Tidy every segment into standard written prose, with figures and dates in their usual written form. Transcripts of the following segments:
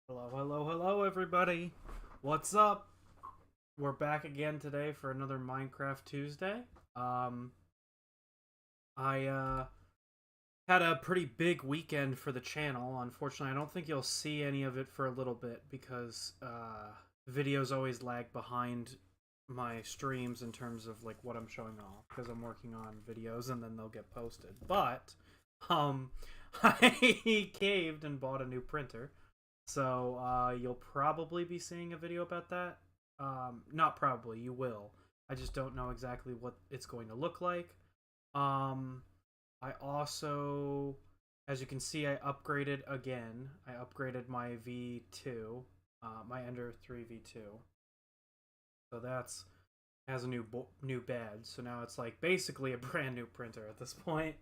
Hello, hello, hello, everybody. What's up? We're back again today for another Minecraft Tuesday. Um, I had a pretty big weekend for the channel. Unfortunately, I don't think you'll see any of it for a little bit because videos always lag behind my streams in terms of like what I'm showing off because I'm working on videos and then they'll get posted. But um, I caved and bought a new printer. So you'll probably be seeing a video about that. Not probably, you will. I just don't know exactly what it's going to look like. Um, I also, as you can see, I upgraded again. I upgraded my V2, my Ender 3 V2. So that's has a new bed. So now it's like basically a brand new printer at this point.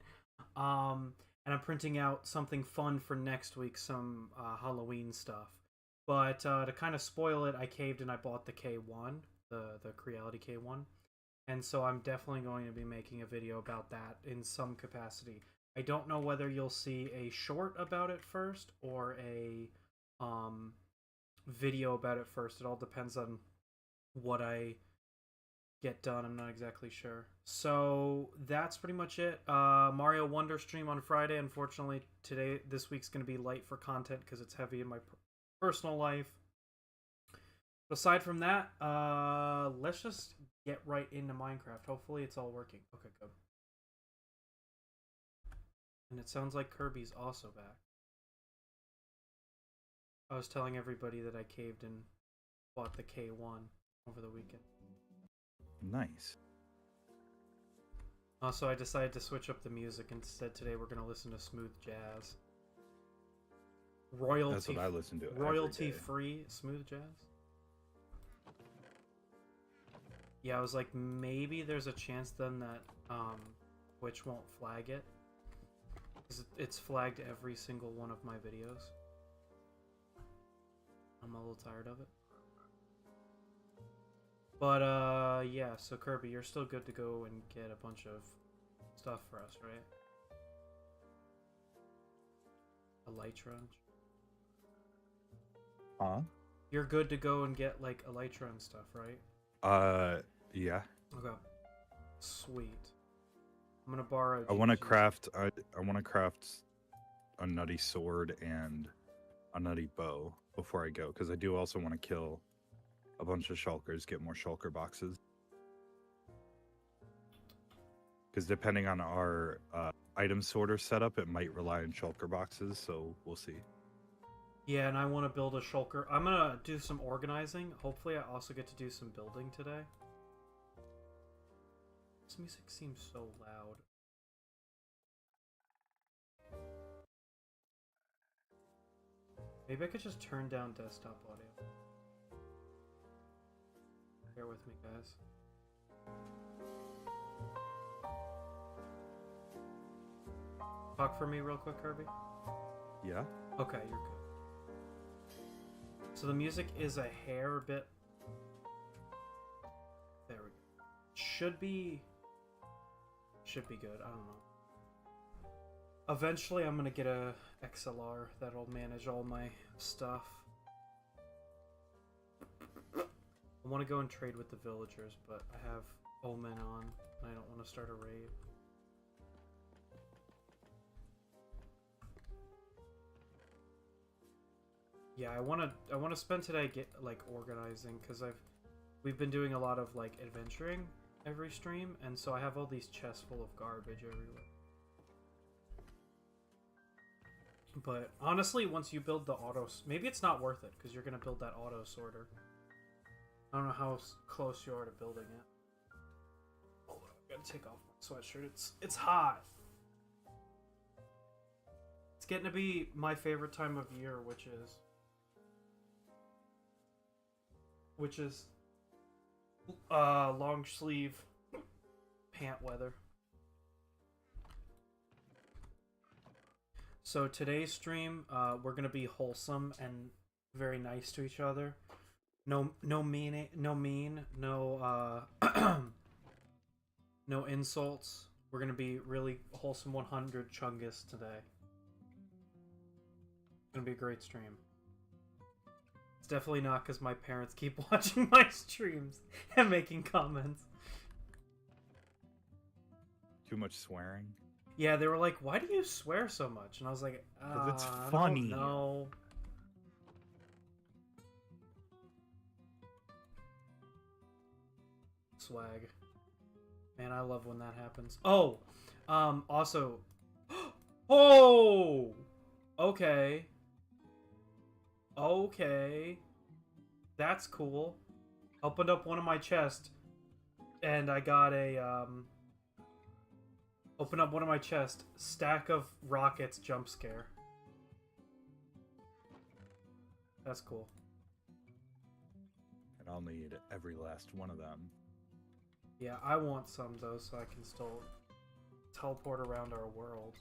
And I'm printing out something fun for next week, some Halloween stuff. But to kind of spoil it, I caved and I bought the K1, the Creality K1, and so I'm definitely going to be making a video about that in some capacity. I don't know whether you'll see a short about it first or a um, video about it first. It all depends on what I get done. I'm not exactly sure. So that's pretty much it. Mario Wonder stream on Friday. Unfortunately, this week's going to be light for content because it's heavy in my personal life. But aside from that, let's just get right into Minecraft. Hopefully, it's all working. Okay, good. And it sounds like Kirby's also back. I was telling everybody that I caved and bought the K1 over the weekend. Nice. Also, I decided to switch up the music. Instead, today we're going to listen to smooth jazz. Royalty. That's what I listen to. Royalty free smooth jazz. Yeah, I was like, maybe there's a chance then that Twitch won't flag it. Because it's flagged every single one of my videos. I'm a little tired of it. But yeah, so Kirby, you're still good to go and get a bunch of stuff for us, right? Elytra. Huh? You're good to go and get like Elytra and stuff, right? Yeah. Okay. Sweet. I'm gonna borrow. I want to craft. I want to craft a nutty sword and a nutty bow before I go, because I do also want to kill a bunch of shulkers, get more shulker boxes. Because depending on our item sorter setup, it might rely on shulker boxes, so we'll see. Yeah, and I want to build a shulker. I'm gonna do some organizing. Hopefully, I also get to do some building today. This music seems so loud. Maybe I could just turn down desktop audio. Bear with me, guys. Talk for me real quick, Kirby. Yeah? Okay, you're good. So the music is a hair bit... There we go. Should be good. I don't know. Eventually, I'm gonna get a XLR that'll manage all my stuff. I want to go and trade with the villagers, but I have Omen on, and I don't want to start a raid. Yeah, I want to spend today organizing, because we've been doing a lot of like adventuring every stream, and so I have all these chests full of garbage everywhere. But honestly, once you build the maybe it's not worth it because you're gonna build that auto sorter. I don't know how close you are to building it. Hold on, I gotta take off my sweatshirt. It's hot. It's getting to be my favorite time of year, which is long sleeve pant weather. So today's stream, we're gonna be wholesome and very nice to each other. No mean, no no insults. We're gonna be really wholesome 100 Chungus today. It's gonna be a great stream. It's definitely not because my parents keep watching my streams and making comments. Too much swearing? Yeah, they were like, "Why do you swear so much?" And I was like, Because it's I funny. don't know. Swag. Man, I love when that happens. Oh! Also... Oh! Okay. Okay. That's cool. Opened up one of my chests, and I got a, Open up one of my chest. Stack of rockets jump scare. That's cool. And I'll need every last one of them. Yeah, I want some, though, so I can still teleport around our world.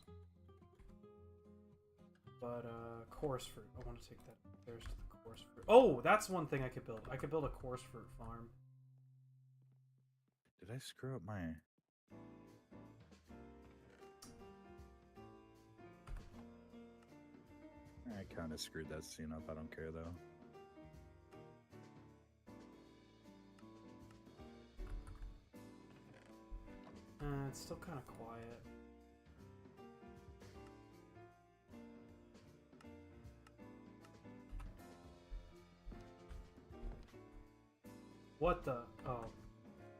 But, coarse fruit. I want to take that upstairs to the coarse fruit. Oh, that's one thing I could build. I could build a coarse fruit farm. Did I screw up my... I kind of screwed that scene up. I don't care, though. It's still kind of quiet. What the? Oh.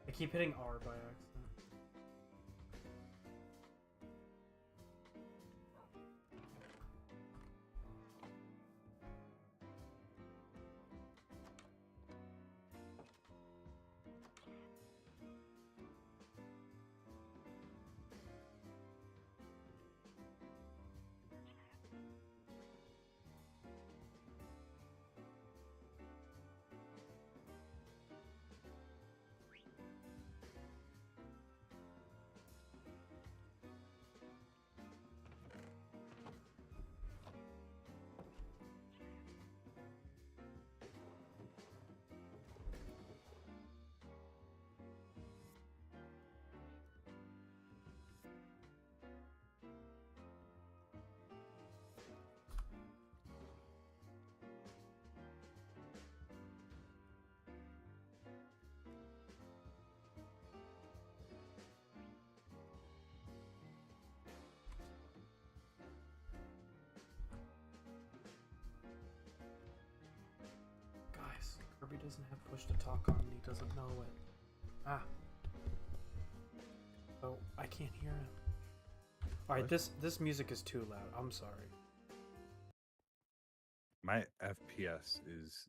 I keep hitting R by accident. Guys, Kirby doesn't have push to talk on and he doesn't know it. Ah. Oh, I can't hear him. Alright, this music is too loud. I'm sorry. My FPS is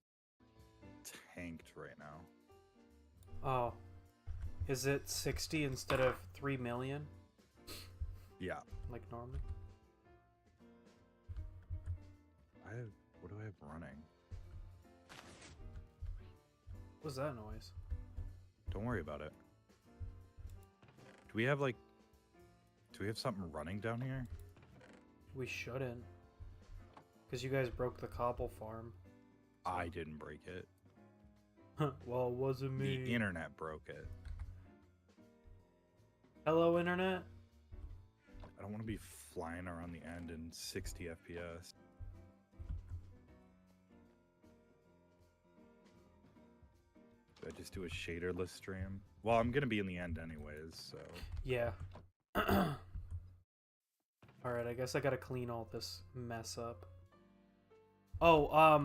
tanked right now. Oh. Is it 60 instead of 3 million? Yeah. Like normally? What do I have running? What was that noise? Don't worry about it. Do we have something running down here? We shouldn't. Because you guys broke the cobble farm. I didn't break it. Well, it wasn't me. The internet broke it. Hello, internet? I don't want to be flying around the end in 60 FPS. Do I just do a shaderless stream? Well, I'm gonna be in the end anyways, so... Yeah. Alright, I guess I gotta clean all this mess up. Oh,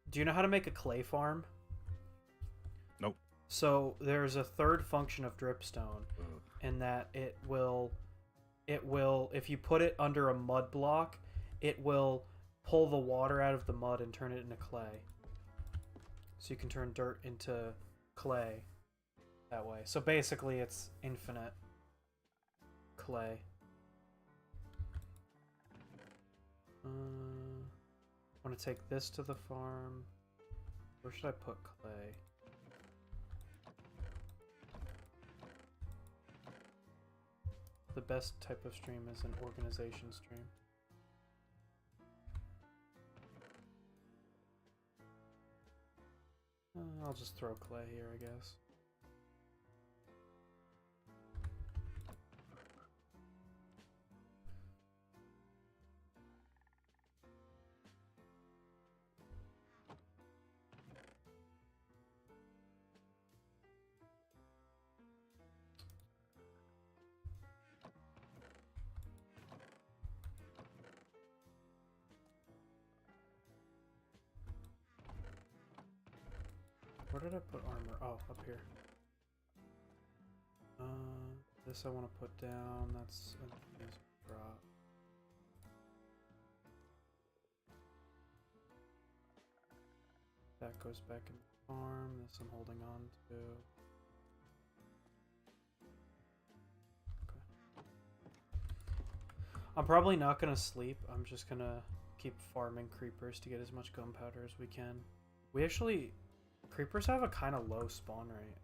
do you know how to make a clay farm? Nope. So, there's a third function of dripstone, Ugh. in that it will, if you put it under a mud block, it will pull the water out of the mud and turn it into clay. So you can turn dirt into clay that way. So basically it's infinite clay. I want to take this to the farm. Where should I put clay? The best type of stream is an organization stream. I'll just throw clay here, I guess. did I put armor? Oh, up here. This I want to put down. That's a drop. That goes back in the farm. This I'm holding on to. Okay. I'm probably not gonna sleep. I'm just gonna keep farming creepers to get as much gunpowder as we can. We actually... Creepers have a kind of low spawn rate.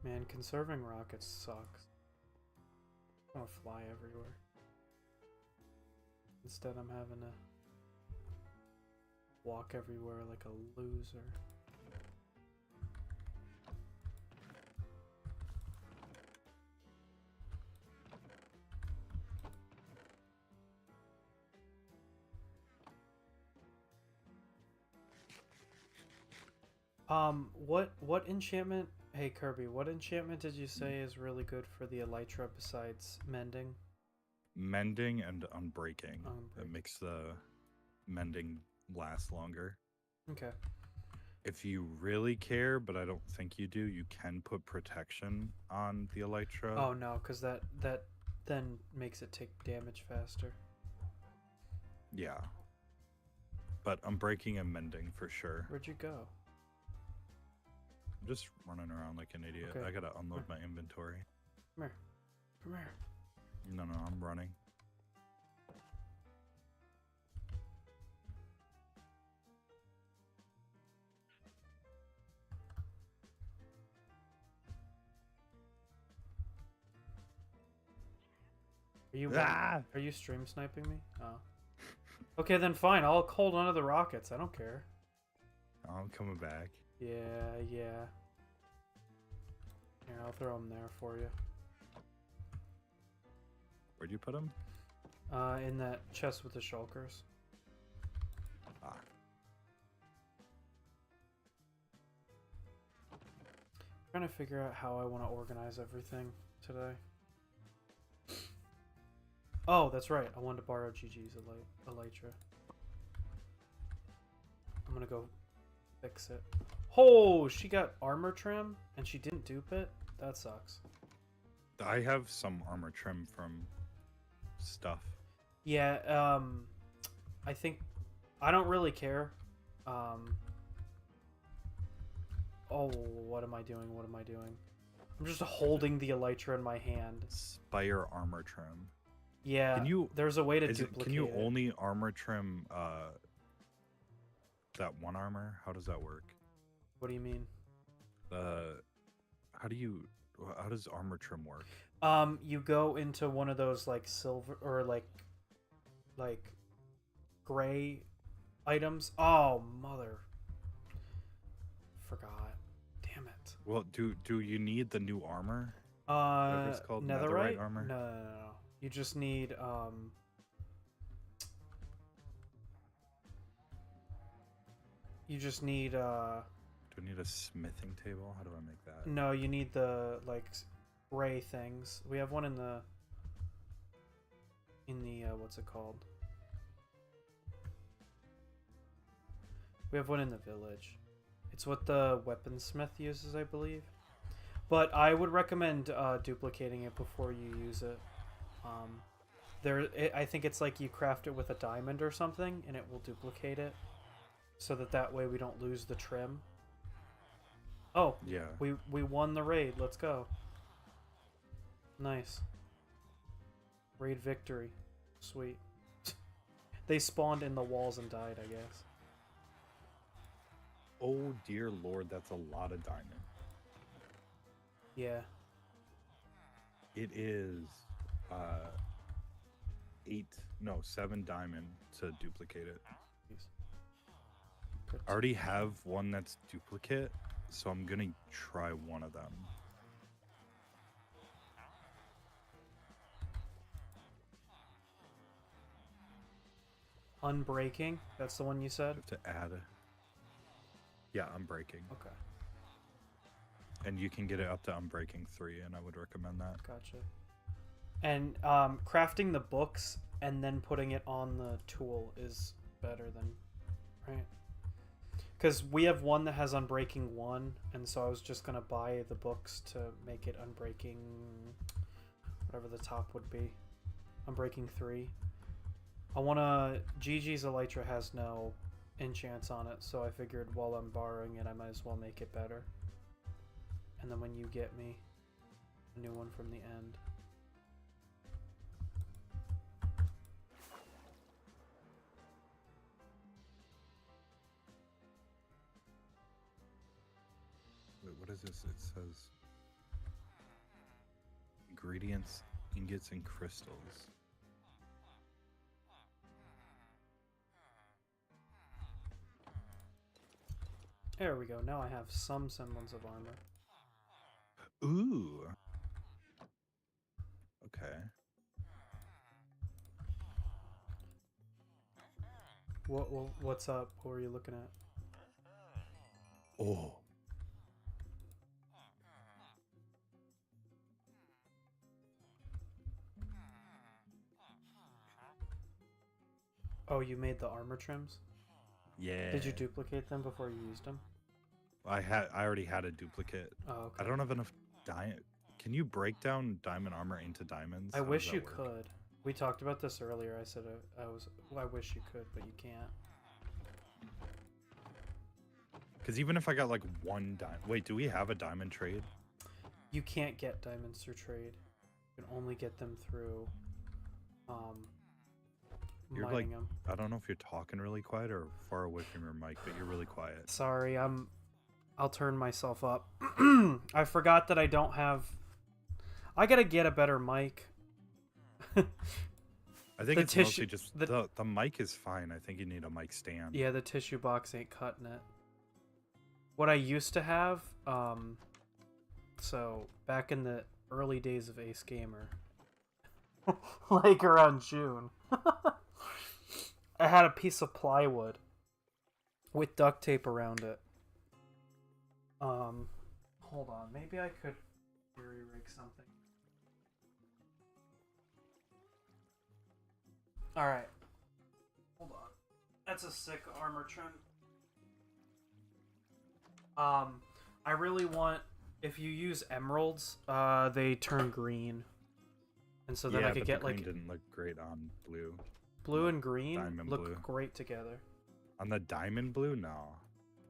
Man, conserving rockets sucks. I want to fly everywhere. Instead, I'm having to walk everywhere like a loser. What enchantment? Hey Kirby, what enchantment did you say is really good for the elytra besides mending? Mending and unbreaking. It makes the mending last longer. Okay. If you really care, but I don't think you do, you can put protection on the elytra. Oh no, because that then makes it take damage faster. Yeah. But unbreaking and mending for sure. Where'd you go? I'm just running around like an idiot. Okay. I gotta unload my inventory. Come here. Come here. No, I'm running. Are you stream sniping me? Oh. Okay, then fine. I'll hold onto the rockets. I don't care. I'm coming back. Yeah. Here, I'll throw them there for you. Where'd you put them? In that chest with the shulkers. Ah. Trying to figure out how I want to organize everything today. Oh, that's right. I wanted to borrow Gigi's elytra. I'm gonna go fix it. Oh, she got armor trim and she didn't dupe it? That sucks. I have some armor trim from stuff. Yeah, I think... I don't really care. Oh, what am I doing? I'm just holding the elytra in my hand. Spire armor trim. Yeah, there's a way to duplicate Can you only armor trim that one armor? How does that work? What do you mean? How does armor trim work? You go into one of those like silver or like gray items. Oh, mother. Forgot. Damn it. Well, do you need the new armor? It's called netherite armor? No. You just need do I need a smithing table? How do I make that? No, you need the like gray things. We have one in the what's it called? We have one in the village. It's what the weaponsmith uses, I believe. But I would recommend duplicating it before you use it. I think it's like you craft it with a diamond or something, and it will duplicate it, so that way we don't lose the trim. Oh, yeah. We won the raid. Let's go. Nice. Raid victory. Sweet. They spawned in the walls and died, I guess. Oh dear lord, that's a lot of diamond. Yeah. It is 7 diamond to duplicate it. I already have one that's duplicate, so I'm gonna try one of them. Unbreaking? That's the one you said? To add. Yeah, Unbreaking. Okay. And you can get it up to Unbreaking 3, and I would recommend that. Gotcha. And crafting the books and then putting it on the tool is better than, right? Because we have one that has Unbreaking 1, and so I was just going to buy the books to make it Unbreaking, whatever the top would be. Unbreaking 3. I want to... Gigi's Elytra has no enchants on it, so I figured while I'm borrowing it, I might as well make it better. And then when you get me a new one from the end. Wait, what is this? It says ingredients, ingots, and crystals. There we go. Now I have some semblance of armor. Ooh. Okay. What's up? What were you looking at? Oh. Oh, you made the armor trims? Yeah. Did you duplicate them before you used them? I already had a duplicate. Oh, okay. I don't have enough diamond. Can you break down diamond armor into diamonds? I How wish does you that work? could. We talked about this earlier. I said I wish you could, but you can't. Because even if I got like one diamond... Wait, do we have a diamond trade? You can't get diamonds through trade. You can only get them through You're mining like... them. I don't know if you're talking really quiet or far away from your mic, but you're really quiet. Sorry, I'll turn myself up. I forgot that I don't have... I gotta get a better mic. I think The it's tissue- mostly just... the- The mic is fine. I think you need a mic stand. Yeah, the tissue box ain't cutting it. What I used to have, so back in the early days of Ace Gamer, like around June, I had a piece of plywood with duct tape around it. Hold on, maybe I could jury rig something. Alright. Hold on. That's a sick armor trim. I really want... If you use emeralds, they turn green. And so then yeah, I could but get the green like... didn't look great on blue. Blue and green Diamond look blue. great together. On the diamond blue, no.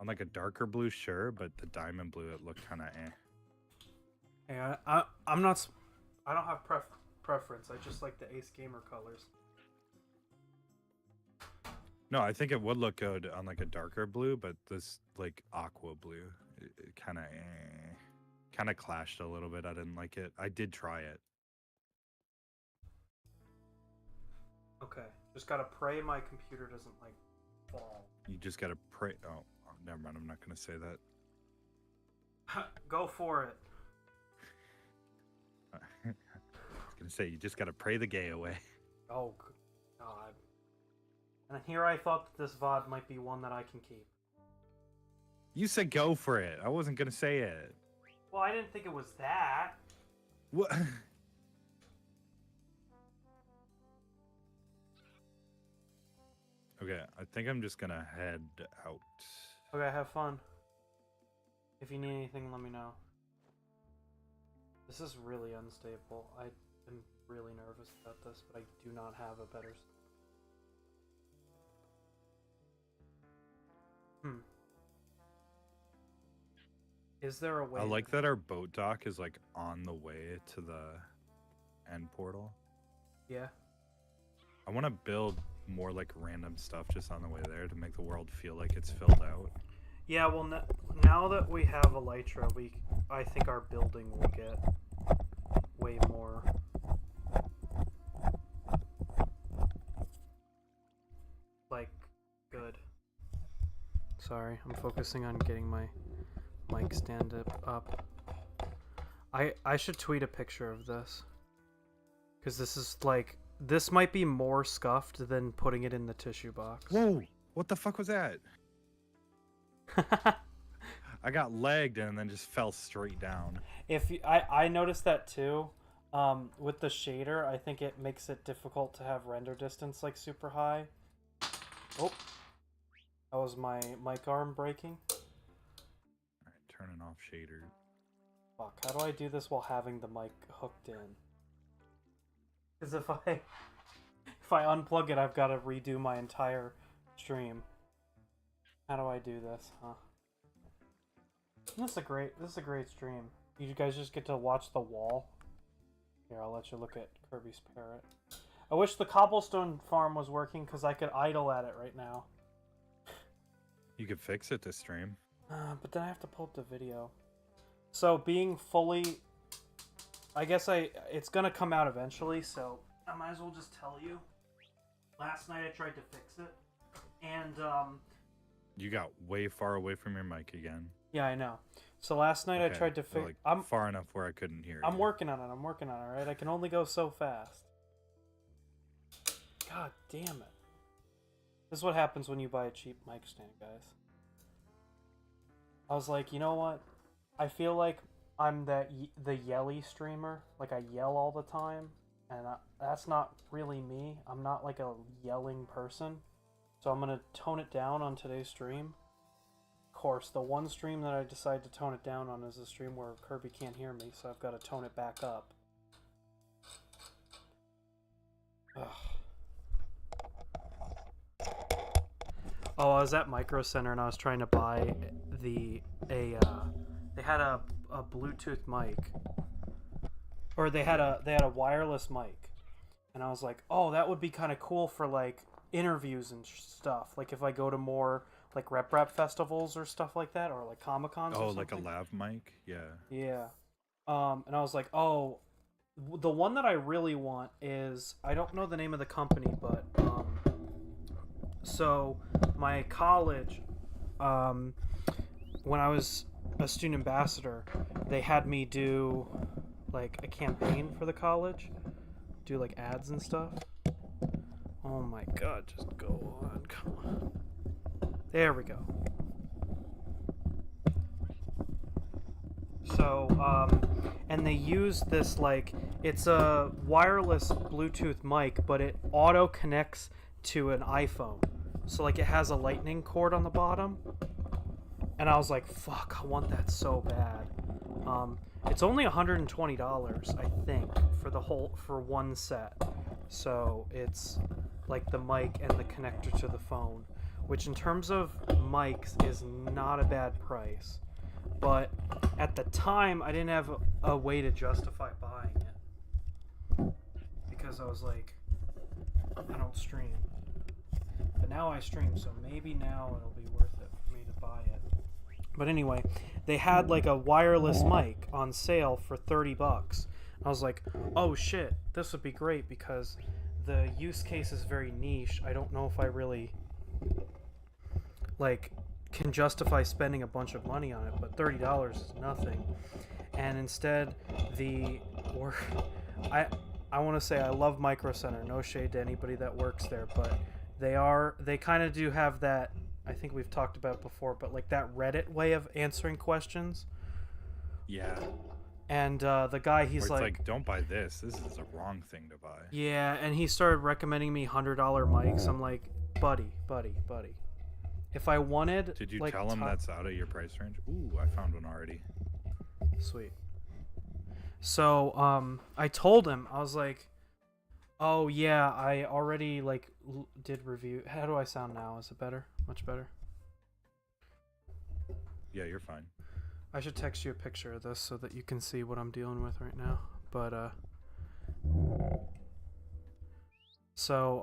On like a darker blue, sure, but the diamond blue, it looked kind of eh. Hey, I'm not... I don't have preference. I just like the Ace Gamer colors. No, I think it would look good on like a darker blue, but this like aqua blue, it kind of kind of clashed a little bit. I didn't like it. I did try it. Okay. Just gotta pray my computer doesn't, like, fall. You just gotta pray. Oh, never mind. I'm not gonna say that. Go for it. I was gonna say you just gotta pray the gay away. Oh, God. And here I thought that this VOD might be one that I can keep. You said go for it. I wasn't gonna say it. Well, I didn't think it was that. What? Okay, I think I'm just gonna head out. Okay, have fun. If you need anything, let me know. This is really unstable. I am really nervous about this, but I do not have a better... Is there a way... I like that our boat dock is like on the way to the end portal. Yeah. I want to build more like random stuff just on the way there to make the world feel like it's filled out. Yeah, well, now that we have Elytra, I think our building will get way more... like, good. Sorry, I'm focusing on getting my mic stand up. I should tweet a picture of this. Because this is, like, This might be more scuffed than putting it in the tissue box. Whoa! What the fuck was that? I got legged and then just fell straight down. If you, I noticed that too. With the shader, I think it makes it difficult to have render distance like super high. Oh, that was my mic arm breaking. Alright, turning off shader. Fuck, how do I do this while having the mic hooked in? Because if I unplug it, I've got to redo my entire stream. How do I do this, huh? This is a great stream. You guys just get to watch the wall. Here, I'll let you look at Kirby's parrot. I wish the cobblestone farm was working because I could idle at it right now. You could fix it to stream. But then I have to pull up the video. So being fully... I guess it's gonna come out eventually, so I might as well just tell you. Last night I tried to fix it, and You got way far away from your mic again. yeah, I know. So last night Okay, I tried to so, fix. like, I'm far enough where I couldn't hear I'm you. working on it. I'm working on it. Right? I can only go so fast. God damn it! This is what happens when you buy a cheap mic stand, guys. I was like, you know what? I feel like I'm the yelly streamer. Like I yell all the time, and that's not really me. I'm not like a yelling person. So I'm gonna tone it down on today's stream. Of course, the one stream that I decide to tone it down on is a stream where Kirby can't hear me, so I've got to tone it back up. Ugh. Oh, I was at Micro Center and I was trying to buy they had a Bluetooth mic, or they had a wireless mic, and I was like, oh, that would be kind of cool for like interviews and stuff. Like if I go to more like rep festivals or stuff like that, or like Comic Cons. Oh, or like a something. lav mic? Yeah. Yeah. And I was like, oh, the one that I really want is, I don't know the name of the company, but so my college, when I was a student ambassador, they had me do like a campaign for the college, do like ads and stuff. Oh my god, just go on, come on. There we go. So, and they use this, like, it's a wireless Bluetooth mic, but it auto connects to an iPhone. So, like, it has a lightning cord on the bottom. And I was like, fuck, I want that so bad. It's only $120, I think, for one set. So, it's like the mic and the connector to the phone, which in terms of mics is not a bad price. But at the time, I didn't have a way to justify buying it, because I was like, I don't stream. But now I stream, so maybe now it'll be worth it for me to buy it. But anyway, they had like a wireless mic on sale for $30. I was like, oh shit, this would be great because the use case is very niche. I don't know if I really like can justify spending a bunch of money on it, but $30 is nothing. And instead, I want to say I love Micro Center, no shade to anybody that works there, but they kind of do have that, I think we've talked about before, but like that Reddit way of answering questions. Yeah. And the guy, he's Where it's like, don't buy this. This is a wrong thing to buy. yeah, and he started recommending me $100 mics. I'm like, buddy. If I wanted... Did you like, tell him that's out of your price range? Ooh, I found one already. Sweet. So, I told him, I was like, oh yeah, I already, like, did review... How do I sound now? Is it better? Much better? Yeah, you're fine. I should text you a picture of this so that you can see what I'm dealing with right now. But, so,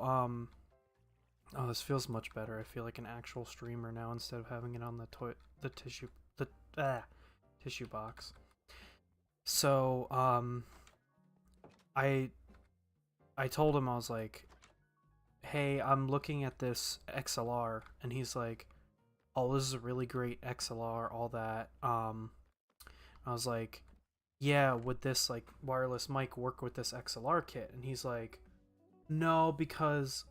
oh, this feels much better. I feel like an actual streamer now instead of having it on the tissue box. So, I told him, I was like, hey, I'm looking at this XLR, and he's like, oh, this is a really great XLR, all that. I was like, yeah, would this like wireless mic work with this XLR kit? And he's like, No, because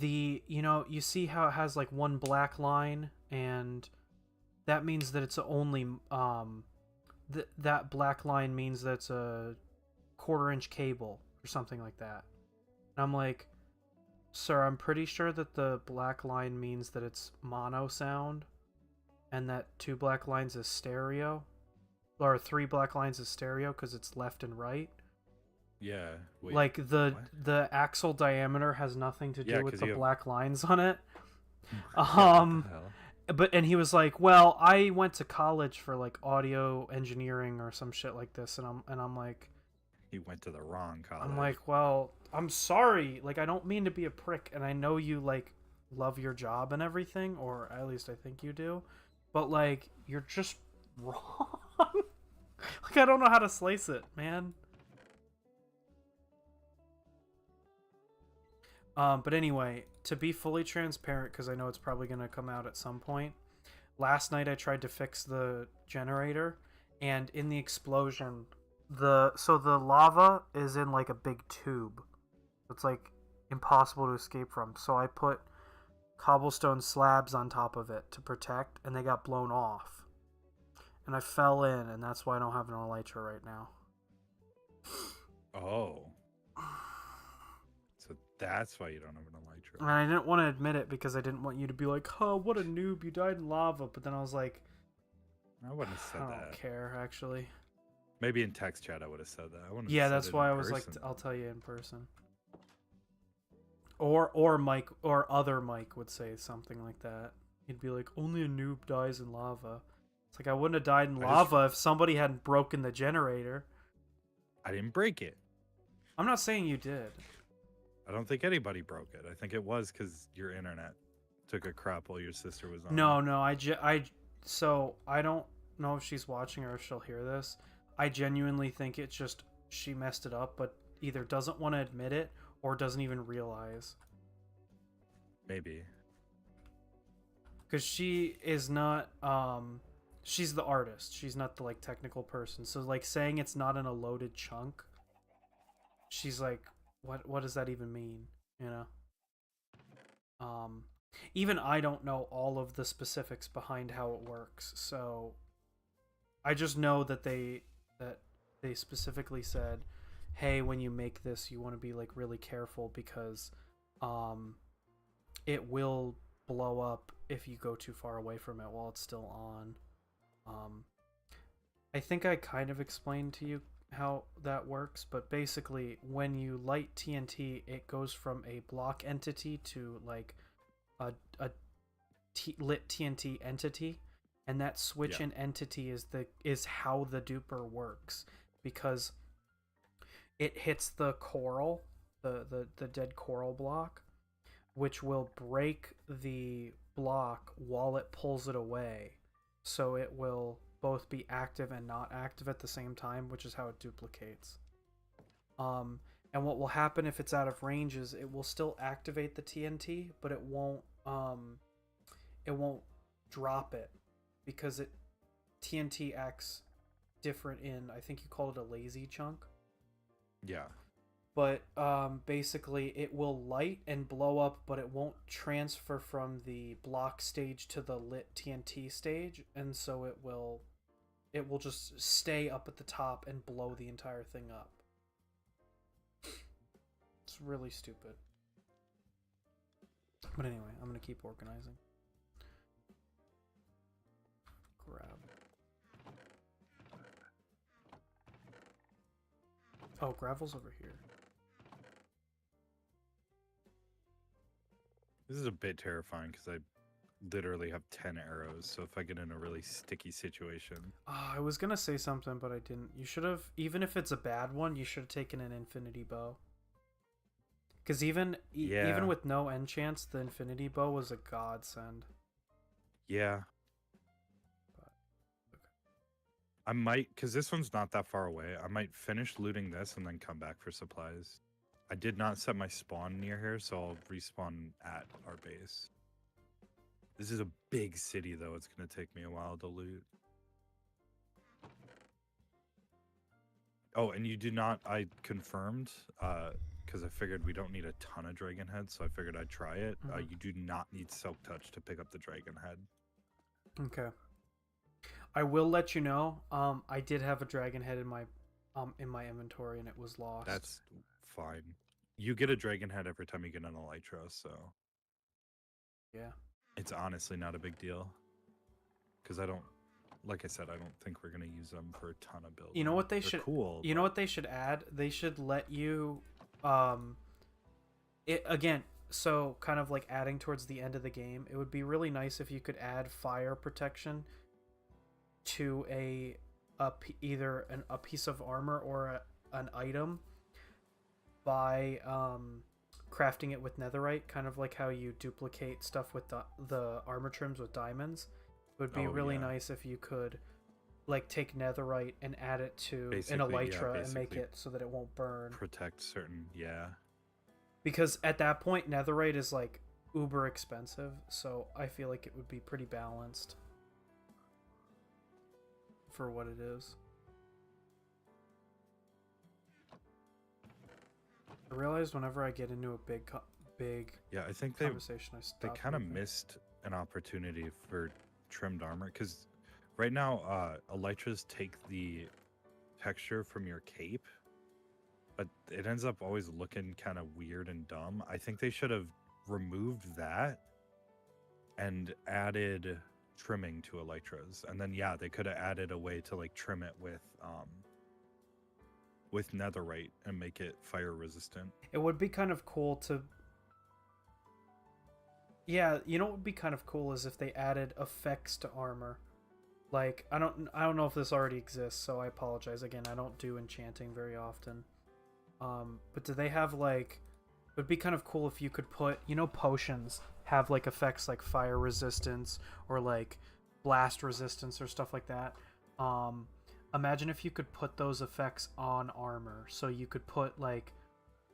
you see how it has like one black line, and that means that it's only that black line means that it's a quarter-inch cable or something like that. And I'm like, sir, I'm pretty sure that the black line means that it's mono sound, and that two black lines is stereo, or three black lines is stereo because it's left and right. Yeah. Wait. Like What? the axle diameter has nothing to Yeah, do with because the you have. black lines on it. Yeah. What the Um, hell? and he was like, "Well, I went to college for like audio engineering or some shit like this," and I'm like, You went to the wrong I'm college. like, "Well, I'm sorry. Like, I don't mean to be a prick, and I know you like love your job and everything, or at least I think you do, but like, you're just wrong. Like, I don't know how to slice it, man." But anyway, to be fully transparent, because I know it's probably gonna come out at some point. Last night I tried to fix the generator, and in the explosion, the lava is in like a big tube. It's like impossible to escape from. So I put cobblestone slabs on top of it to protect, and they got blown off. And I fell in, and that's why I don't have an elytra right now. Oh. So that's why you don't have an elytra. And I didn't want to admit it because I didn't want you to be like, "Oh, what a noob! You died in lava." But then I was like, I wouldn't have said I that. don't care actually. Maybe in text chat I would have said that. I wouldn't Yeah, have that's said it why in I was like, person. I'll tell you in person. Or Mike or other Mike would say something like that. He'd be like, "Only a noob dies in lava." It's like I wouldn't have died in I just lava if somebody hadn't broken the generator. I didn't break it. I'm not saying you did. I don't think anybody broke it. I think it was because your internet took a crap while your sister was on. No, so I don't know if she's watching or if she'll hear this. I genuinely think it's just she messed it up, but either doesn't want to admit it or doesn't even realize. Maybe. Because she is not she's the artist, she's not the like technical person, so like saying it's not in a loaded chunk, she's like, what does that even mean, you know? um Even I don't know all of the specifics behind how it works, so I just know that they specifically said, hey, when you make this you want to be like really careful because um it will blow up if you go too far away from it while it's still on. Um, I think I kind of explained to you how that works, but basically, when you light TNT, it goes from a block entity to like a lit TNT entity, and that switch Yeah. in entity is how the duper works because it hits the coral, the dead coral block, which will break the block while it pulls it away. So it will both be active and not active at the same time, which is how it duplicates. Um, and what will happen if it's out of range is it will still activate the TNT, but it won't drop it because it TNT acts different in, I think you call it a lazy chunk. Yeah. But basically it will light and blow up, but it won't transfer from the block stage to the lit TNT stage, and so it will just stay up at the top and blow the entire thing up. It's really stupid. But anyway, I'm gonna keep organizing. Grab. Oh, gravel's over here. This is a bit terrifying because I literally have 10 arrows. So if I get in a really sticky situation. Oh, I was gonna say something, but I didn't. You should have, even if it's a bad one, you should have taken an infinity bow. Because even with no enchants, the infinity bow was a godsend. Yeah. But, okay. I might, because this one's not that far away. I might finish looting this and then come back for supplies. I did not set my spawn near here, so I'll respawn at our base. This is a big city, though. It's going to take me a while to loot. Oh, and you do not. I confirmed because I figured we don't need a ton of dragon heads, so I figured I'd try it. You do not need silk touch to pick up the dragon head. Okay. I will let you know. I did have a dragon head in my inventory and it was lost. That's fine. You get a dragon head every time you get an elytra, so yeah, it's honestly not a big deal. Because I don't, like I said, I don't think we're gonna use them for a ton of building. You know what they They're should? cool. You know what they should add? They should let you, it again. So kind of like adding towards the end of the game, it would be really nice if you could add fire protection to either a piece of armor or an item by crafting it with netherite, kind of like how you duplicate stuff with the armor trims with diamonds. It would be really nice if you could like take netherite and add it to an elytra and make it so that it won't burn. Protect certain, Because at that point, netherite is like uber expensive, so I feel like it would be pretty balanced for what it is. I realized whenever I get into a big I think conversation, they kind of missed an opportunity for trimmed armor because right now elytras take the texture from your cape, but it ends up always looking kind of weird and dumb. I think they should have removed that and added trimming to elytras, and then they could have added a way to like trim it with netherite and make it fire resistant. It would be kind of cool to... Yeah, you know what would be kind of cool is if they added effects to armor. Like, I don't know if this already exists, so I apologize. Again, I don't do enchanting very often. But do they have, like... It would be kind of cool if you could put... You know potions have, like, effects like fire resistance or, like, blast resistance or stuff like that. Imagine if you could put those effects on armor. So you could put, like,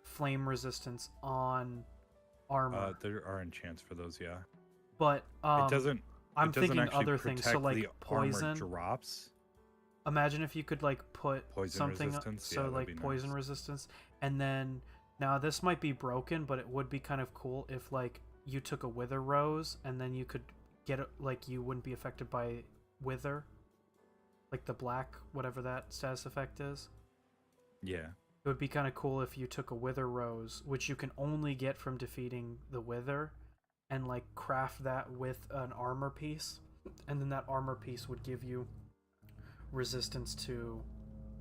flame resistance on armor. There are enchants for those, But it doesn't. I'm it doesn't thinking other things. So like the poison drops. Imagine if you could like put poison something resistance. so like poison resistance, and then now this might be broken, but it would be kind of cool if like you took a wither rose and then you could get it, like you wouldn't be affected by wither, like the black whatever that status effect is. Yeah. It would be kind of cool if you took a wither rose, which you can only get from defeating the wither, and like craft that with an armor piece, and then that armor piece would give you resistance to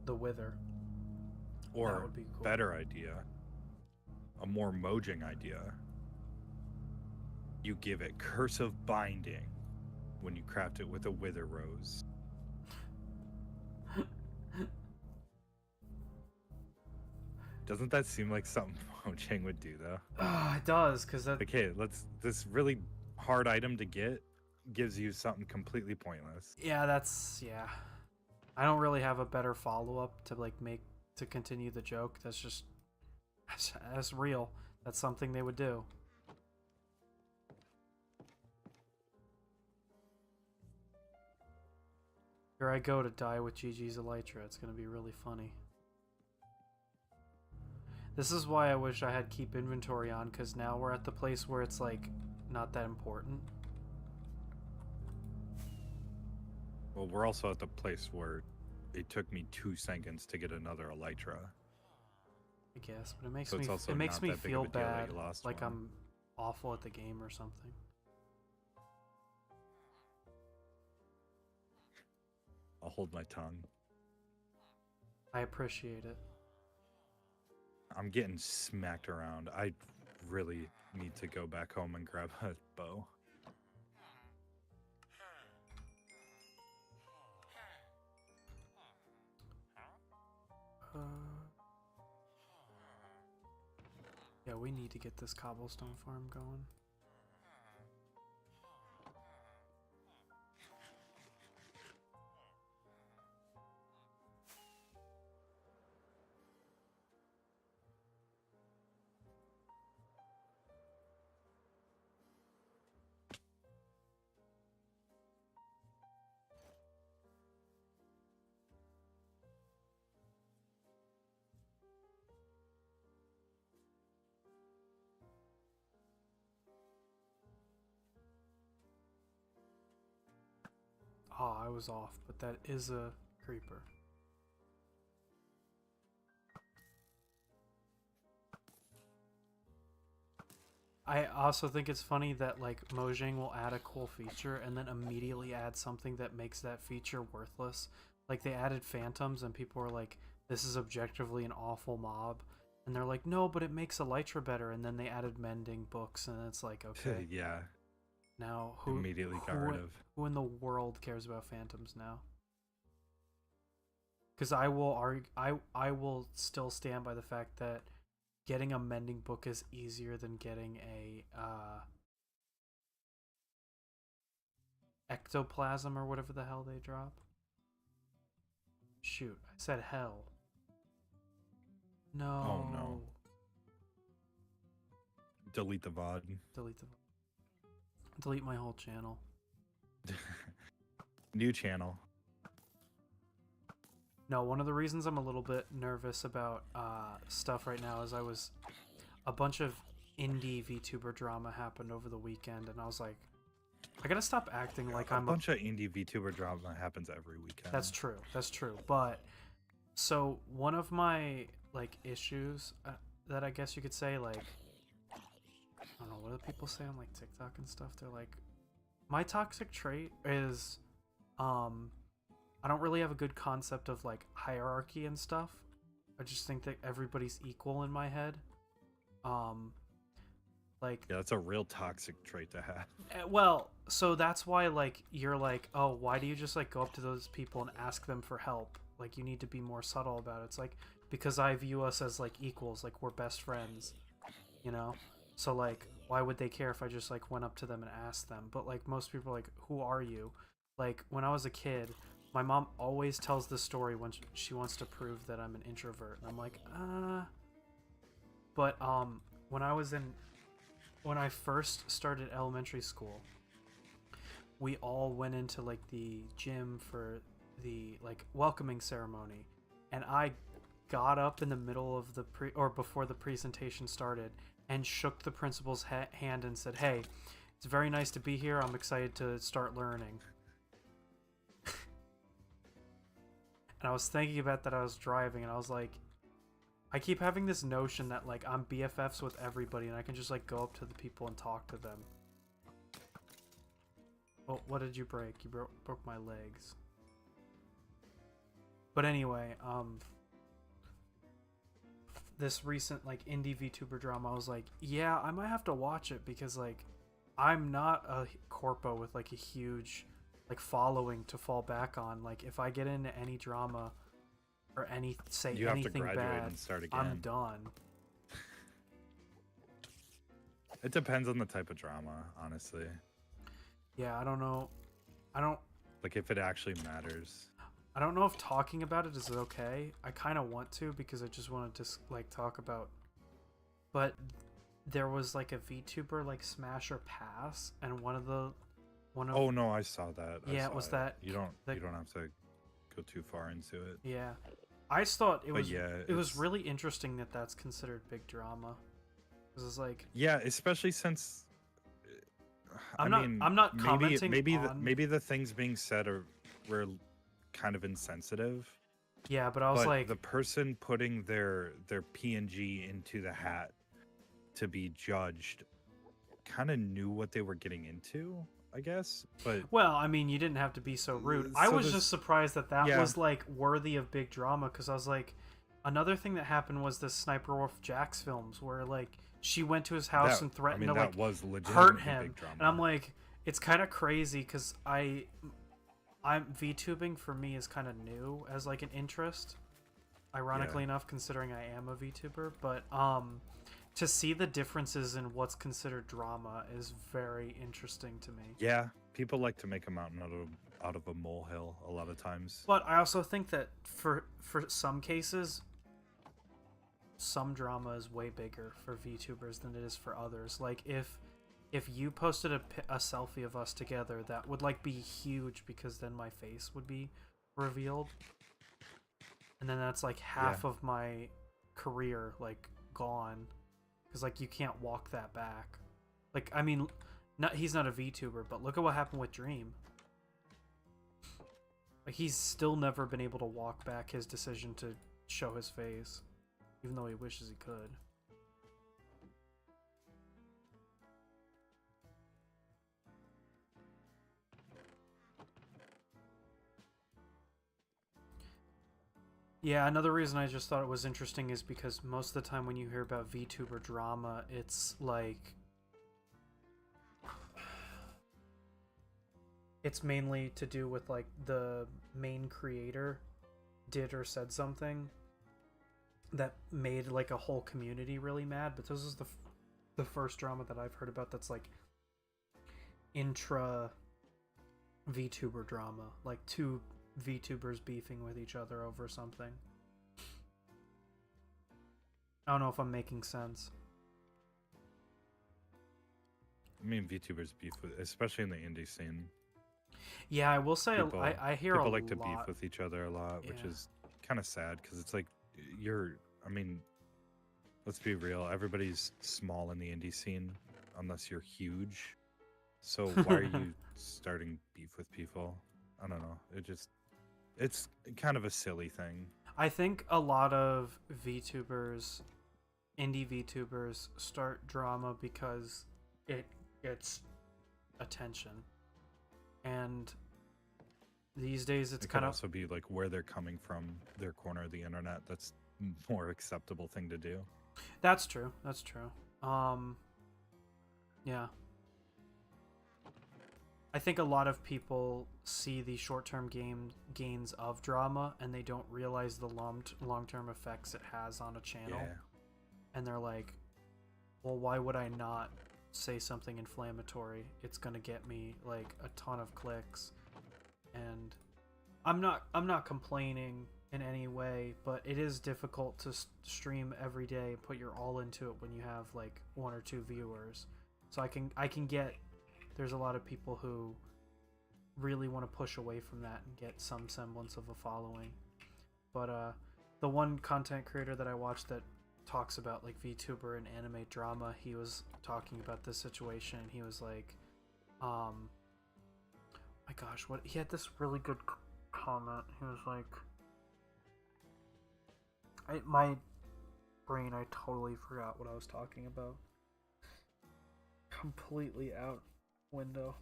the wither. Or that would be cool. Better idea, a more mojang idea. You give it curse of binding when you craft it with a wither rose. Doesn't that seem like something Mojang would do, though? It does, because that... Okay, this really hard item to get gives you something completely pointless. Yeah, that's... Yeah. I don't really have a better follow-up to, like, to continue the joke. That's just... That's real. That's something they would do. Here I go to die with GG's Elytra. It's gonna be really funny. This is why I wish I had keep inventory on, because now we're at the place where it's, like, not that important. Well, we're also at the place where it took me 2 seconds to get another Elytra. I guess, but it makes So me feel bad, like one. I'm awful at the game or something. I'll hold my tongue. I appreciate it. I'm getting smacked around. I really need to go back home and grab a bow. Yeah, we need to get this cobblestone farm going. Oh, I was off, but that is a creeper. I also think it's funny that like Mojang will add a cool feature and then immediately add something that makes that feature worthless. Like they added phantoms and people were like, this is objectively an awful mob. And they're like, no, but it makes Elytra better. And then they added mending books and it's like, okay. Yeah. Now Immediately got rid of. Who in the world cares about phantoms now? Because I will argue, I will still stand by the fact that getting a mending book is easier than getting a ectoplasm or whatever the hell they drop. Shoot, I said hell. No. Oh no. Delete the VOD. Delete my whole channel. New channel. No, one of the reasons I'm a little bit nervous about stuff right now is a bunch of indie VTuber drama happened over the weekend, and I was like, I gotta stop acting like I'm a bunch of indie VTuber drama happens every weekend. That's true. But so one of my like issues that I guess you could say, like, I don't know, what do people say on like TikTok and stuff? They're like, my toxic trait is I don't really have a good concept of like hierarchy and stuff. I just think that everybody's equal in my head. Like, yeah, that's a real toxic trait to have. Well, so that's why like you're like, oh, why do you just like go up to those people and ask them for help? Like, you need to be more subtle about it. It's like, because I view us as like equals, like we're best friends, you know? So like, why would they care if I just like went up to them and asked them? But like most people are like, who are you? Like when I was a kid, my mom always tells this story when she wants to prove that I'm an introvert. And I'm like, But when I first started elementary school, we all went into like the gym for the like welcoming ceremony, and I got up in the middle of the before the presentation started and shook the principal's hand and said, "Hey, it's very nice to be here. I'm excited to start learning." And I was thinking about that. I was driving, and I was like, I keep having this notion that like I'm BFFs with everybody, and I can just like go up to the people and talk to them. Oh, what did you break? You broke my legs. But anyway, this recent like indie VTuber drama, I was like, yeah, I might have to watch it because like I'm not a corpo with like a huge like following to fall back on. Like if I get into any drama or anything bad, and start again. I'm done. It depends on the type of drama, honestly. Yeah, I don't know. I don't like if it actually matters. I don't know if talking about it is okay. I kind of want to because I just want to just like talk about. But there was like a VTuber like Smash or Pass, and one of Oh no, I saw that. Yeah, it was that. You don't have to go too far into it. Yeah, I just thought it was. Yeah, it was really interesting that that's considered big drama. Because it's like. Yeah, especially since. I'm not commenting. Maybe the things being said were kind of insensitive. Yeah, but I was like, the person putting their PNG into the hat to be judged kind of knew what they were getting into, I guess. But well, I mean, you didn't have to be so rude. I was just surprised that was like worthy of big drama, because I was like, another thing that happened was the Sniper Wolf Jax films where like she went to his house and threatened to like hurt him, and I'm like, it's kind of crazy because I'm VTubing for me is kind of new as like an interest, ironically enough, considering I am a VTuber. But to see the differences in what's considered drama is very interesting to me. Yeah, people like to make a mountain out of a molehill a lot of times. But I also think that for some cases, some drama is way bigger for VTubers than it is for others. Like if you posted a selfie of us together, that would like be huge because then my face would be revealed, and then that's like half of my career like gone, because like you can't walk that back. Like, I mean, he's not a VTuber, but look at what happened with Dream. Like, he's still never been able to walk back his decision to show his face, even though he wishes he could. Yeah, another reason I just thought it was interesting is because most of the time when you hear about VTuber drama, it's like it's mainly to do with like the main creator did or said something that made like a whole community really mad. But this is the first drama that I've heard about that's like intra VTuber drama, like two VTubers beefing with each other over something. I don't know if I'm making sense. I mean, VTubers beef with, especially in the indie scene. Yeah, I will say People, I hear people a like to lot. beef with each other a lot, which Yeah. is kind of sad because it's like you're. I mean, let's be real. Everybody's small in the indie scene, unless you're huge. So why are you starting beef with people? I don't know. It's kind of a silly thing. I think a lot of VTubers, indie VTubers, start drama because it gets attention. And these days it's It could kind of also be like where they're coming from, their corner of the internet. That's more acceptable thing to do. That's true. That's true. Yeah. I think a lot of people see the short-term gains of drama and they don't realize the long-term effects it has on a channel. Yeah. And they're like, well, why would I not say something inflammatory? It's gonna get me like a ton of clicks. And I'm not complaining in any way, but it is difficult to stream every day and put your all into it when you have like one or two viewers. So I can get there's a lot of people who really want to push away from that and get some semblance of a following. But the one content creator that I watched that talks about like VTuber and anime drama, he was talking about this situation and he was like, my gosh, what he had this really good comment. He was like, my brain, I totally forgot what I was talking about. Completely out window.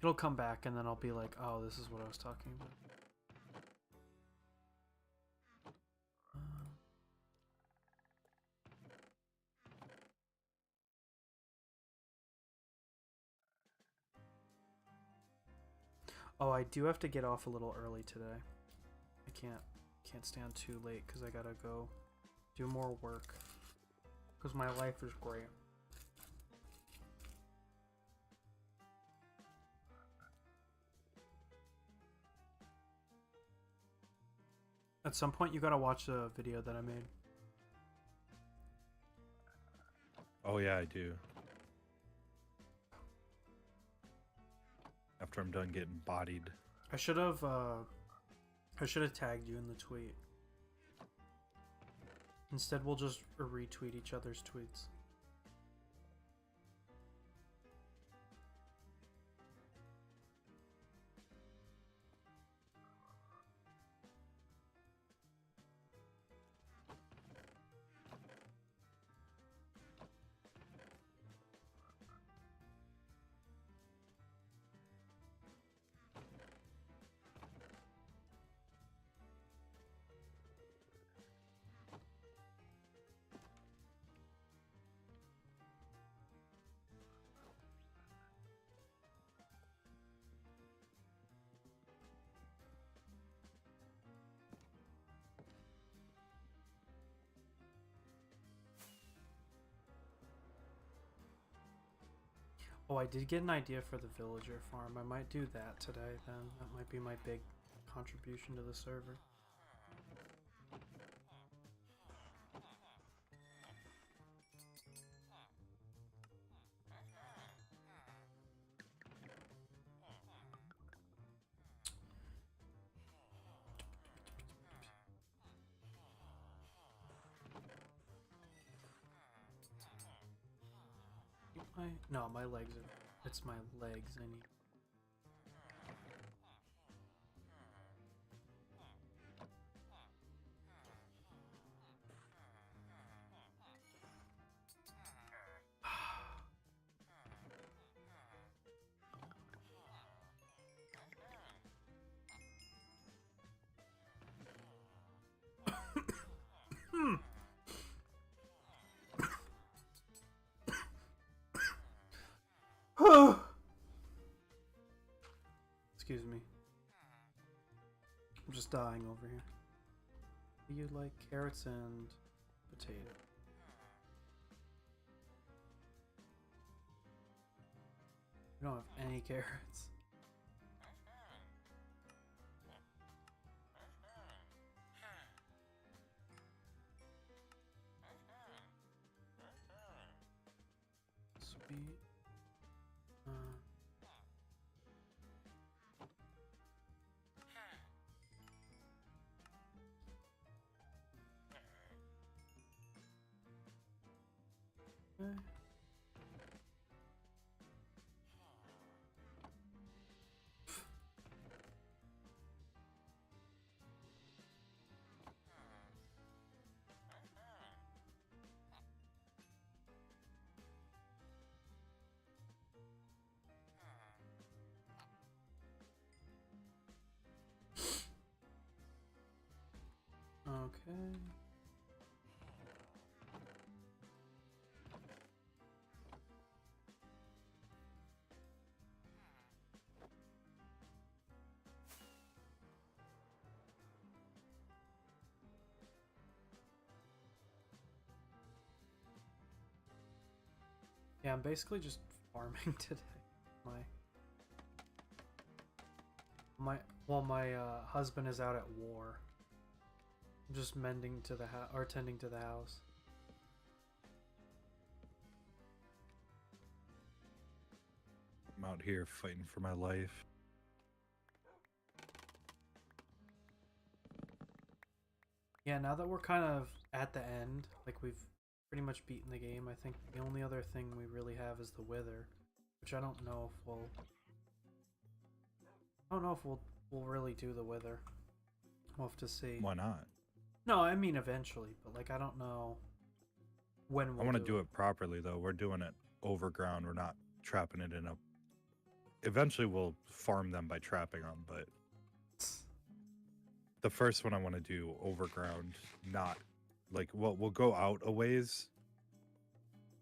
It'll come back and then I'll be like, oh, this is what I was talking about. Oh, I do have to get off a little early today. I can't stay on too late because I gotta go do more work. Because my life is great. At some point, you gotta watch the video that I made. Oh yeah, I do. After I'm done getting bodied. I should have tagged you in the tweet. Instead, we'll just retweet each other's tweets. Oh, I did get an idea for the villager farm. I might do that today then. That might be my big contribution to the server. No, my legs are... It's my legs I need. Excuse me. I'm just dying over here. You like carrots and potato. We don't have any carrots. Sweet. Okay. Okay. Yeah, I'm basically just farming today. My husband is out at war. I'm just mending to the house or tending to the house. I'm out here fighting for my life. Yeah, now that we're kind of at the end, like we've pretty much beaten the game, I think the only other thing we really have is the wither, which I don't know if we'll we'll really do the wither. We'll have to see. Why not? No, I mean eventually, but like I don't know when we'll I want to do it properly though. We're doing it overground. We're not trapping it in a. Eventually, we'll farm them by trapping them, but the first one I want to do overground, not like we'll go out a ways,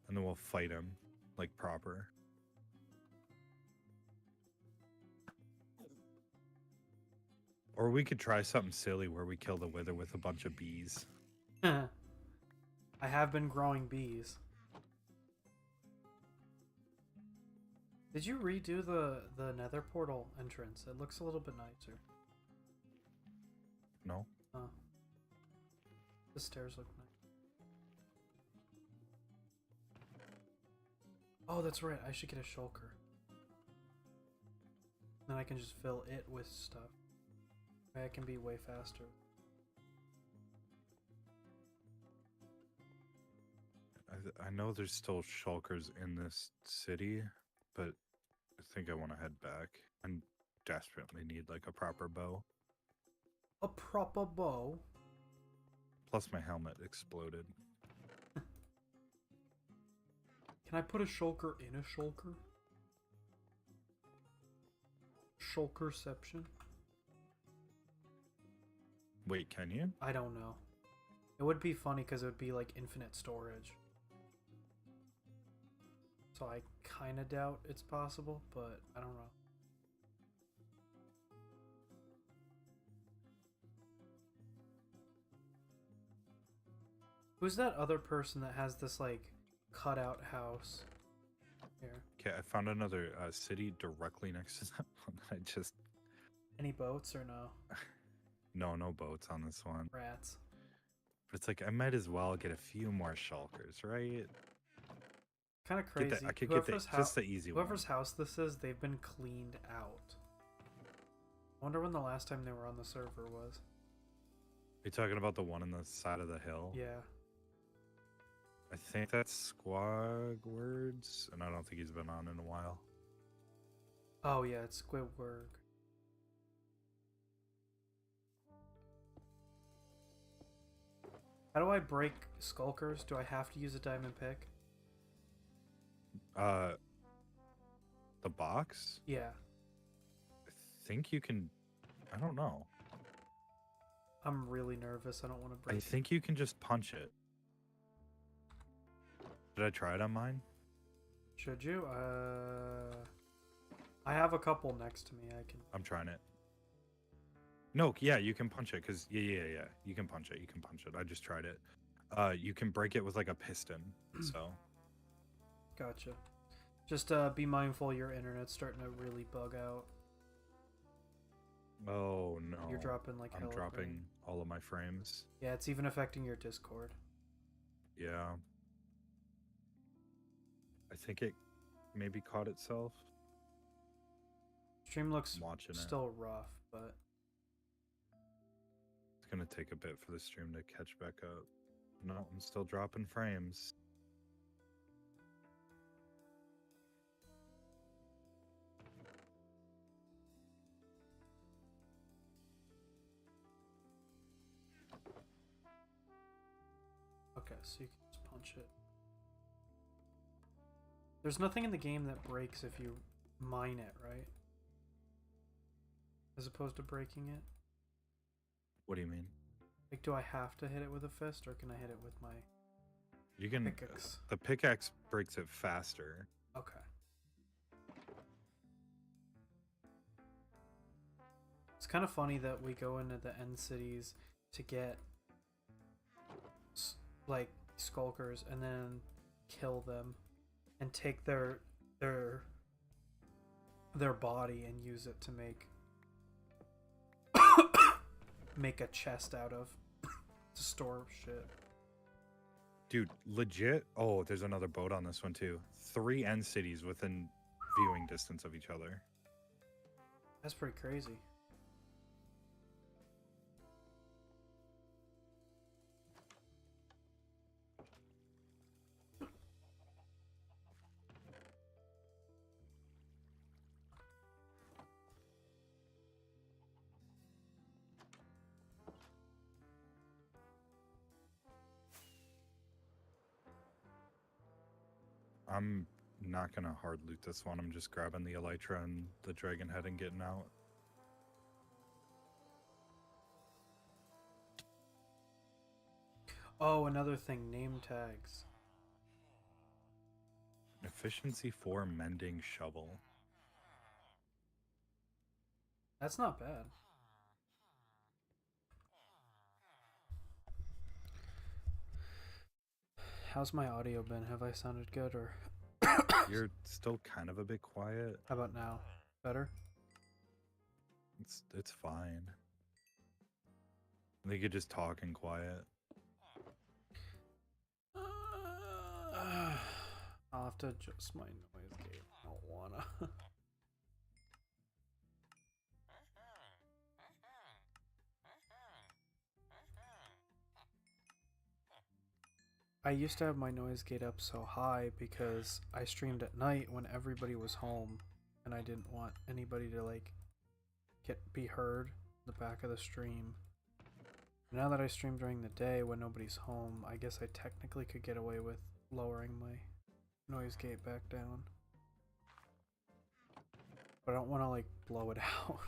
and then we'll fight them like proper. Or we could try something silly where we kill the wither with a bunch of bees. I have been growing bees. Did you redo the nether portal entrance? It looks a little bit nicer. No? Oh. The stairs look nice. Oh, that's right. I should get a shulker. Then I can just fill it with stuff. I can be way faster. I know there's still shulkers in this city, but I think I want to head back. I desperately need like a proper bow. A proper bow? Plus my helmet exploded. Can I put a shulker in a shulker? Shulkerception? Wait, can you? I don't know. It would be funny because it would be like infinite storage. So I kind of doubt it's possible, but I don't know. Who's that other person that has this like cutout house here? Okay, I found another city directly next to that one. I just... Any boats or no? No boats on this one. Rats. But it's like, I might as well get a few more shulkers, right? Kind of crazy. I could get just the easy one. Whoever's house this is, they've been cleaned out. I wonder when the last time they were on the server was. Are you talking about the one on the side of the hill? Yeah. I think that's Squagwords, and I don't think he's been on in a while. Oh yeah, it's Squidward. How do I break skulkers? Do I have to use a diamond pick? The box? Yeah. I think you can... I don't know. I'm really nervous. I don't want to break I think you can just punch it. Did I try it on mine? Should you? I have a couple next to me. I can. I'm trying it. No, yeah, you can punch it because yeah. You can punch it. You can punch it. I just tried it. You can break it with like a piston. So. Gotcha. Just be mindful your internet's starting to really bug out. Oh no. You're dropping like I'm hella dropping frame. all of my frames. Yeah, it's even affecting your Discord. Yeah. I think it maybe caught itself. Stream looks Watching still rough, but it's gonna take a bit for the stream to catch back up. No, I'm still dropping frames. okay, so you can just punch it. There's nothing in the game that breaks if you mine it, right? As opposed to breaking it? What do you mean? Like, do I have to hit it with a fist, or can I hit it with my You can. pickaxe? The pickaxe breaks it faster. Okay. It's kind of funny that we go into the end cities to get like skulkers and then kill them and take their body and use it to make make a chest out of to store shit. Dude, legit. Oh, there's another boat on this one too. 3 end cities within viewing distance of each other. That's pretty crazy. I'm not gonna hard loot this one. I'm just grabbing the elytra and the dragon head and getting out. Oh, another thing, name tags. Efficiency 4 mending shovel. That's not bad. How's my audio been? Have I sounded good, or You're still kind of a bit quiet. how about now? Better? It's fine. I think you're just talking quiet. I'll have to adjust my noise gate. I don't wanna. I used to have my noise gate up so high because I streamed at night when everybody was home, and I didn't want anybody to like be heard in the back of the stream. Now that I stream during the day when nobody's home, I guess I technically could get away with lowering my noise gate back down. But I don't want to like blow it out.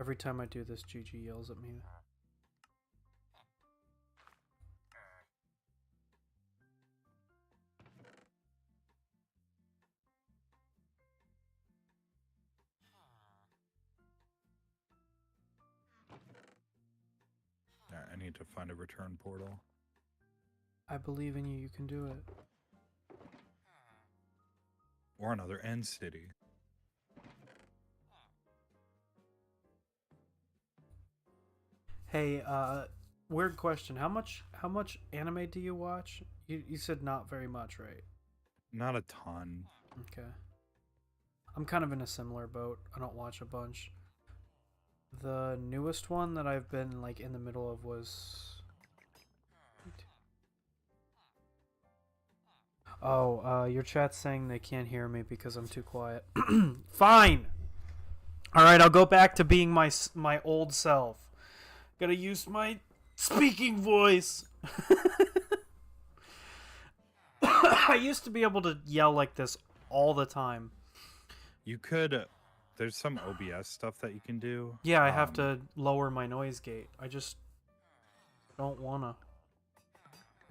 Every time I do this, GG yells at me. Yeah, I need to find a return portal. I believe in you, you can do it. Or another end city. Hey, weird question. How much anime do you watch? You said not very much, right? Not a ton. Okay. I'm kind of in a similar boat. I don't watch a bunch. The newest one that I've been like in the middle of was your chat's saying they can't hear me because I'm too quiet. Fine. All right, I'll go back to being my old self. Gotta use my speaking voice. I used to be able to yell like this all the time. You could. There's some OBS stuff that you can do. Yeah, I have to lower my noise gate. I just don't wanna.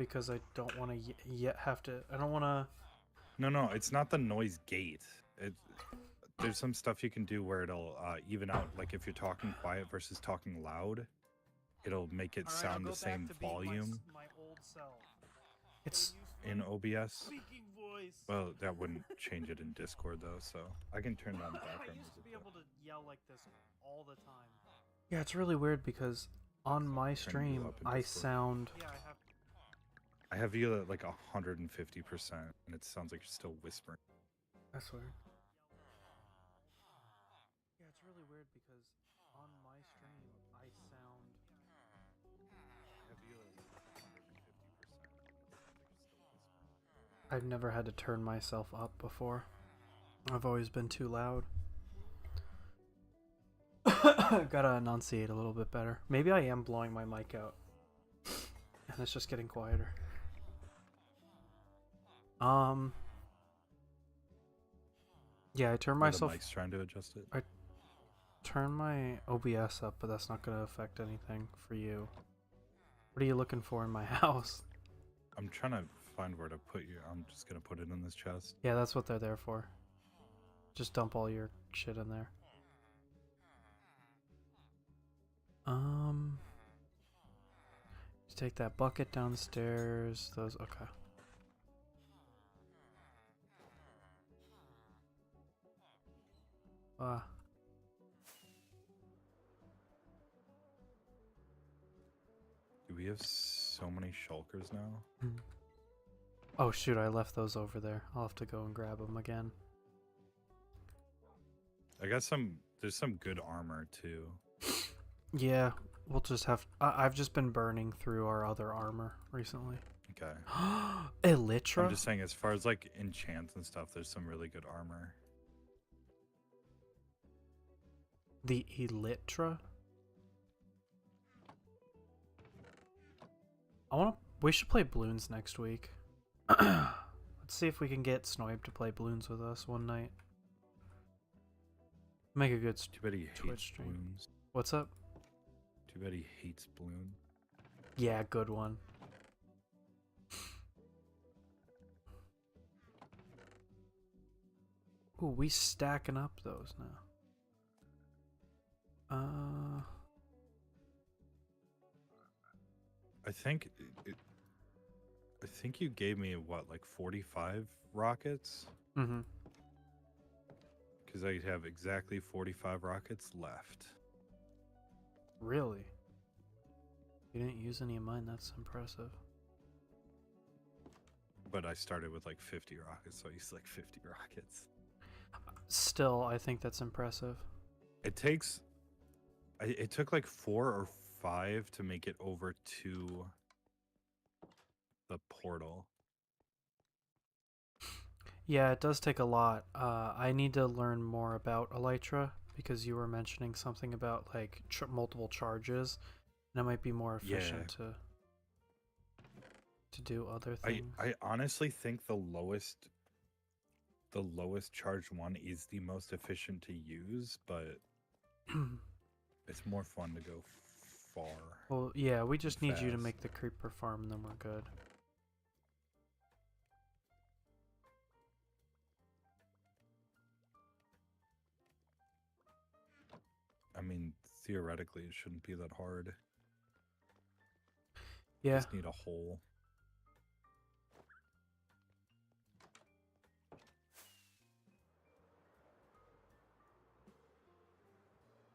because I don't want to yet have to. I don't want to. No, it's not the noise gate. There's some stuff you can do where it'll even out, like if you're talking quiet versus talking loud, it'll make it sound the same volume My old self. It's in OBS. speaking voice. Well, that wouldn't change it in Discord though, so I can turn down the I background used to music. be able to yell like this all the time. Yeah, it's really weird because on my stream up in I Discord. sound. Yeah, I have you at like 150%, and it sounds like you're still whispering. That's weird. Yeah, it's really weird because on my stream I sound. I have you at 150%. I've never had to turn myself up before. I've always been too loud. Gotta enunciate a little bit better. Maybe I am blowing my mic out. And it's just getting quieter. Yeah, I turn myself. The mic's trying to adjust it. I turn my OBS up, but that's not gonna affect anything for you. What are you looking for in my house? I'm trying to find where to put you. I'm just gonna put it in this chest. Yeah, that's what they're there for. Just dump all your shit in there. Just take that bucket downstairs. Those, okay. Do we have so many shulkers now? Oh shoot, I left those over there. I'll have to go and grab them again. I got some. There's some good armor too. Yeah, we'll just have. I've just been burning through our other armor recently. Okay. Elytra? I'm just saying, as far as like enchants and stuff, there's some really good armor. The Elytra? We should play Bloons next week. Let's see if we can get Snoib to play Bloons with us one night. Make a good Too bad he Twitch hates stream. balloons. What's up? Too bad he hates balloon. Yeah, good one. Ooh, we stacking up those now. I think you gave me what, like 45 rockets? Mm-hmm. Because I have exactly 45 rockets left. Really? You didn't use any of mine, that's impressive. But I started with like 50 rockets, so I used like 50 rockets. Still, I think that's impressive. It took like 4 or 5 to make it over to the portal. Yeah, it does take a lot. I need to learn more about Elytra because you were mentioning something about like multiple charges, and it might be more efficient to do other things. I honestly think the lowest charged one is the most efficient to use, but it's more fun to go far. Well, yeah, we just need you to fast. make the creeper farm, and then we're good. I mean, theoretically, it shouldn't be that hard. Yeah. Just need a hole.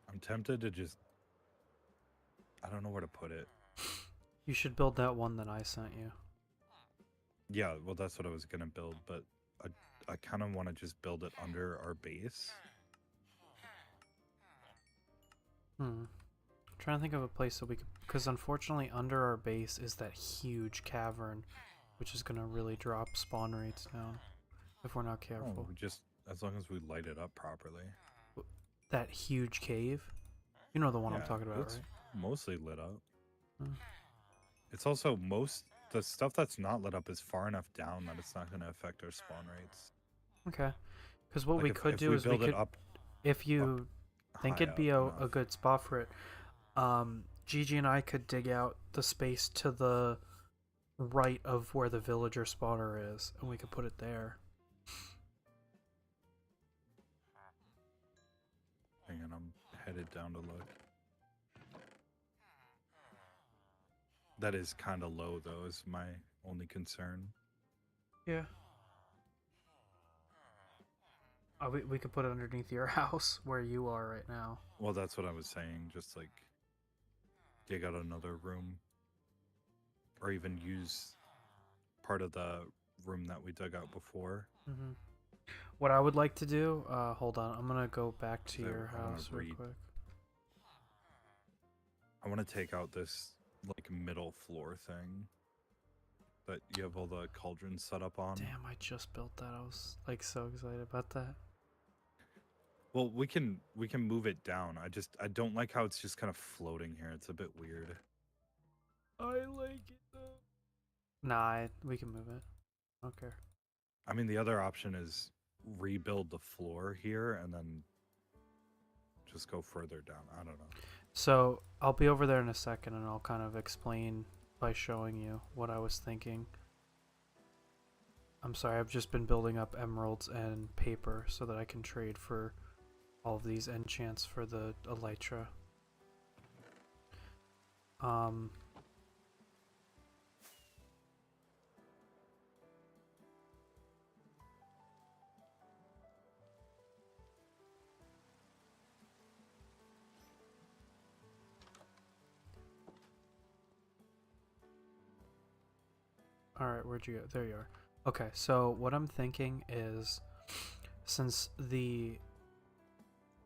I'm tempted to just... I don't know where to put it. You should build that one that I sent you. Yeah, well, that's what I was going to build, but I kind of want to just build it under our base. I'm trying to think of a place that we could... Because unfortunately, under our base is that huge cavern, which is going to really drop spawn rates down if we're not careful. Oh, just as long as we light it up properly. That huge cave? You know the one I'm Yeah, talking about, it's right? mostly lit up. Hmm. It's also the stuff that's not lit up is far enough down that it's not going to affect our spawn rates. Okay. Because what Like we could do is we build could... it up, If you think high it'd be up a enough. good spot for it, Gigi and I could dig out the space to the right of where the villager spawner is, and we could put it there. Hang on, I'm headed down to look. That is kind of low, though, is my only concern. Yeah. Oh, we could put it underneath your house where you are right now. Well, that's what I was saying. Just like dig out another room, or even use part of the room that we dug out before. Mm-hmm. What I would like to do, hold on, I'm gonna go back to your house real quick. I want to take out this like middle floor thing that you have all the cauldrons set up on. Damn, I just built that. I was like so excited about that. Well, we can move it down. I don't like how it's just kind of floating here. It's a bit weird. I like it though. Nah, we can move it. Okay. I mean, the other option is rebuild the floor here and then just go further down. I don't know. So I'll be over there in a second, and I'll kind of explain by showing you what I was thinking. I'm sorry, I've just been building up emeralds and paper so that I can trade for all of these enchants for the elytra. Alright, where'd you go? There you are. Okay, so what I'm thinking is, since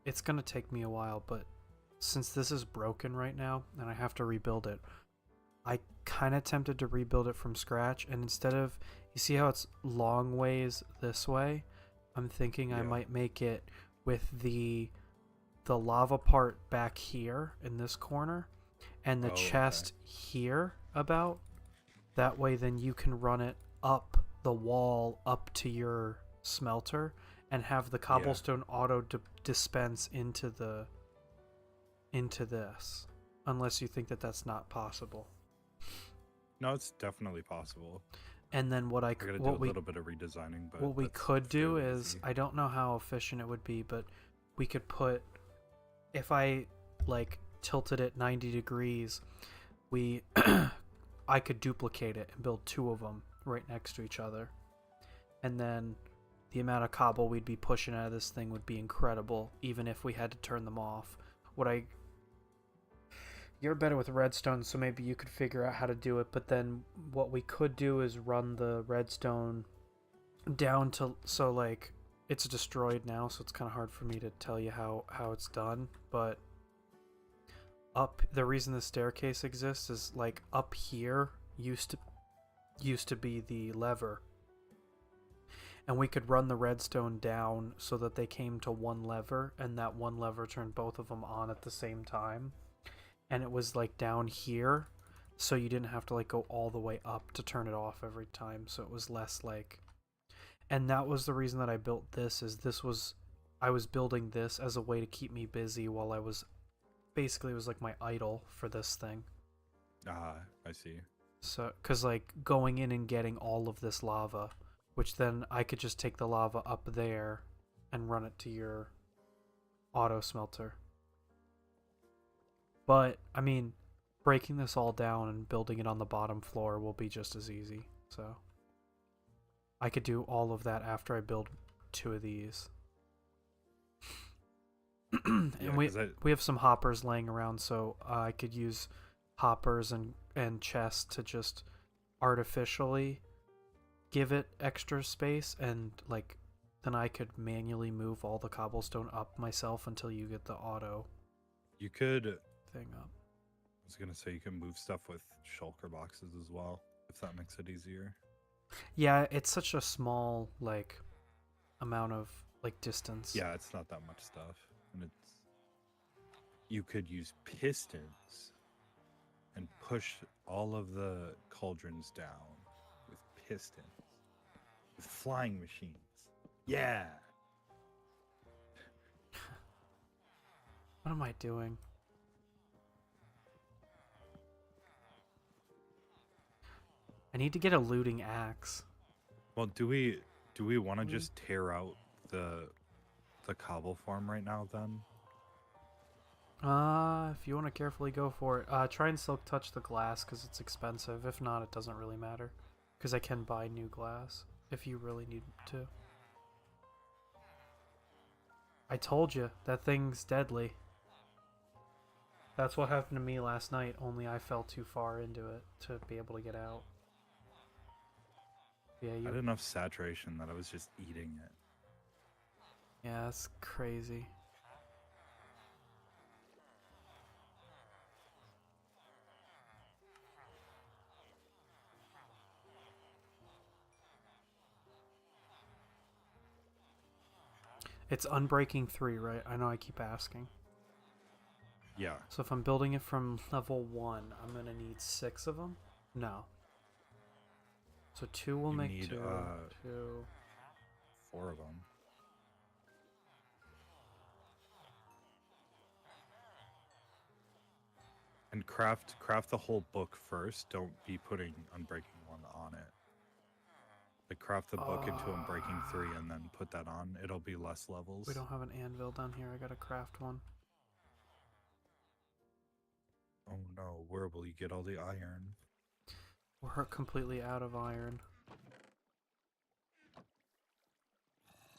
it's gonna take me a while, but since this is broken right now and I have to rebuild it, I kind of tempted to rebuild it from scratch, and instead of, you see how it's long ways this way, I'm thinking I might make it with the lava part back here in this corner and the chest here about. That way then you can run it up the wall up to your smelter and have the cobblestone auto dispense into this, unless you think that that's not possible. No, it's definitely possible. And then what do a little bit of redesigning, but what we could do is, I don't know how efficient it would be, but we could put, if I like tilted it 90 degrees, I could duplicate it and build two of them right next to each other. And then the amount of cobble we'd be pushing out of this thing would be incredible, even if we had to turn them off. You're better with redstone, so maybe you could figure out how to do it, but then what we could do is run the redstone down to, so like, it's destroyed now, so it's kind of hard for me to tell you how it's done, but the reason the staircase exists is like up here used to be the lever, and we could run the redstone down so that they came to one lever, and that one lever turned both of them on at the same time, and it was like down here, so you didn't have to like go all the way up to turn it off every time, so it was less like. And that was the reason that I built this, I was building this as a way to keep me busy while I was, basically it was like my idol for this thing. I see. So, because like going in and getting all of this lava, which then I could just take the lava up there and run it to your auto smelter. But, I mean, breaking this all down and building it on the bottom floor will be just as easy, so I could do all of that after I build two of these. And we have some hoppers laying around, so I could use hoppers and chests to just artificially give it extra space, and like then I could manually move all the cobblestone up myself until you get the auto. You could thing up. I was gonna say you can move stuff with shulker boxes as well, if that makes it easier. Yeah, it's such a small like amount of like distance. Yeah, it's not that much stuff, and you could use pistons and push all of the cauldrons down with pistons, with flying machines. Yeah. What am I doing? I need to get a looting axe. Well, do we want to just tear out the cobble farm right now then? If you want to carefully go for it, try and silk touch the glass because it's expensive. If not, it doesn't really matter. Because I can buy new glass if you really need to. I told you, that thing's deadly. That's what happened to me last night, only I fell too far into it to be able to get out. Yeah, I had enough saturation that I was just eating it. Yeah, that's crazy. It's Unbreaking 3, right? I know I keep asking. Yeah. So if I'm building it from level 1, I'm going to need 6 of them? No. So 2 will make need, 2. 2. 4 of them. And craft the whole book first. Don't be putting Unbreaking 1 on it. Like craft the book into Unbreaking 3 and then put that on. It'll be less levels. We don't have an anvil down here. I gotta craft one. Oh no, where will you get all the iron? We're completely out of iron.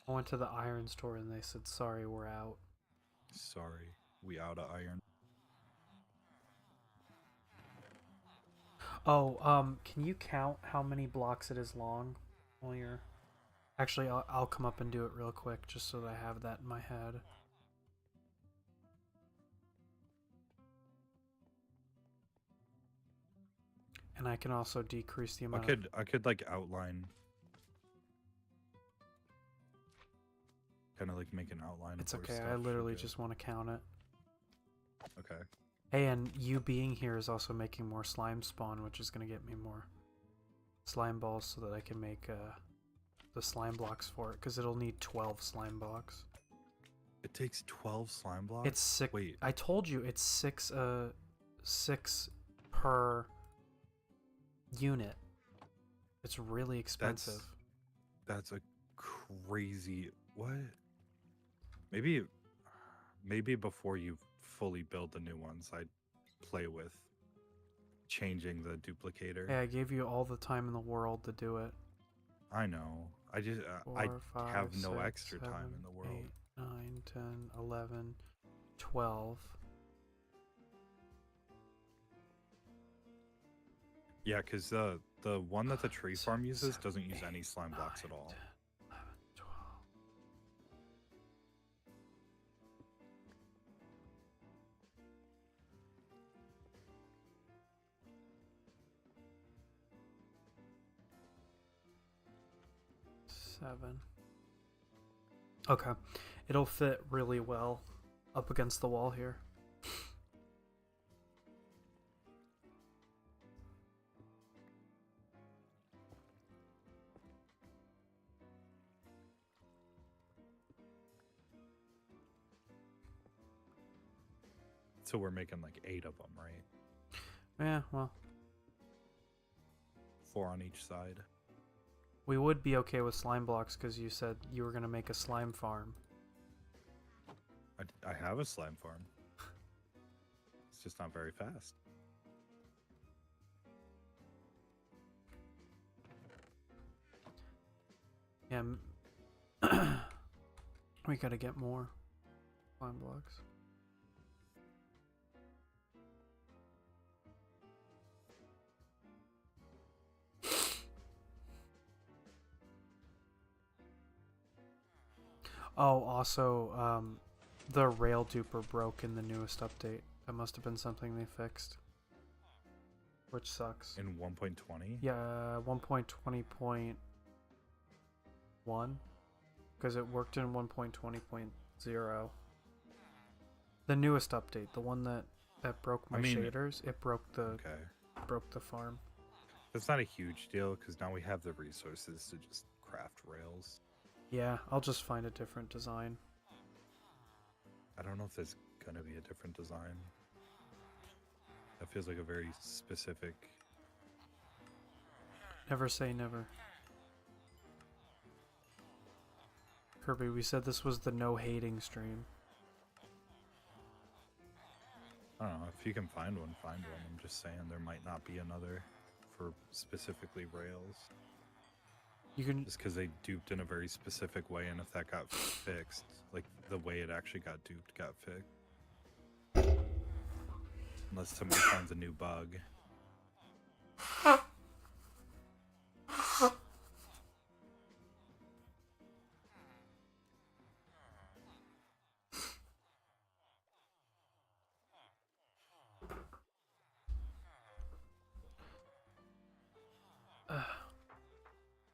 I went to the iron store and they said, sorry, we're out. Sorry, we out of iron. Oh, can you count how many blocks it is long while you're... Actually, I'll come up and do it real quick just so that I have that in my head. And I can also decrease the amount I could like outline. Kind of like make an outline. It's for okay, stuff I literally you do. just want to count it. Okay. Hey, and you being here is also making more slime spawn, which is going to get me more slime balls so that I can make the slime blocks for it, because it'll need 12 slime blocks. It takes 12 slime blocks? It's 6. Wait. I told you it's 6 per unit. It's really expensive. That's a crazy... What? Maybe before you fully build the new ones, I'd play with changing the duplicator. Hey, I gave you all the time in the world to do it. I know. I just... 4, I 5, have no 6, extra 7, time in the world. 8, 9, 10, 11, 12. Yeah, because the one that the tree farm uses doesn't use any slime blocks at all. 10, 11, 12. Seven. Okay. It'll fit really well up against the wall here. So we're making like 8 of them, right? Yeah, well, 4 on each side. we would be okay with slime blocks because you said you were going to make a slime farm. I have a slime farm. It's just not very fast. Yeah, we gotta get more slime blocks. Oh, also, the rail duper broke in the newest update. That must have been something they fixed. Which sucks. In 1.20? Yeah, 1.20.1. Because it worked in 1.20.0. The newest update, the one that broke my shaders, it broke the farm. That's not a huge deal because now we have the resources to just craft rails. Yeah, I'll just find a different design. I don't know if there's gonna be a different design. That feels like a very specific Never say never. Kirby, we said this was the no hating stream. I don't know. If you can find one, find one. I'm just saying there might not be another for specifically rails. You can Just because they duped in a very specific way, and if that got fixed, like the way it actually got duped got fixed. Unless somebody finds a new bug.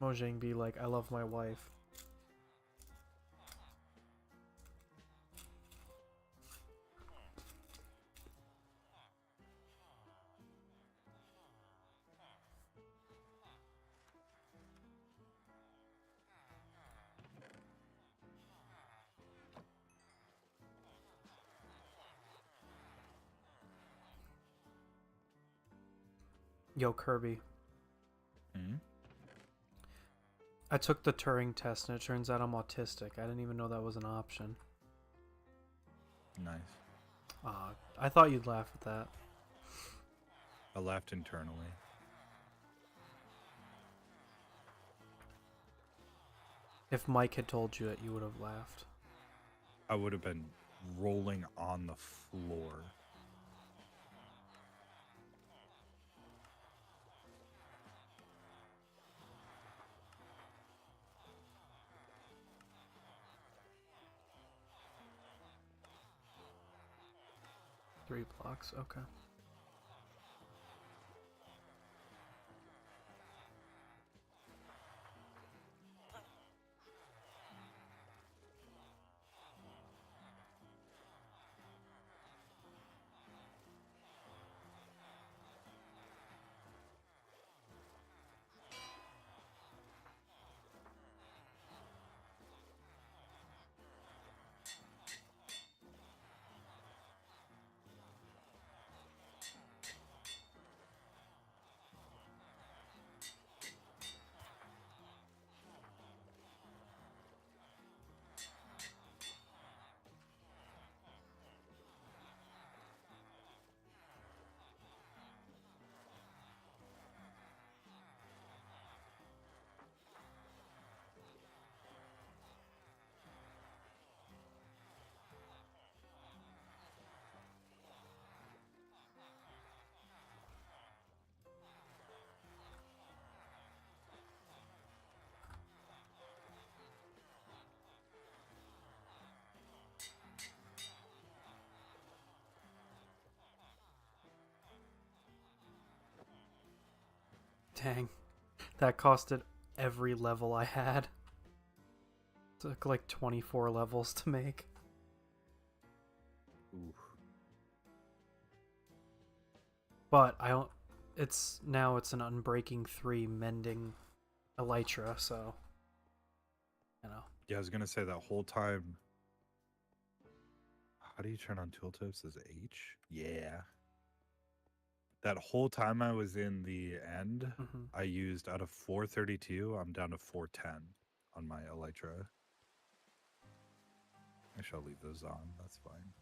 Mojang be like, I love my wife. Yo, Kirby. Hmm? I took the Turing test and it turns out I'm autistic. I didn't even know that was an option. Nice. I thought you'd laugh at that. I laughed internally. If Mike had told you it, you would have laughed. I would have been rolling on the floor. Three blocks, okay. Dang. That costed every level I had. Took like 24 levels to make. Oof. But I don't. It's now it's an Unbreaking 3 mending Elytra, so you know. Yeah, I was gonna say that whole time. How do you turn on tooltips? Is H? Yeah. That whole time I was in the end, I used out of 432, I'm down to 410 on my Elytra. I shall leave those on. That's fine.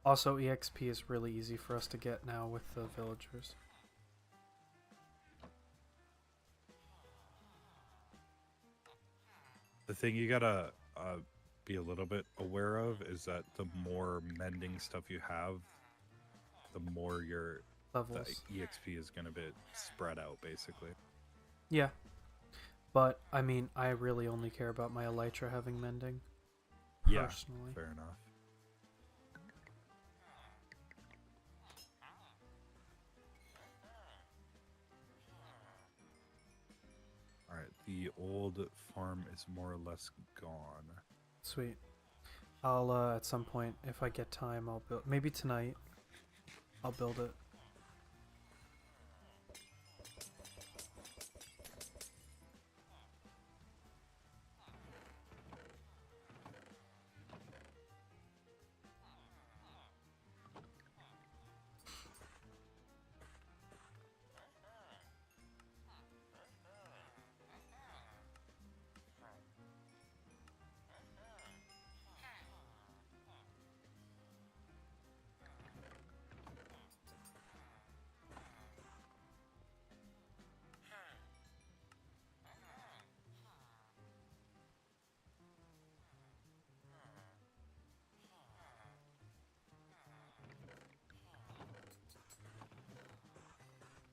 Also, EXP is really easy for us to get now with the villagers. The thing you gotta be a little bit aware of is that the more mending stuff you have, the more your Levels. the EXP is gonna be spread out, basically. Yeah. But, I mean, I really only care about my Elytra having mending. Yeah, Personally. fair enough. Alright, the old farm is more or less gone. Sweet. I'll, at some point, if I get time, I'll build... Maybe tonight, I'll build it.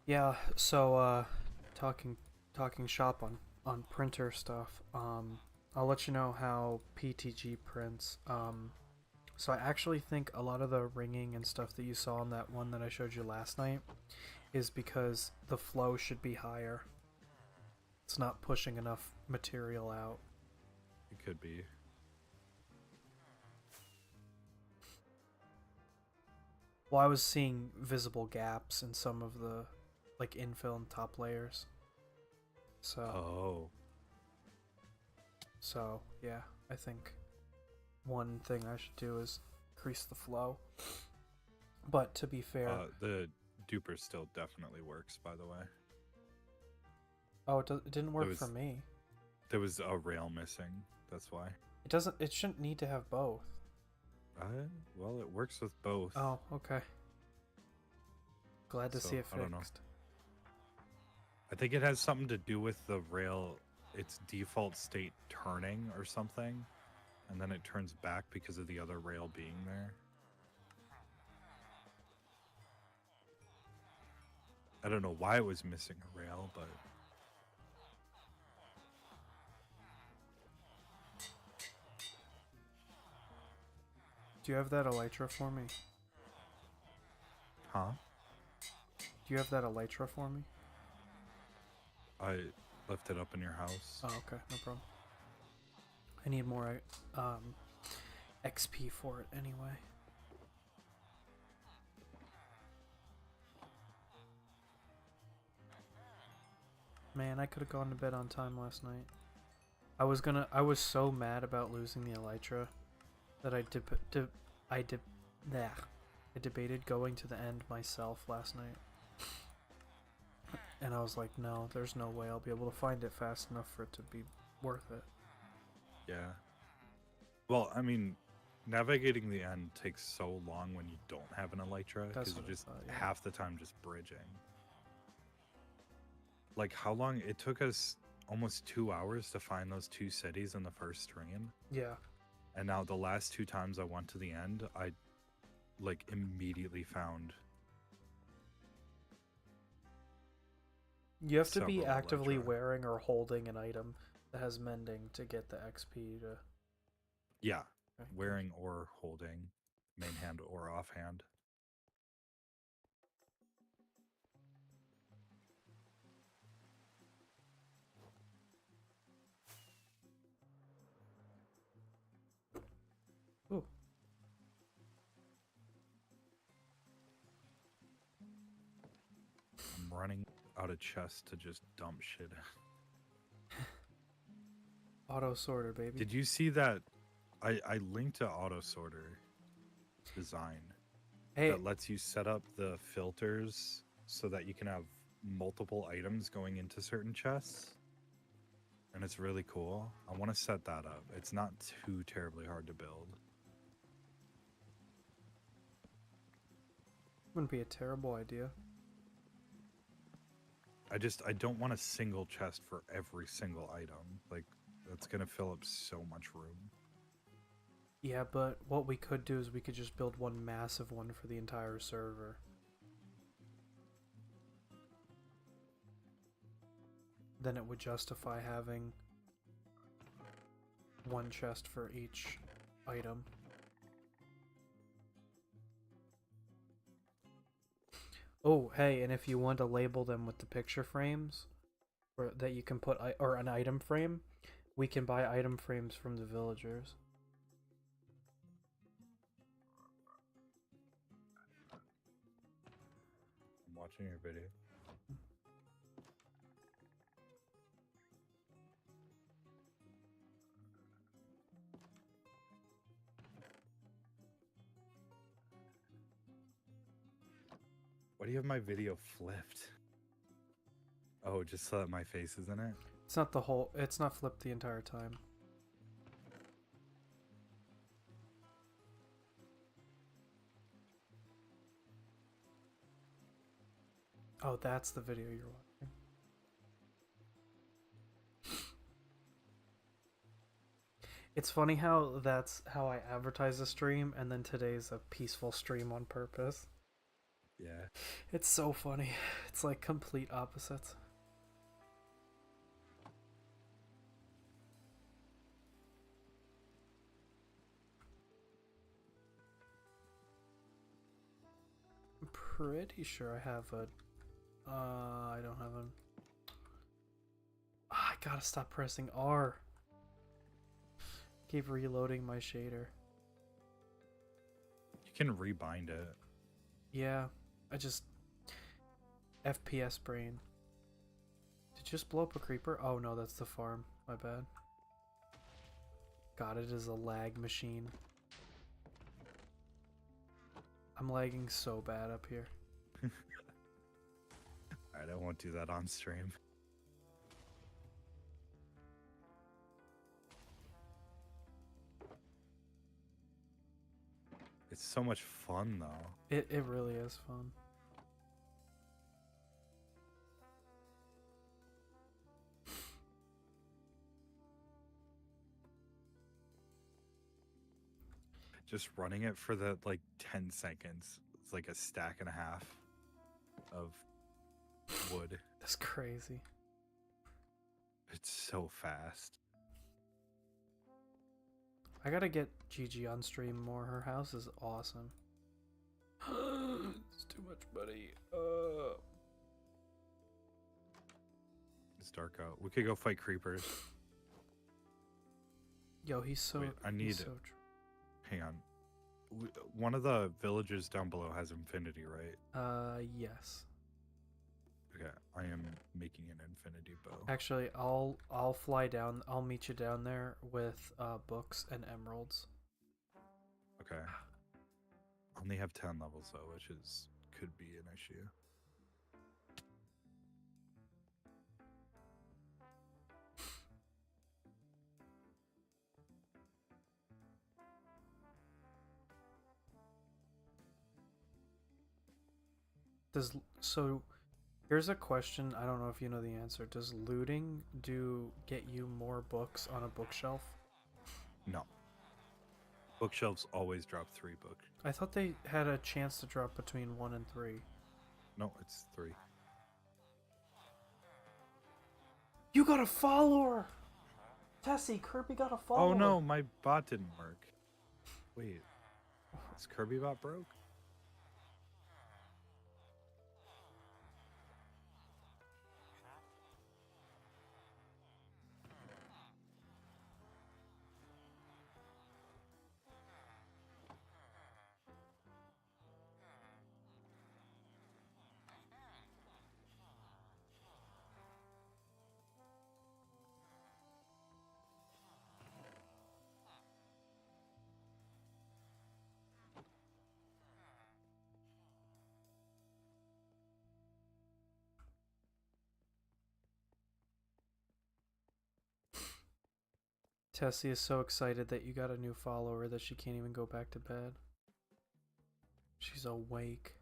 Yeah, so talking talking shop on printer stuff. I'll let you know how PTG prints. So I actually think a lot of the ringing and stuff that you saw on that one that I showed you last night is because the flow should be higher. It's not pushing enough material out. It could be. Well, I was seeing visible gaps in some of the like infill and top layers. So Oh. so yeah, I think one thing I should do is increase the flow. But to be fair, The duper still definitely works, by the way. oh, it didn't work was- for me. There was a rail missing. That's why. It doesn't. It shouldn't need to have both. Well, it works with both. Oh, okay. Glad to So, see it I don't know. fixed. I think it has something to do with the rail, its default state turning or something, and then it turns back because of the other rail being there. I don't know why it was missing a rail, but Do you have that elytra for me? huh? Do you have that elytra for me? I left it up in your house. Oh, okay, no problem. I need more XP for it anyway. Man, I could have gone to bed on time last night. I was so mad about losing the elytra that I debated going to the end myself last night. And I was like, no, there's no way I'll be able to find it fast enough for it to be worth it. Yeah. Well, I mean, navigating the end takes so long when you don't have an elytra That's because you're what I just thought, yeah. half the time just bridging. Like how long it took us almost 2 hours to find those two cities in the first stream. Yeah. And now the last two times I went to the end, I like immediately found You have to be several actively elytra. wearing or holding an item that has mending to get the XP to... Yeah, Okay. wearing or holding, main hand or offhand. Ooh. I'm running out of chests to just dump shit. Auto sorter, baby. Did you see that? I linked a auto sorter design Hey, that lets you set up the filters so that you can have multiple items going into certain chests. And it's really cool. I want to set that up. It's not too terribly hard to build. wouldn't be a terrible idea. I don't want a single chest for every single item. Like, that's going to fill up so much room. Yeah, but what we could do is we could just build one massive one for the entire server. Then it would justify having one chest for each item. Oh, hey, and if you want to label them with the picture frames, or that you can put, or an item frame, we can buy item frames from the villagers. I'm watching your video. Why do you have my video flipped? Oh, just so that my face is in it? It's not the whole, it's not flipped the entire time. Oh, that's the video you're watching. It's funny how that's how I advertise the stream, and then today's a peaceful stream on purpose. Yeah. It's so funny. It's like complete opposites. I'm pretty sure I have a. I don't have a. I gotta stop pressing R. Keep reloading my shader. You can rebind it. Yeah, I just. FPS brain. Did you just blow up a creeper? Oh no, that's the farm. My bad. God, it is a lag machine. I'm lagging so bad up here. Alright, I won't do that on stream. It's so much fun though. It really is fun. Just running it for the like 10 seconds. It's like a stack and a half of wood. That's crazy. It's so fast. I gotta get Gigi on stream more. Her house is awesome. It's too much money. It's dark out. We could go fight creepers. Yo, he's so. Wait, I need he's it. so Hang on. One of the villages down below has infinity, right? yes. Okay, I am making an infinity bow. Actually, I'll fly down. I'll meet you down there with books and emeralds. Okay. I only have 10 levels though, which could be an issue. Here's a question. I don't know if you know the answer. Does looting get you more books on a bookshelf? No. Bookshelves always drop 3 books. I thought they had a chance to drop between 1 and 3. No, it's 3. You got a follower! Tessie, Kerby got a follower. Oh no, my bot didn't work. Wait. Is Kirby bot broke? Tessie is so excited that you got a new follower that she can't even go back to bed. She's awake.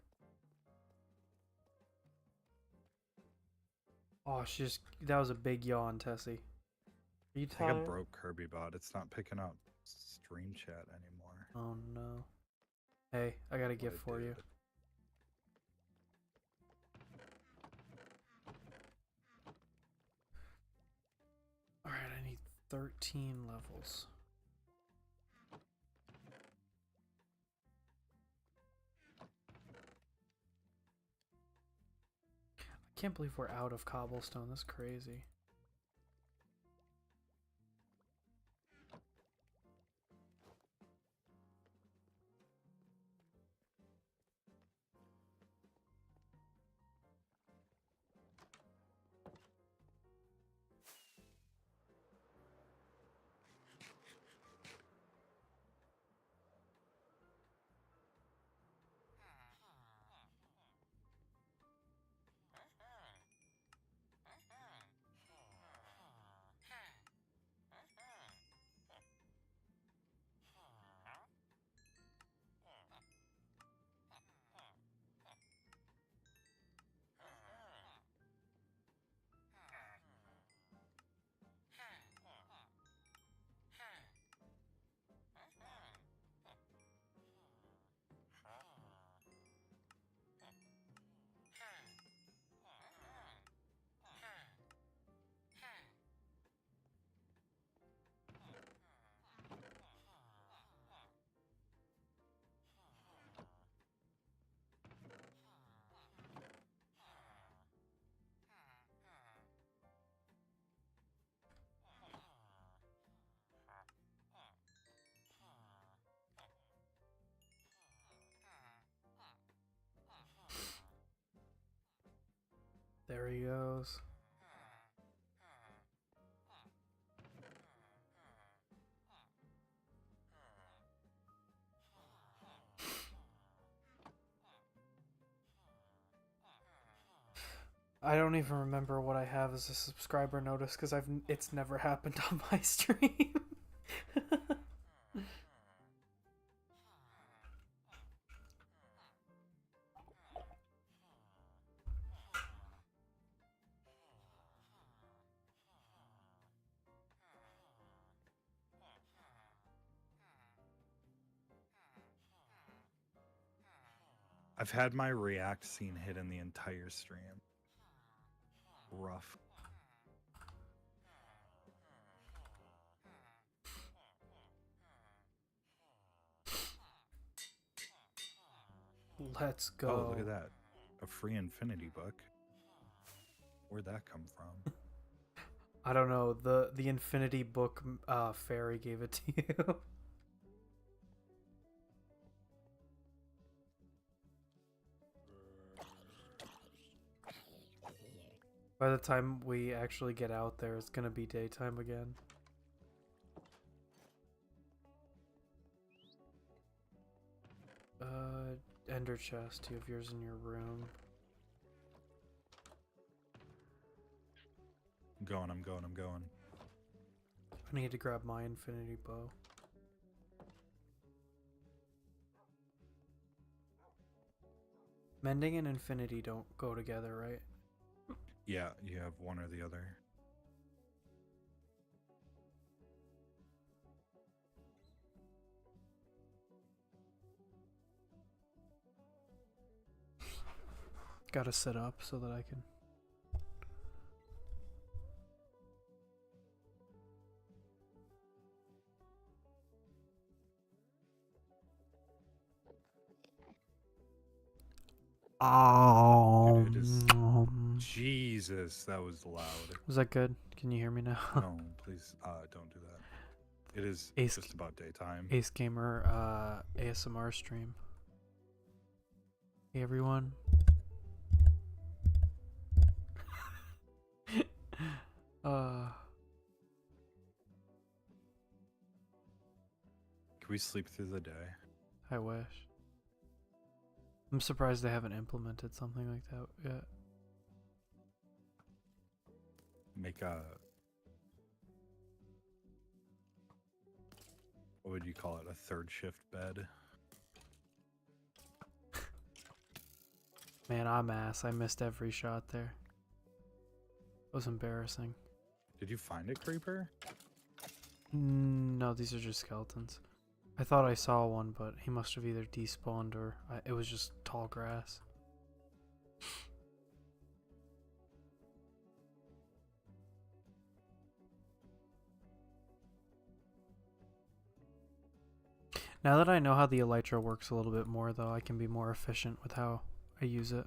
Oh, that was a big yawn, Tessie. Are you I think I tired? broke Kirby bot. It's not picking up stream chat anymore. Oh no. Hey, I got a gift for you. Alright, I need 13 levels. I can't believe we're out of cobblestone. That's crazy. There he goes. I don't even remember what I have as a subscriber notice because it's never happened on my stream. I've had my react scene hidden the entire stream. Rough. Let's go. Oh, look at that. A free Infinity book. Where'd that come from? I don't know. The Infinity Book fairy gave it to you. By the time we actually get out there, it's gonna be daytime again. Ender chest, 2 of yours in your room. I'm going. I need to grab my infinity bow. Mending and infinity don't go together, right? Yeah, you have one or the other. Gotta set up so that I can... Dude, it is... Jesus, that was loud. Was that good? Can you hear me now? No, please, don't do that. It is just about daytime. Ace Gamer ASMR stream. Hey everyone. Can we sleep through the day? I wish. I'm surprised they haven't implemented something like that yet. Make a... What would you call it? A third shift bed? Man, I'm ass. I missed every shot there. It was embarrassing. Did you find it, Creeper? No, these are just skeletons. I thought I saw one, but he must have either despawned or it was just tall grass. Now that I know how the elytra works a little bit more, though, I can be more efficient with how I use it.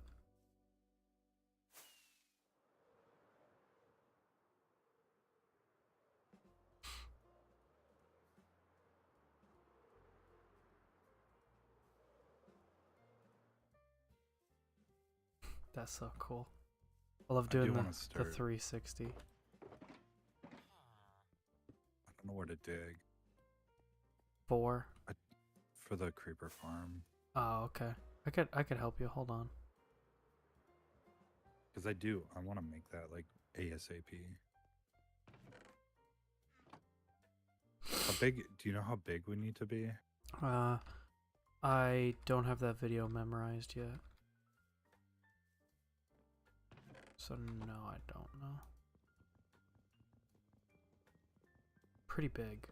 That's so cool. I love doing the 360. I don't know where to dig. 4. For the creeper farm. Oh, okay. I could help you. Hold on. Because I want to make that like ASAP. How big? Do you know how big we need to be? I don't have that video memorized yet. So no, I don't know. Pretty big.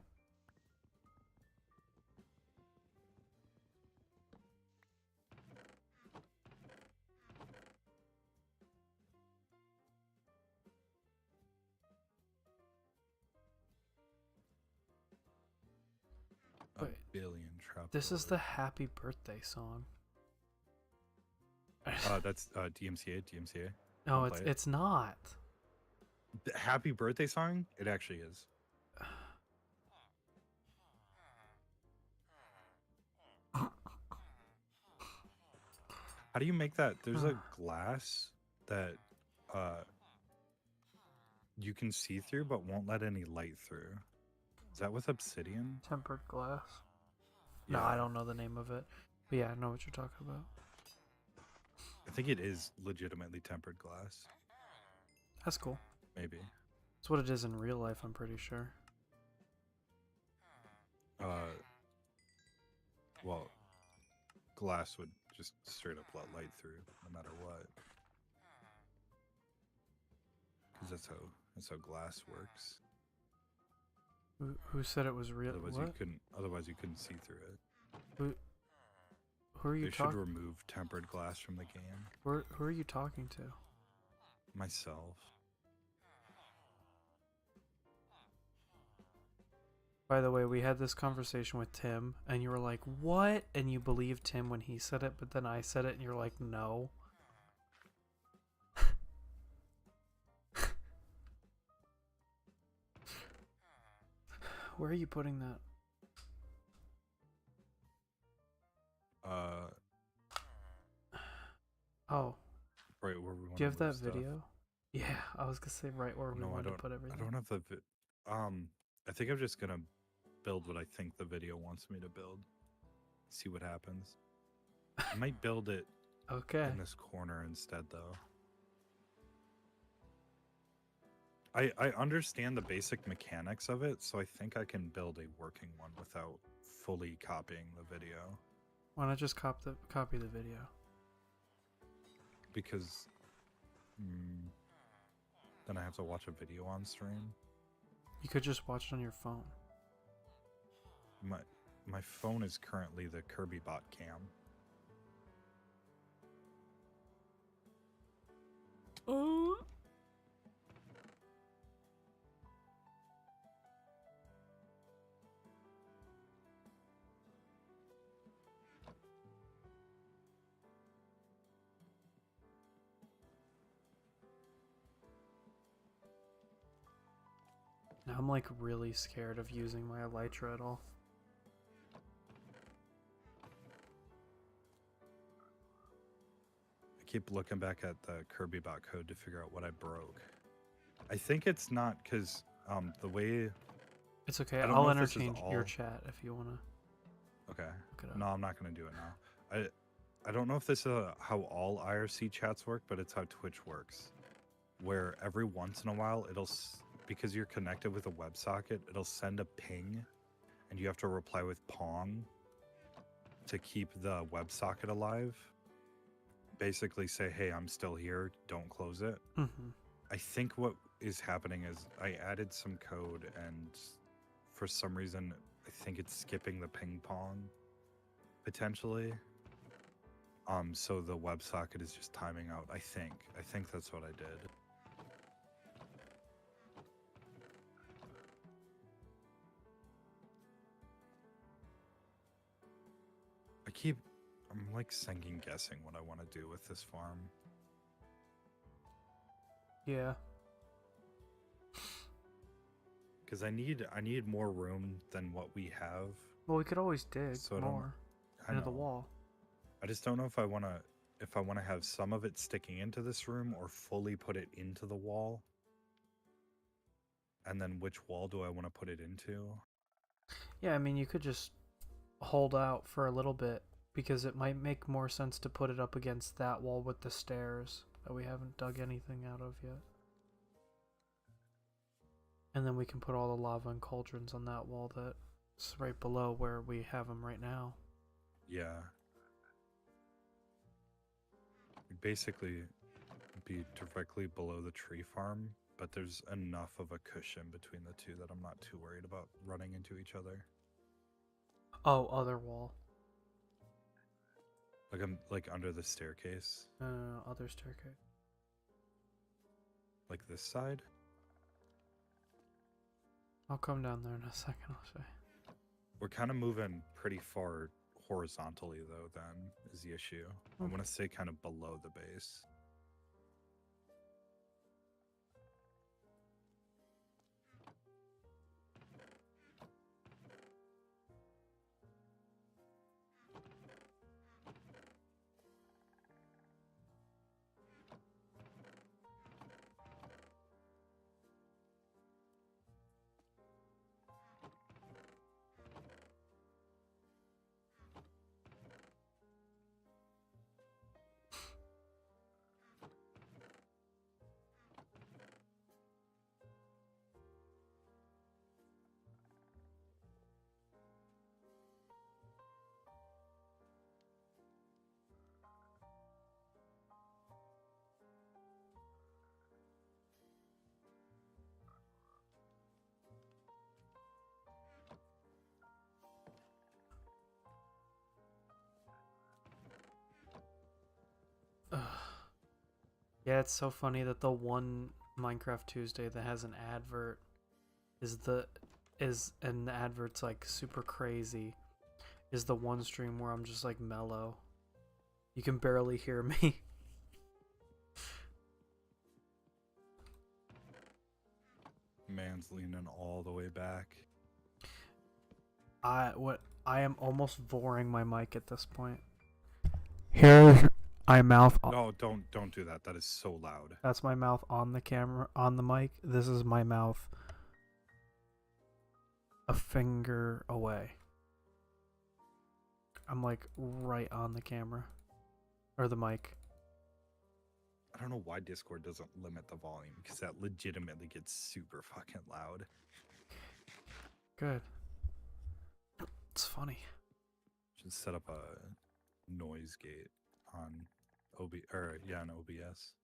A billion trap. This is the happy birthday song. That's DMCA. No, it's not. The happy birthday song? It actually is. How do you make that? There's a glass that you can see through but won't let any light through. Is that with obsidian? Tempered glass. Yeah. No, I don't know the name of it. But yeah, I know what you're talking about. I think it is legitimately tempered glass. That's cool. Maybe. That's what it is in real life, I'm pretty sure. Well, glass would just straight up let light through no matter what. Because that's how glass works. Who said it was real? Otherwise you couldn't see through it. Who are you They should remove tempered glass from the game. Who are you talking to? Myself. By the way, we had this conversation with Tim, and you were like, "What?" And you believed Tim when he said it, but then I said it, and you're like, "No." Where are you putting that? Oh. Right where we want to Do you have that stuff. video? Yeah, I was gonna say right where we wanted to put everything. I don't have the I think I'm just gonna build what I think the video wants me to build. See what happens. I might build it in this corner instead, though. I understand the basic mechanics of it, so I think I can build a working one without fully copying the video. Why not just copy the video? Because then I have to watch a video on stream. You could just watch it on your phone. My phone is currently the Kerby bot cam. Now I'm like really scared of using my elytra at all. I keep looking back at the Kerby bot code to figure out what I broke. I think it's not because the way... It's okay, I'll entertain your chat if you want to. Okay. No, I'm not going to do it now. I don't know if this is how all IRC chats work, but it's how Twitch works. Where every once in a while, because you're connected with a WebSocket, it'll send a ping, and you have to reply with Pong to keep the WebSocket alive. Basically say, hey, I'm still here, don't close it. Mm-hmm. I think what is happening is I added some code, and for some reason, I think it's skipping the ping pong, potentially. So the WebSocket is just timing out, I think. I think that's what I did. I'm like second guessing what I want to do with this farm. Yeah. Because I need more room than what we have. Well, we could always dig more into the wall. I just don't know if I want to have some of it sticking into this room or fully put it into the wall. And then which wall do I want to put it into? Yeah, I mean, you could just hold out for a little bit because it might make more sense to put it up against that wall with the stairs that we haven't dug anything out of yet. And then we can put all the lava and cauldrons on that wall that's right below where we have them right now. Yeah. We'd basically be directly below the tree farm, but there's enough of a cushion between the two that I'm not too worried about running into each other. Oh, other wall. Like I'm like under the staircase. Other staircase. Like this side? I'll come down there in a second, I'll say. We're kind of moving pretty far horizontally, though, then, is the issue. I want to stay kind of below the base. Yeah, it's so funny that the one Minecraft Tuesday that has an advert and the advert's like super crazy is the one stream where I'm just like mellow. You can barely hear me. Man's leaning all the way back. I am almost boring my mic at this point. Here's my mouth. No, don't do that. That is so loud. That's my mouth on the camera, on the mic. This is my mouth a finger away. I'm like right on the camera or the mic. I don't know why Discord doesn't limit the volume, because that legitimately gets super fucking loud. Good. It's funny. Should set up a noise gate on on OBS.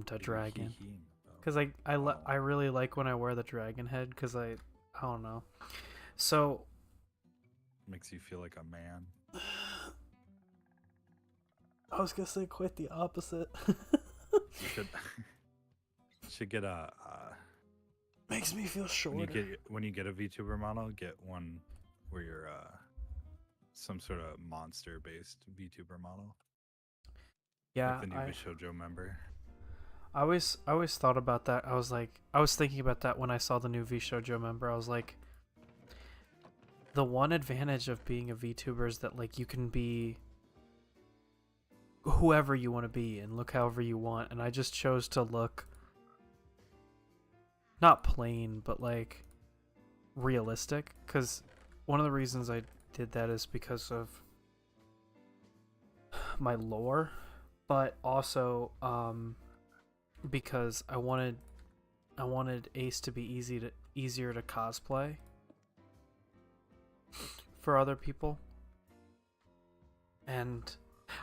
The dragon. Because I really like when I wear the dragon head, because I don't know. So Makes you feel like a man. I was gonna say quite the opposite. You should get a Makes me feel shorter. when you get a VTuber model, get one where you're some sort of monster based VTuber model. Yeah, like the new Bishojo member. I always thought about that. I was thinking about that when I saw the new VShojo member. I was like, the one advantage of being a VTuber is that like you can be whoever you want to be and look however you want, and I just chose to look not plain but like realistic, because one of the reasons I did that is because of my lore, but also because I wanted Ace to be easier to cosplay for other people. And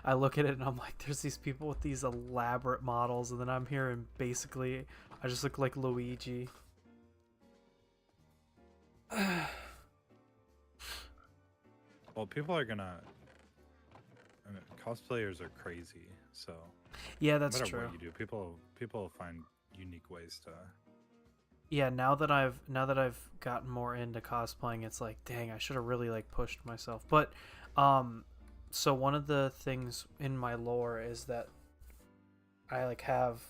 I look at it and I'm like, there's these people with these elaborate models, and then I'm here and basically I just look like Luigi. Well, people are gonna. I mean, cosplayers are crazy, so Yeah, that's no matter true. what you do, people will find unique ways to. Yeah, now that I've gotten more into cosplaying, it's like, dang, I should have really like pushed myself. But so one of the things in my lore is that I like have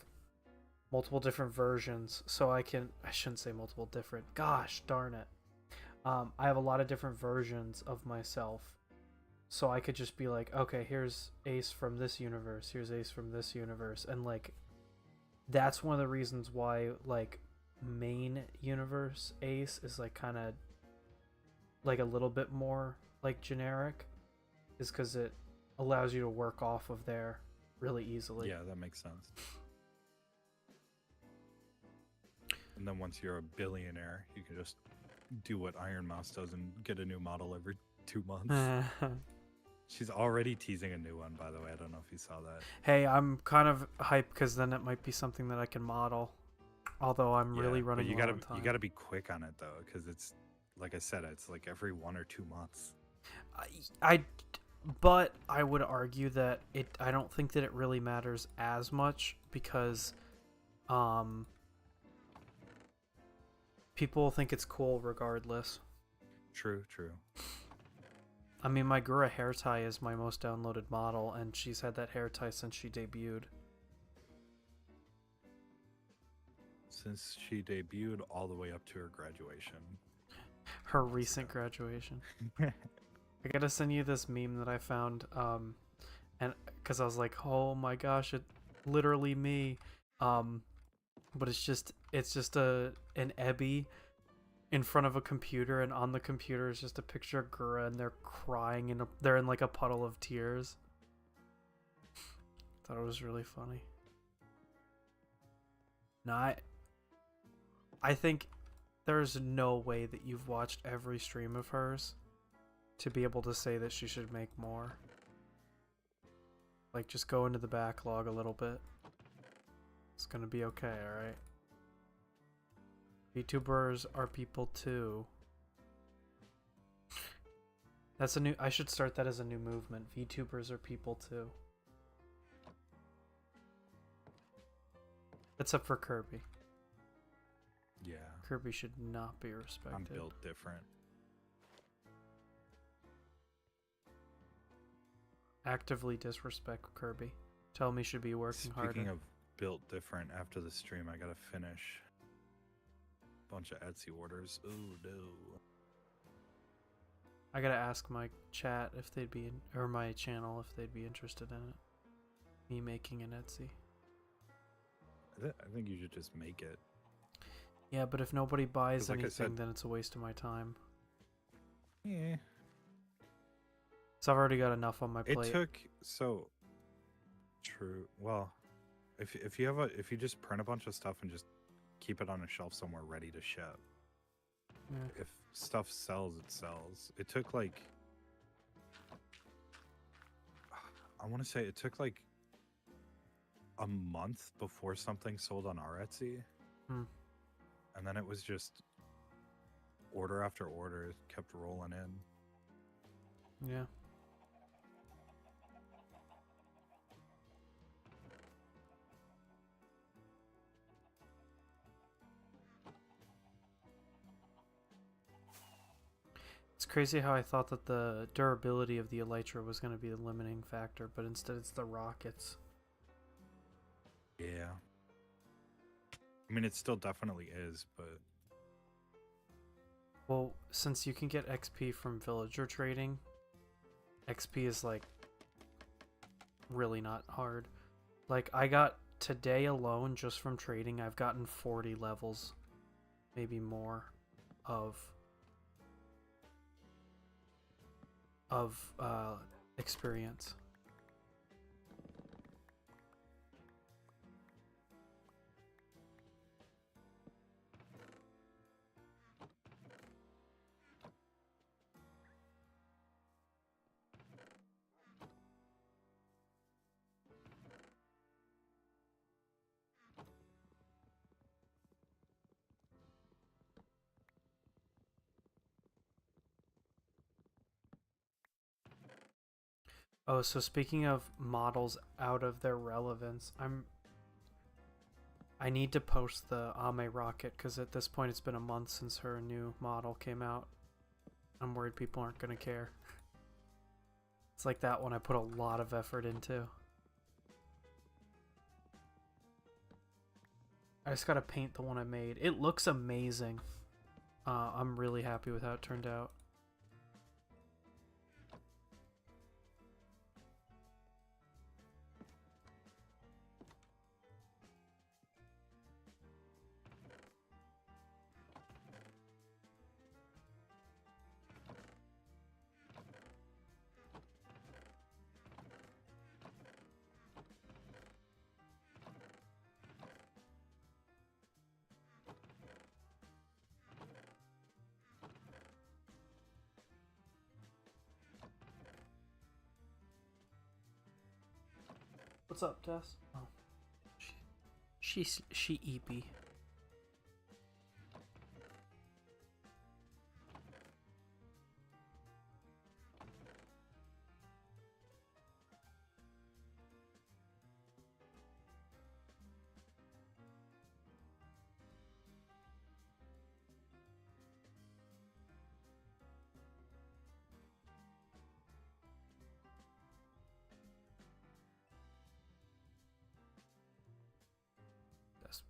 multiple different versions, so I shouldn't say multiple different. Gosh, darn it. I have a lot of different versions of myself. So I could just be like, okay, here's Ace from this universe, here's Ace from this universe, and like that's one of the reasons why like main universe Ace is like kind of like a little bit more like generic, is because it allows you to work off of there really easily. Yeah, that makes sense. And then once you're a billionaire, you can just do what Iron Mouse does and get a new model every 2 months. She's already teasing a new one, by the way. I don't know if you saw that. Hey, I'm kind of hyped because then it might be something that I can model. Although I'm really running low on time. You gotta be quick on it though, because it's like I said, it's like every 1 or 2 months. But I would argue that I don't think that it really matters as much, because people think it's cool regardless. True. I mean, my Gura hair tie is my most downloaded model, and she's had that hair tie since she debuted. since she debuted all the way up to her graduation. Her recent graduation. I gotta send you this meme that I found, and because I was like, oh my gosh, it literally me, but it's just an Ebby in front of a computer, and on the computer is just a picture of Gura, and they're crying, and they're in like a puddle of tears. Thought it was really funny. No, I think there's no way that you've watched every stream of hers to be able to say that she should make more. Like, just go into the backlog a little bit. It's gonna be okay, alright? VTubers are people too. That's a new... I should start that as a new movement. VTubers are people too. Except for Kerby. Yeah. Kerby should not be respected. I'm built different. Actively disrespect Kerby. Tell me should be working harder. Speaking of built different, after the stream, I gotta finish a bunch of Etsy orders. Ooh, no. I gotta ask my chat if they'd be or my channel if they'd be interested in it. Me making an Etsy. I think you should just make it. Yeah, but if nobody buys like I anything, said, then it's a waste of my time. Yeah. So I've already got enough on my plate. It took so true. Well, if you just print a bunch of stuff and just keep it on a shelf somewhere ready to ship. Yeah. If stuff sells, it sells. It took like I want to say it took like a month before something sold on our Etsy. And then it was just order after order kept rolling in. Yeah. It's crazy how I thought that the durability of the Elytra was going to be the limiting factor, but instead it's the rockets. Yeah. I mean, it still definitely is, but... Well, since you can get XP from villager trading, XP is, like, really not hard. Like, I got, today alone, just from trading, I've gotten 40 levels, maybe more, of experience. Oh, so speaking of models out of their relevance, I need to post the Ame rocket because at this point it's been a month since her new model came out. I'm worried people aren't going to care. It's like that one I put a lot of effort into. I just gotta paint the one I made. It looks amazing. I'm really happy with how it turned out. What's up, Tess? Oh, she eepy.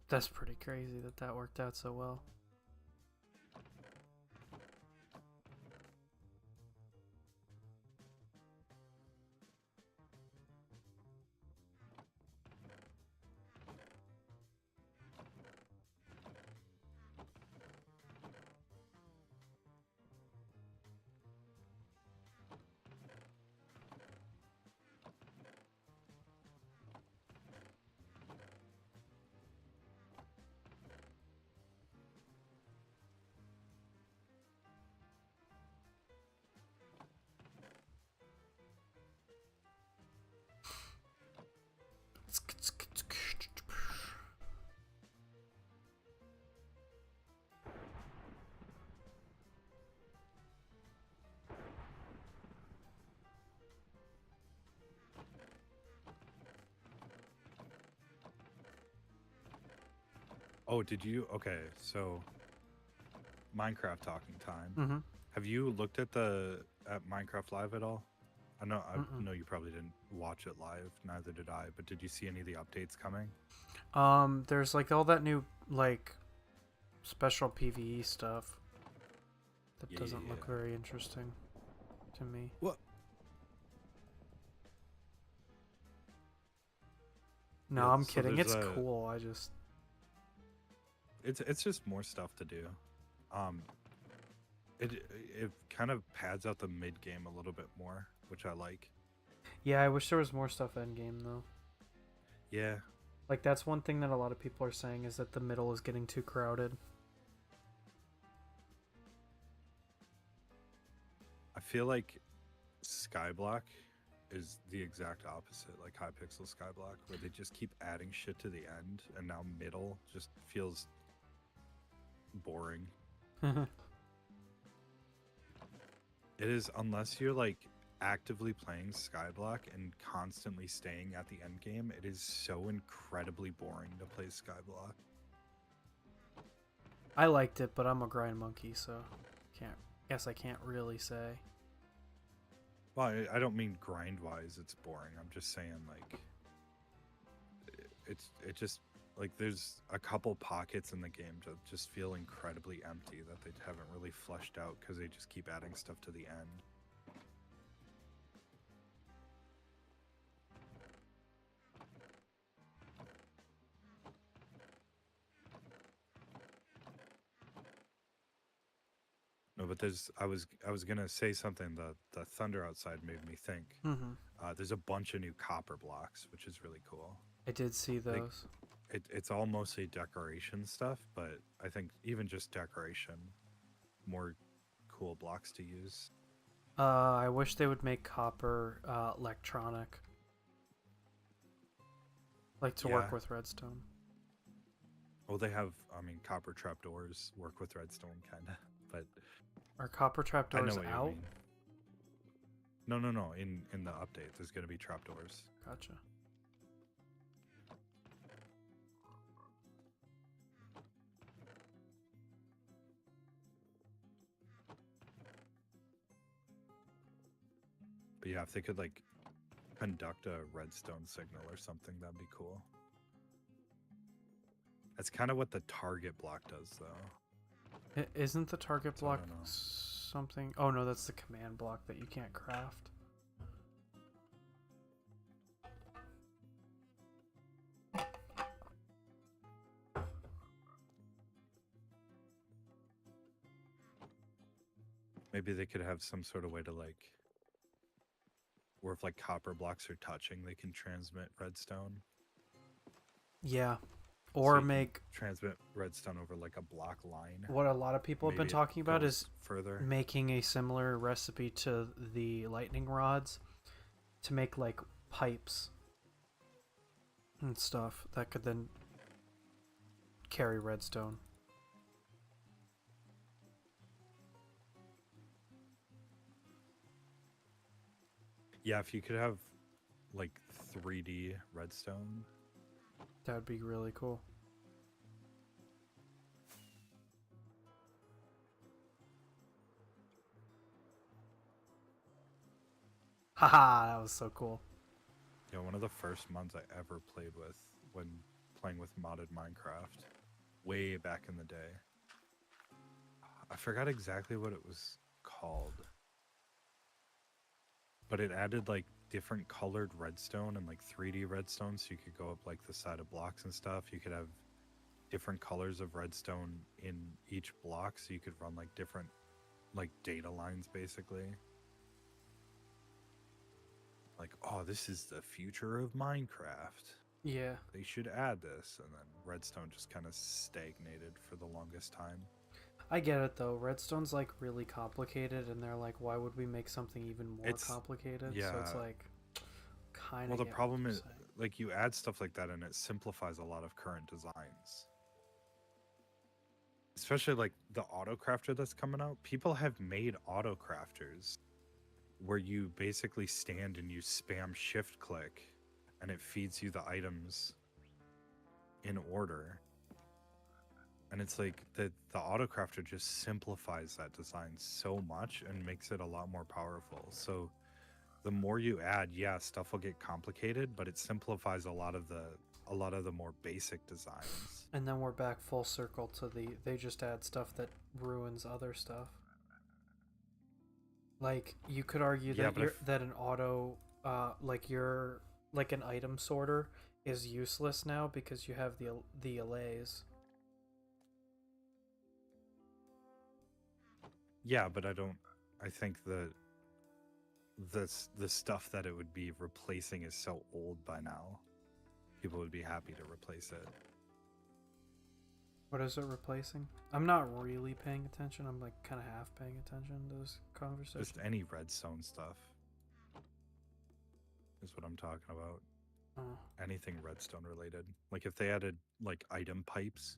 That's pretty crazy that worked out so well. Oh, did you? Okay, so Minecraft talking time. Mm-hmm. Have you looked at Minecraft Live at all? I know you probably didn't watch it live, neither did I, but did you see any of the updates coming? There's like all that new like special PvE stuff that doesn't look very interesting to me. What? No, Yeah, I'm so kidding. there's It's cool. I just it's just more stuff to do. Um, it kind of pads out the mid game a little bit more, which I like. yeah, I wish there was more stuff end game though. Yeah, Like that's one thing that a lot of people are saying is that the middle is getting too crowded. I feel like Skyblock is the exact opposite, like Hypixel Skyblock, where they just keep adding shit to the end, and now middle just feels boring. It is, unless you're like actively playing Skyblock and constantly staying at the end game, it is so incredibly boring to play Skyblock. I liked it, but I'm a grind monkey, so I can't really say. Well, I don't mean grind wise it's boring. I'm just saying like it just like there's a couple pockets in the game that just feel incredibly empty that they haven't really fleshed out because they just keep adding stuff to the end. No, but I was gonna say something. The thunder outside made me think. Mm-hmm. There's a bunch of new copper blocks, which is really cool. I did see those. It's all mostly decoration stuff, but I think even just decoration, more cool blocks to use. I wish they would make copper electronic, like to work with redstone. Well, they have, I mean, copper trapdoors work with redstone, kind of, but Are copper I know trapdoors what you out? mean. No. In the update, there's going to be trapdoors. Gotcha. But yeah, if they could like conduct a redstone signal or something, that'd be cool. That's kind of what the target block does, though. Isn't the target So block something? Oh no, that's the command block that you can't craft. Maybe they could have some sort of way to like, where if like copper blocks are touching, they can transmit redstone. Yeah. So Or you can make transmit redstone over like a block line. what a lot of people have been Maybe it talking about goes is further. making a similar recipe to the lightning rods to make like pipes and stuff that could then carry redstone. Yeah, if you could have like 3D redstone. That would be really cool. Haha, that was so cool. You know, one of the first mods I ever played with when playing with modded Minecraft way back in the day. I forgot exactly what it was called. But it added like different colored redstone and like 3D redstone, so you could go up like the side of blocks and stuff. You could have different colors of redstone in each block, so you could run like different like data lines basically. Like, oh, this is the future of Minecraft. Yeah. They should add this, and then redstone just kind of stagnated for the longest time. I get it though. Redstone's like really complicated, and they're like, why would we make something even more complicated? Yeah. So it's like, kind of. Well, the problem is, like, you add stuff like that, and it simplifies a lot of current designs. Especially like the auto crafter that's coming out. People have made auto crafters where you basically stand and you spam shift click, and it feeds you the items in order. And it's like the autocrafter just simplifies that design so much and makes it a lot more powerful. So the more you add, yeah, stuff will get complicated, but it simplifies a lot of the more basic designs. And then we're back full circle to they just add stuff that ruins other stuff. Like you could argue that an auto like an item sorter is useless now because you have the allays. Yeah, but I think the stuff that it would be replacing is so old by now. People would be happy to replace it. What is it replacing? I'm not really paying attention. I'm like kind of half paying attention to this conversation. Just any redstone stuff is what I'm talking about. Anything redstone related. Like if they added like item pipes.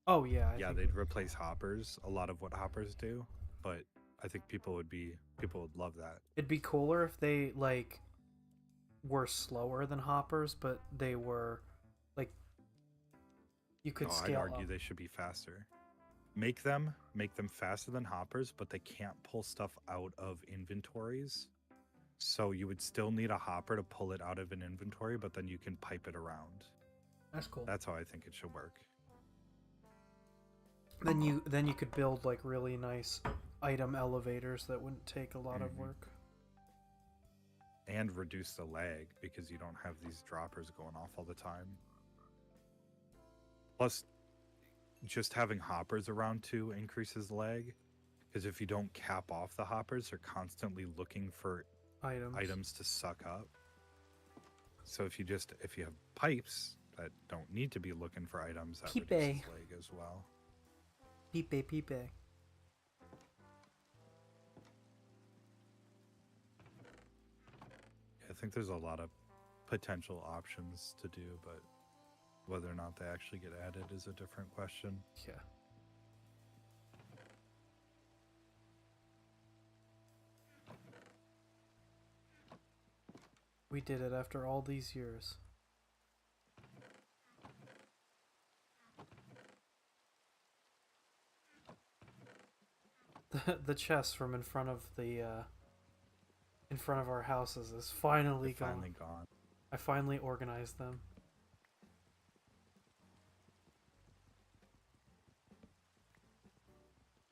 Oh yeah. Yeah, they'd replace hoppers. A lot of what hoppers do, but I think people would love that. It'd be cooler if they like were slower than hoppers, but they were like you could scale I'd argue up. they should be faster. Make them faster than hoppers, but they can't pull stuff out of inventories. So you would still need a hopper to pull it out of an inventory, but then you can pipe it around. That's cool. That's how I think it should work. Then you could build like really nice item elevators that wouldn't take a lot of work. And reduce the lag because you don't have these droppers going off all the time. Plus, just having hoppers around too increases lag. Because if you don't cap off the hoppers, they're constantly looking for items to suck up. So if you have pipes that don't need to be looking for items, that reduces lag as well. Pipe. I think there's a lot of potential options to do, but whether or not they actually get added is a different question. Yeah. We did it after all these years. The chest from in front of our houses is finally gone. I finally organized them.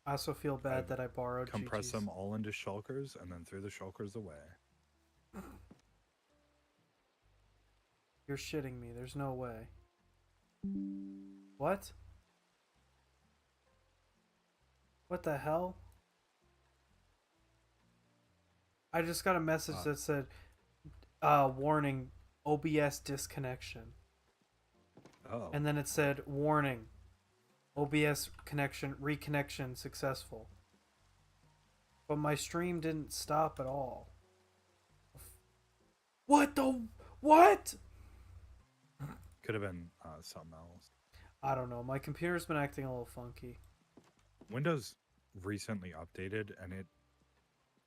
I also feel bad that I borrowed compress GG's. them all into shulkers and then threw the shulkers away. You're shitting me. There's no way. What? What the hell? I just got a message that said, warning, OBS disconnection. Oh. And then it said, warning, OBS reconnection successful. But my stream didn't stop at all. What? Could have been something else. I don't know. My computer's been acting a little funky. Windows recently updated and it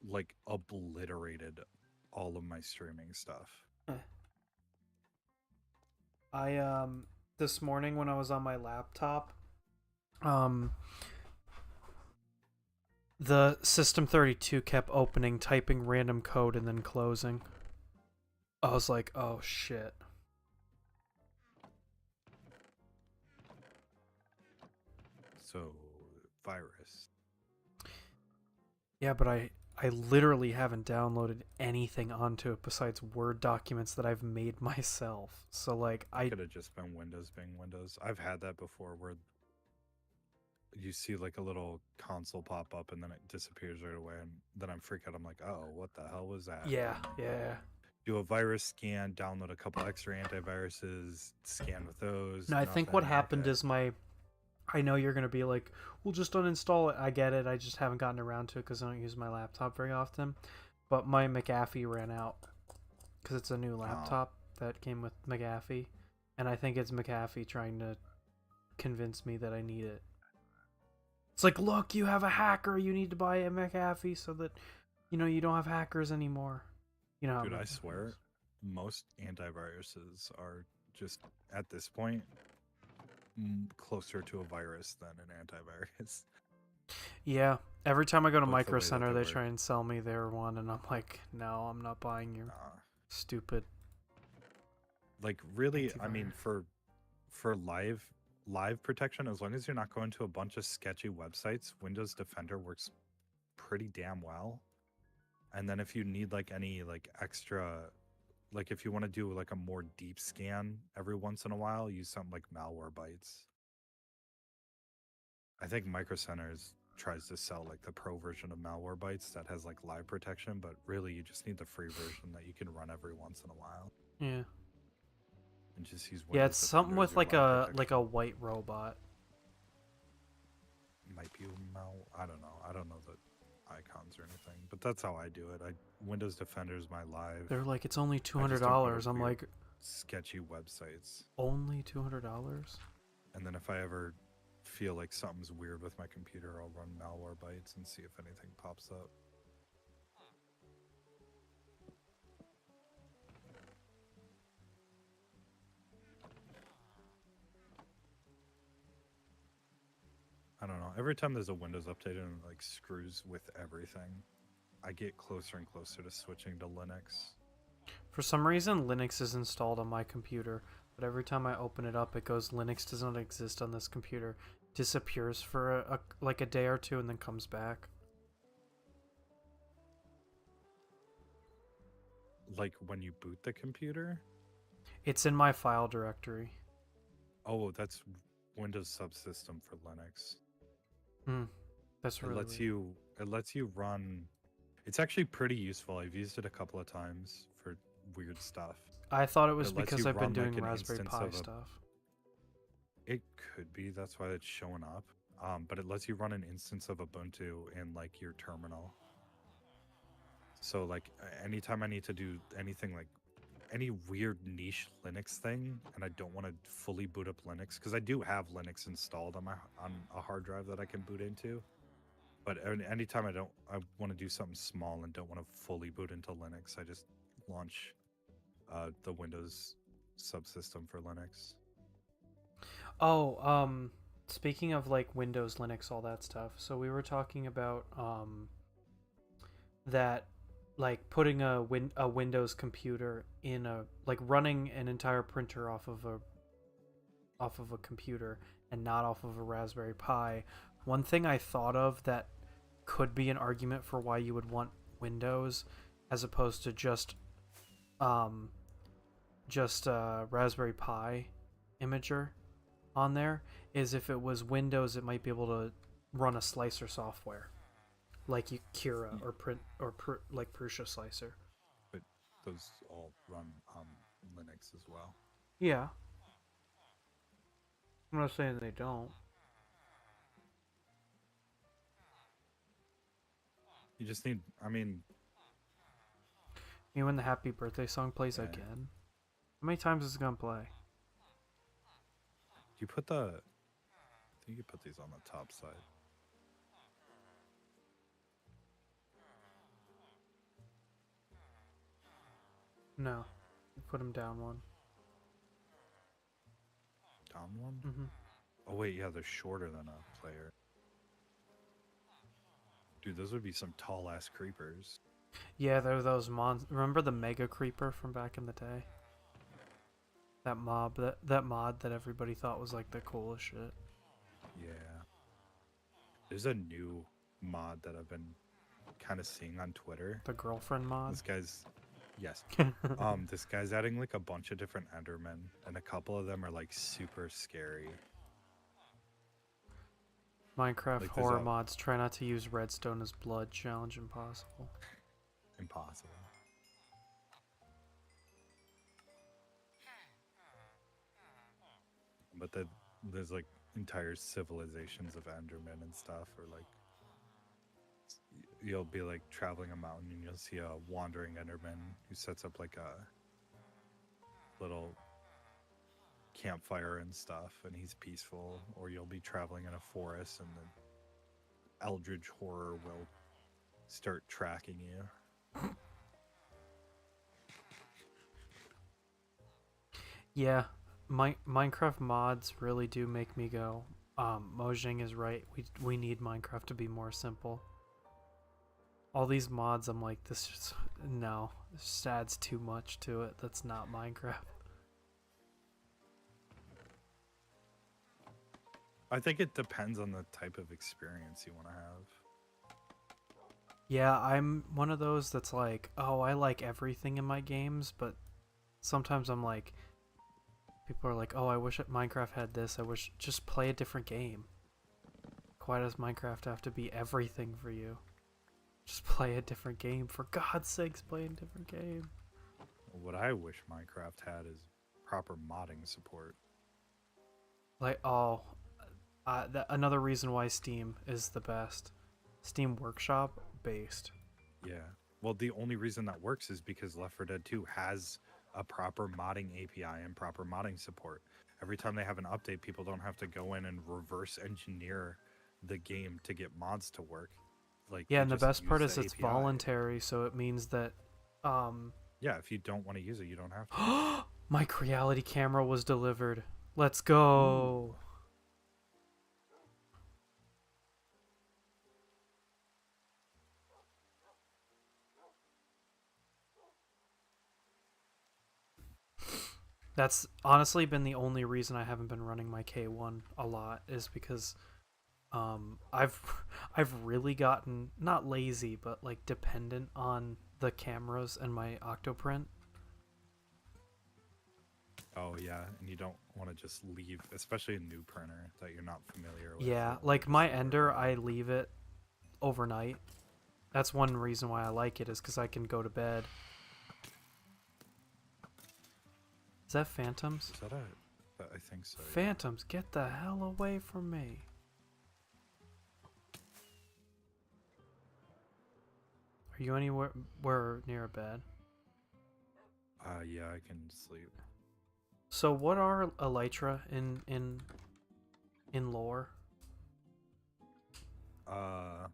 like obliterated all of my streaming stuff. I this morning when I was on my laptop, the System32 kept opening, typing random code, and then closing. I was like, oh shit. So, virus. Yeah, but I literally haven't downloaded anything onto it besides Word documents that I've made myself. So like I Could have just been Windows being Windows. I've had that before where you see like a little console pop up and then it disappears right away, and then I'm freaked out. I'm like, oh, what the hell was that? yeah. Do a virus scan, download a couple extra antiviruses, scan with those. No, I think what Nothing. happened Okay. is I know you're gonna be like, "Well, just uninstall it." I get it. I just haven't gotten around to it because I don't use my laptop very often. But my McAfee ran out because it's a new Oh, laptop that came with McAfee, and I think it's McAfee trying to convince me that I need it. It's like, look, you have a hacker. You need to buy a McAfee so that you don't have hackers anymore. You know how dude, I McAfee swear, is. most antiviruses are just at this point closer to a virus than an antivirus. Yeah. Every time I go to With the Micro way that Center, they they work. try and sell me their one, and I'm like, no, I'm not buying your stupid Like really, I mean, antivirus. for live protection, as long as you're not going to a bunch of sketchy websites, Windows Defender works pretty damn well. And then if you need like any like extra, like if you want to do like a more deep scan every once in a while, use something like Malwarebytes. I think Micro Centers tries to sell like the pro version of Malwarebytes that has like live protection, but really you just need the free version that you can run every once in a while Yeah. and just use Yeah, Windows it's something Defender as with your live like protection. a white robot. Might be I don't know. I don't know the icons or anything, but that's how I do it. I Windows Defender is my live. They're like, it's only two I hundred just don't go to dollars. I'm weird, like, sketchy websites. only $200? And then if I ever feel like something's weird with my computer, I'll run Malwarebytes and see if anything pops up. I don't know. Every time there's a Windows update and it like screws with everything, I get closer and closer to switching to Linux. For some reason, Linux is installed on my computer, but every time I open it up, it goes, Linux does not exist on this computer. Disappears for like a day or two and then comes back. Like when you boot the computer, It's in my file directory. oh, that's Windows subsystem for Linux. Hmm. That's really weird. It lets you run. It's actually pretty useful. I've used it a couple of times for weird stuff. I thought it But was it lets because you I've been run like doing an Raspberry instance Pi of a. stuff. It could be that's why it's showing up. But it lets you run an instance of Ubuntu in like your terminal. So like anytime I need to do anything like any weird niche Linux thing, and I don't want to fully boot up Linux because I do have Linux installed on a hard drive that I can boot into. But anytime I want to do something small and don't want to fully boot into Linux, I just launch the Windows subsystem for Linux. Oh, speaking of like Windows, Linux, all that stuff. So we were talking about that like putting a Windows computer in a like running an entire printer off of a computer and not off of a Raspberry Pi. One thing I thought of that could be an argument for why you would want Windows as opposed to um just Raspberry Pi imager on there is if it was Windows, it might be able to run a slicer software like Kira Y- or like Prusa Slicer. But those all run on Linux as well. Yeah, I'm not saying they don't. You just need, I mean, You know, when the Happy Birthday song plays yeah. again, how many times is it gonna play? You put the, I think you put these on the top side. No, you put them down one. Down one? Mm-hmm. Oh wait, yeah, they're shorter than a player. Dude, those would be some tall ass creepers. Yeah, they're those Remember the Mega Creeper from back in the day? That mod that everybody thought was like the coolest shit. Yeah. There's a new mod that I've been kind of seeing on Twitter. The girlfriend mod? This guy's yes. This guy's adding like a bunch of different Endermen, and a couple of them are like super scary. Minecraft Like, horror mods. Try not to use redstone as blood. Challenge impossible. Impossible. But there's like entire civilizations of Endermen and stuff, or like you'll be like traveling a mountain and you'll see a wandering Enderman who sets up like a little campfire and stuff, and he's peaceful. Or you'll be traveling in a forest and the eldritch horror will start tracking you. Yeah, Minecraft mods really do make me go, Mojang is right. We need Minecraft to be more simple. All these mods, I'm like, this just adds too much to it. That's not Minecraft. I think it depends on the type of experience you want to have. Yeah, I'm one of those that's like, oh, I like everything in my games, but sometimes I'm like, people are like, oh, I wish Minecraft had this. I wish, just play a different game. Why does Minecraft have to be everything for you? Just play a different game. For God's sakes, play a different game. What I wish Minecraft had is proper modding support. Like, another reason why Steam is the best. Steam Workshop based. Yeah. Well, the only reason that works is because Left 4 Dead 2 has a proper modding API and proper modding support. Every time they have an update, people don't have to go in and reverse engineer the game to get mods to work. Like, yeah, and the best part is it's voluntary, so it means that yeah, if you don't want to use it, you don't have to. Mic reality camera was delivered. Let's go. Ooh. That's honestly been the only reason I haven't been running my K1 a lot, is because I've really gotten, not lazy, but like dependent on the cameras and my Octoprint. Oh yeah, and you don't want to just leave, especially a new printer that you're not familiar with. Yeah, like my Ender, I leave it overnight. That's one reason why I like it, is because I can go to bed. Is that Phantoms? Is that I think so. Phantoms, get the hell away from me. Are you anywhere near a bed? Yeah, I can sleep. So what are elytra in lore? Are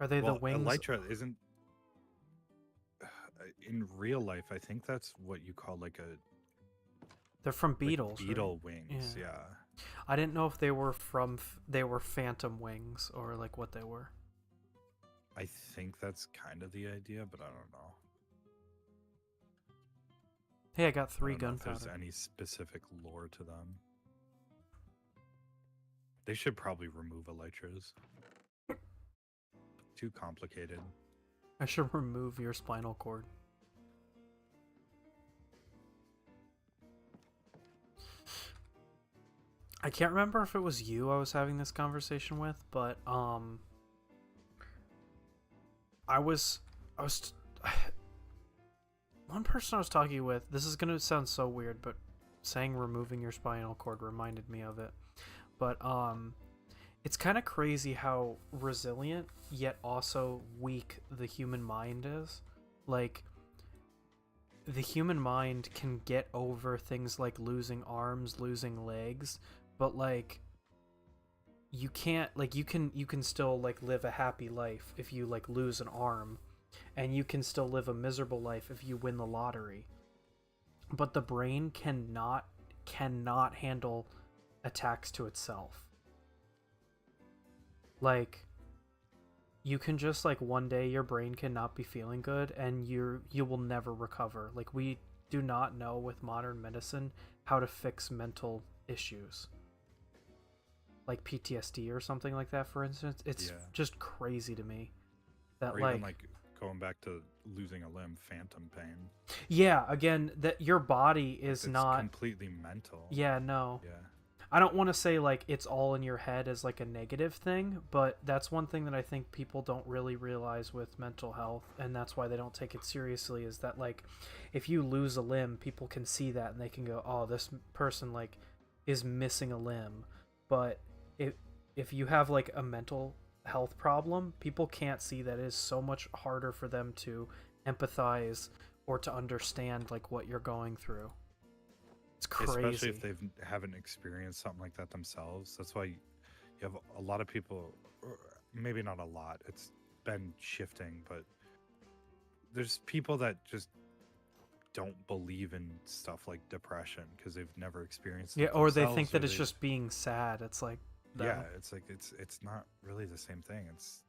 they the wings? Elytra isn't in real life. I think that's what you call like a. They're from beetles. Like beetle right? wings, yeah. I didn't know if they were they were phantom wings or like what they were. I think that's kind of the idea, but I don't know. Hey, I got 3 gunpowder. If there's any specific lore to them. They should probably remove elytras. Too complicated. I should remove your spinal cord. I can't remember if it was you I was having this conversation with, but I was one person I was talking with, this is going to sound so weird, but saying removing your spinal cord reminded me of it. But it's kind of crazy how resilient yet also weak the human mind is. Like, the human mind can get over things like losing arms, losing legs, but like you can't, like you can still like live a happy life if you like lose an arm, and you can still live a miserable life if you win the lottery. But the brain cannot handle attacks to itself. Like, you can just like one day your brain cannot be feeling good and you will never recover. Like, we do not know with modern medicine how to fix mental issues. like PTSD or something like that, for instance. It's Yeah. just crazy to me that Or even like going back to losing a limb, phantom pain. yeah, again, that your body Like is it's not. completely mental. Yeah, no. Yeah. I don't want to say like it's all in your head as like a negative thing, but that's one thing that I think people don't really realize with mental health, and that's why they don't take it seriously, is that like if you lose a limb, people can see that and they can go, "Oh, this person like is missing a limb." But if you have like a mental health problem, people can't see that. It is so much harder for them to empathize or to understand like what you're going through. It's crazy. Especially if they haven't experienced something like that themselves. That's why you have a lot of people, or maybe not a lot. It's been shifting, but there's people that just don't believe in stuff like depression because they've never experienced it Yeah, or they think themselves, that or it's they've just being sad. It's like, no. yeah, it's like it's not really the same thing. It's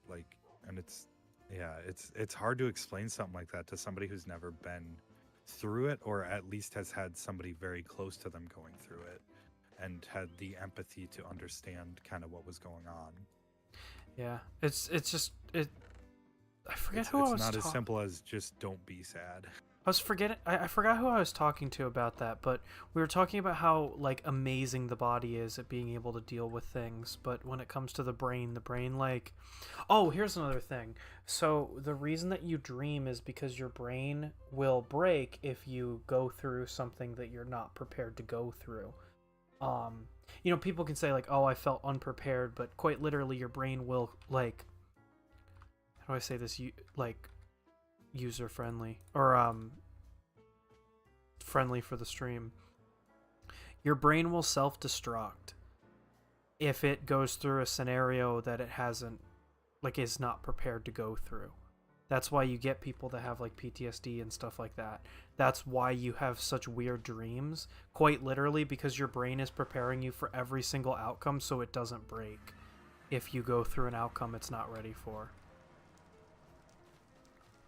like, and it's yeah, it's hard to explain something like that to somebody who's never been through it, or at least has had somebody very close to them going through it and had the empathy to understand kind of what was going on. Yeah, it's just it. I forget It's, who I it's was. not as simple as just don't be sad. I was forgetting. I forgot who I was talking to about that, but we were talking about how like amazing the body is at being able to deal with things. But when it comes to the brain like, oh, here's another thing. So the reason that you dream is because your brain will break if you go through something that you're not prepared to go through. You know, people can say like, oh, I felt unprepared, but quite literally, your brain will like, how do I say this? You like user friendly or friendly for the stream. Your brain will self-destruct if it goes through a scenario that it hasn't like is not prepared to go through. That's why you get people that have like PTSD and stuff like that. That's why you have such weird dreams, quite literally, because your brain is preparing you for every single outcome so it doesn't break if you go through an outcome it's not ready for.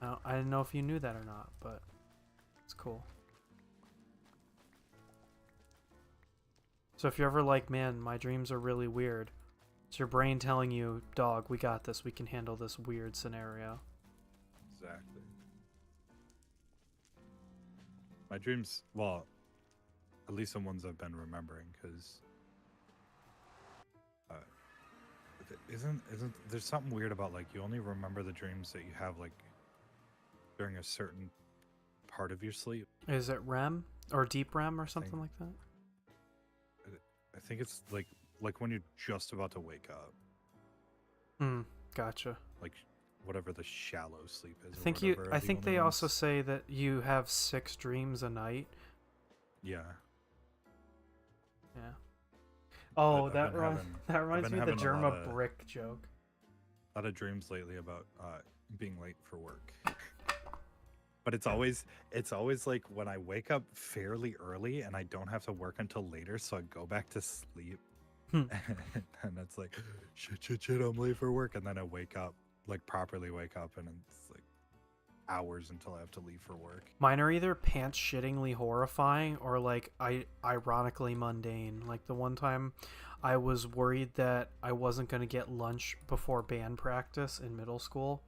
Now, I didn't know if you knew that or not, but it's cool. So if you're ever like, man, my dreams are really weird, it's your brain telling you, dog, we got this. We can handle this weird scenario. Exactly. My dreams, well, at least the ones I've been remembering, because isn't there's something weird about like you only remember the dreams that you have like during a certain part of your sleep. Is it REM or deep REM or something like that? I think it's like when you're just about to wake up. Gotcha. Like whatever the shallow sleep is. I think they also say that you have 6 dreams a night. Yeah. Yeah. Oh, that reminds me of the Germa brick joke. A lot of dreams lately about being late for work. But it's always like when I wake up fairly early and I don't have to work until later, so I go back to sleep. And it's like shit, I'm late for work, and then I wake up, like properly wake up, and it's like hours until I have to leave for work. Mine are either pants shittingly horrifying or like ironically mundane. Like the one time I was worried that I wasn't going to get lunch before band practice in middle school.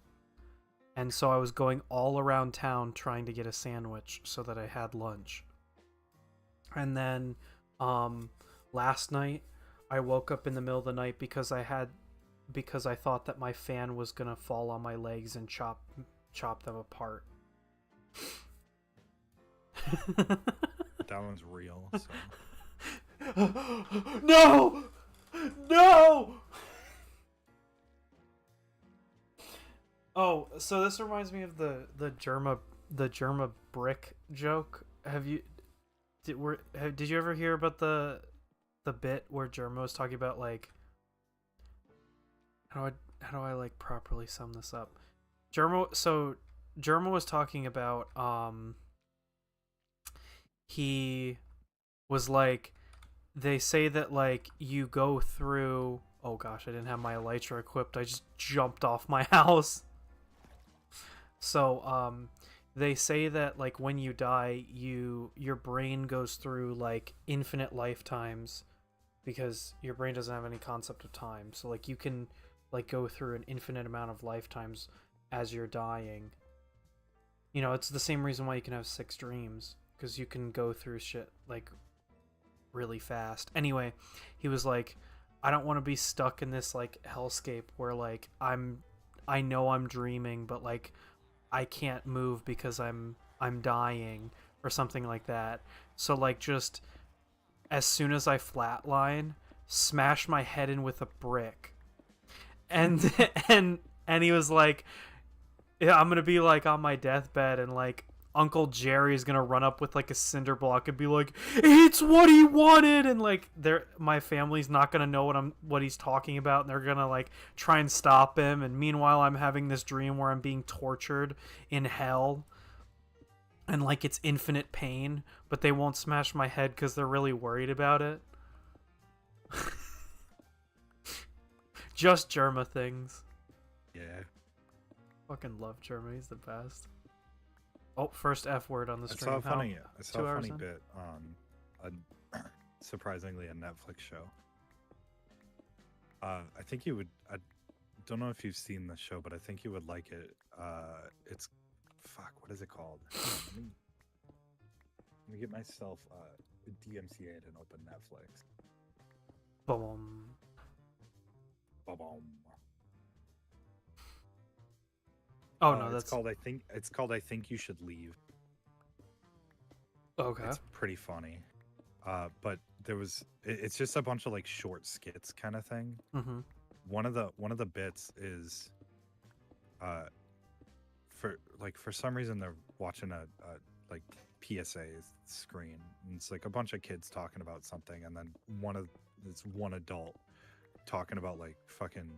And so I was going all around town trying to get a sandwich so that I had lunch. And then last night I woke up in the middle of the night because I thought that my fan was going to fall on my legs and chop them apart. That one's real. So. No! No! Oh, so this reminds me of the Germa brick joke. Did you ever hear about the bit where Germa was talking about like how do I like properly sum this up? Germa was talking about he was like, they say that like you go through, oh gosh, I didn't have my elytra equipped. I just jumped off my house. So they say that like when you die, your brain goes through like infinite lifetimes because your brain doesn't have any concept of time. So like you can like go through an infinite amount of lifetimes as you're dying. You know, it's the same reason why you can have 6 dreams, because you can go through shit like really fast. Anyway, he was like, I don't want to be stuck in this like hellscape where like I know I'm dreaming, but like I can't move because I'm dying or something like that. So like just as soon as I flatline, smash my head in with a brick. And and he was like, yeah, I'm gonna be like on my deathbed, and like Uncle Jerry is gonna run up with like a cinder block and be like, "It's what he wanted," and like my family's not gonna know what he's talking about, and they're gonna like try and stop him. And meanwhile, I'm having this dream where I'm being tortured in hell, and like it's infinite pain, but they won't smash my head because they're really worried about it. Just Germa things. Yeah. Fucking love Germa. He's the best. Oh, first F word on the stream. I saw a funny in? bit on surprisingly a Netflix show. I think you would. I don't know if you've seen the show, but I think you would like it. It's fuck. What is it called? Let me get myself DMCA'd and open Netflix. Boom. Ba-boom. Oh no, that's it's called I Think You Should Leave. Okay. It's pretty funny. But it's just a bunch of like short skits kind of thing. Mm-hmm. One of the bits is for some reason they're watching a like PSA screen, and it's like a bunch of kids talking about something, and then one adult talking about like fucking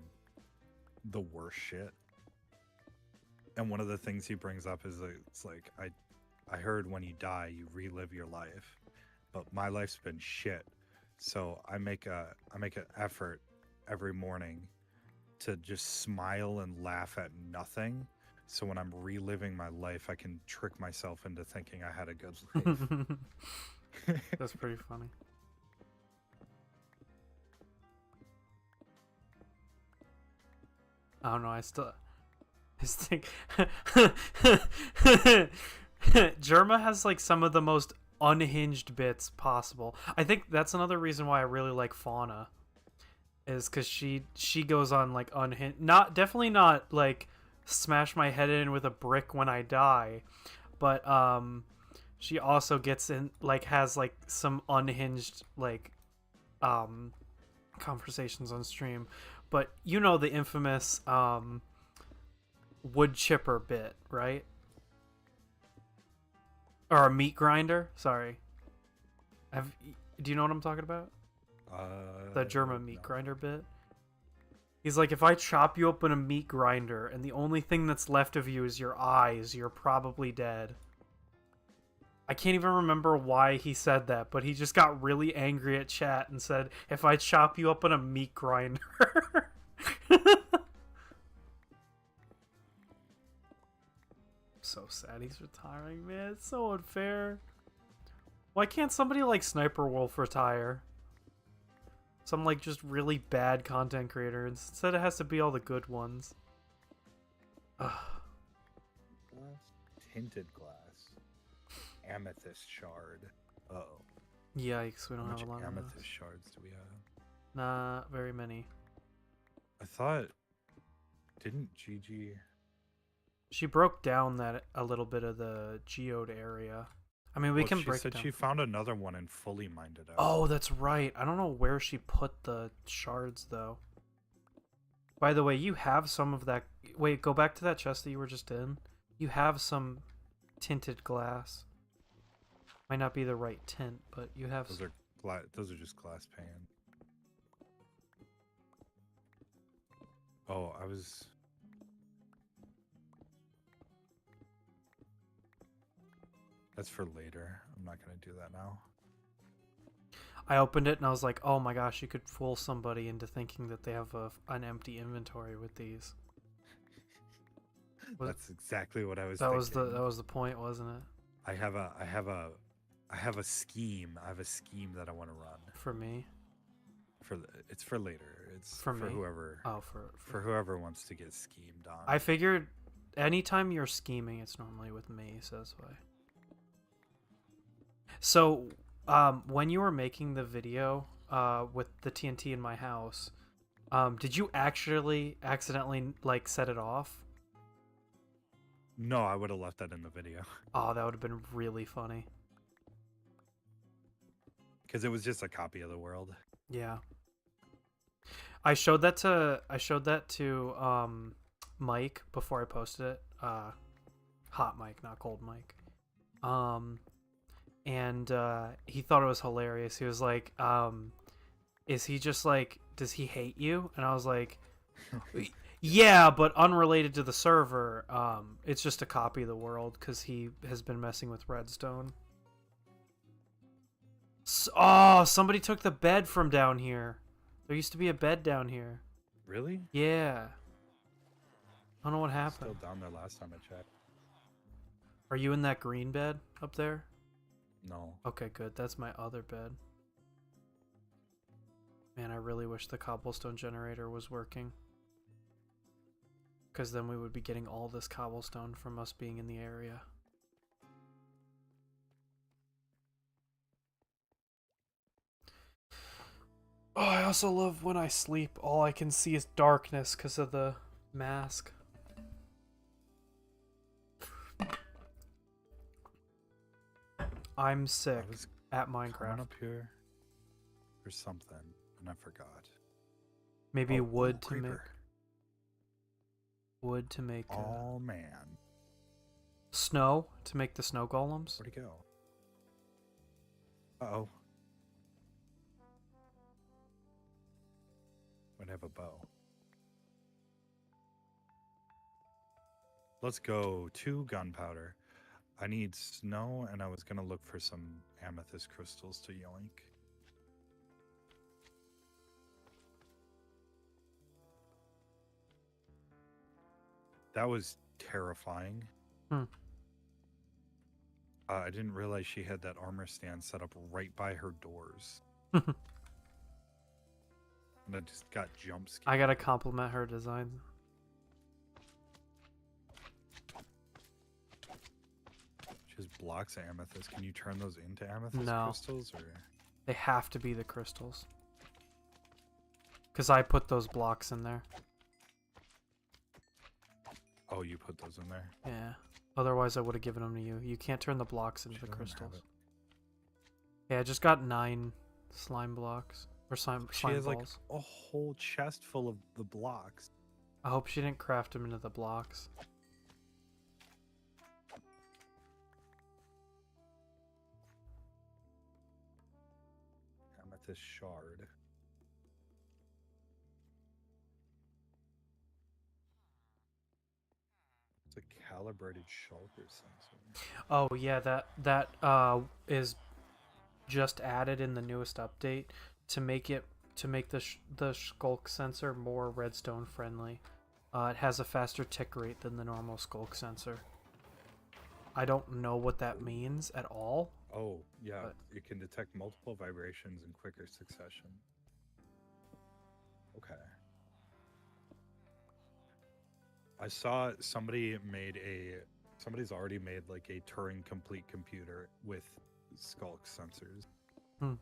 the worst shit. And one of the things he brings up is it's like I heard when you die you relive your life, but my life's been shit, so I make an effort every morning to just smile and laugh at nothing, so when I'm reliving my life I can trick myself into thinking I had a good life. That's pretty funny. I don't know, I think Germa has like some of the most unhinged bits possible. I think that's another reason why I really like Fauna, is because she goes on like unhinged, definitely not like smash my head in with a brick when I die, but she also gets in like has like some unhinged like conversations on stream. But you know the infamous wood chipper bit, right? Or a meat grinder? Sorry. Do you know what I'm talking about? The German meat grinder bit. He's like, if I chop you up in a meat grinder and the only thing that's left of you is your eyes, you're probably dead. I can't even remember why he said that, but he just got really angry at chat and said, if I chop you up in a meat grinder. So sad he's retiring, man. It's so unfair. Why can't somebody like Sniper Wolf retire? Some like just really bad content creator. Instead it has to be all the good ones. Ugh. Tinted glass. Amethyst shard. Uh-oh. Yikes, we don't have a lot of amethyst those. shards do we have? Not very many. I thought... Didn't Gigi... She broke down that a little bit of the geode area. I mean, we can break it down. She found another one and fully mined it out. Oh, that's right. I don't know where she put the shards, though. By the way, you have some of that... Wait, go back to that chest that you were just in. You have some tinted glass. Might not be the right tint, but you have... Those are just glass pan. Oh, I was... That's for later. I'm not going to do that now. I opened it and I was like, oh my gosh, you could fool somebody into thinking that they have an empty inventory with these. That's exactly what I was thinking. That was the point, wasn't it? I have a scheme. I have a scheme that I want to run. For me? It's for later. It's For for me? whoever Oh, for whoever wants to get schemed on. I figured anytime you're scheming, it's normally with me, so that's why. So, when you were making the video, with the TNT in my house, did you actually accidentally like set it off? No, I would have left that in the video Oh, that would have been really funny. because it was just a copy of the world. Yeah. I showed that to Mike before I posted it. Hot Mike, not cold Mike. And he thought it was hilarious. He was like, is he just like, does he hate you? And I was like, yeah, but unrelated to the server. It's just a copy of the world because he has been messing with Redstone. Oh, somebody took the bed from down here. There used to be a bed down here. Really? Yeah. I don't know what happened. Still down there last time I checked. Are you in that green bed up there? No. Okay, good. That's my other bed. Man, I really wish the cobblestone generator was working. Because then we would be getting all this cobblestone from us being in the area. Oh, I also love when I sleep, all I can see is darkness because of the mask. I'm sick at Coming Minecraft. up here for something, and I forgot. Maybe Oh, wood ooh, to make. creeper. Wood to make. Oh man. Snow to make the snow golems. Where'd he go? Uh-oh. Would have a bow. Let's go to gunpowder. I need snow, and I was gonna look for some amethyst crystals to yoink. That was terrifying. I didn't realize she had that armor stand set up right by her doors. And I just got jump scared. I gotta compliment her design. She has blocks of amethyst. Can you turn those into amethyst No. crystals? Or They have to be the crystals. Because I put those blocks in there. oh, you put those in there? Yeah. Otherwise, I would have given them to you. You can't turn the blocks into She the doesn't have crystals. it. Yeah, I just got 9 slime blocks. Or slime She has like balls. a whole chest full of the blocks. I hope she didn't craft them into the blocks. Amethyst shard. It's a calibrated shulker sensor. Oh yeah, that is just added in the newest update to make the skulk sensor more redstone friendly. It has a faster tick rate than the normal skulk sensor. I don't know what that means at all. Oh, yeah. But- It can detect multiple vibrations in quicker succession. Okay. I saw somebody's already made like a Turing complete computer with skulk sensors. Hmm.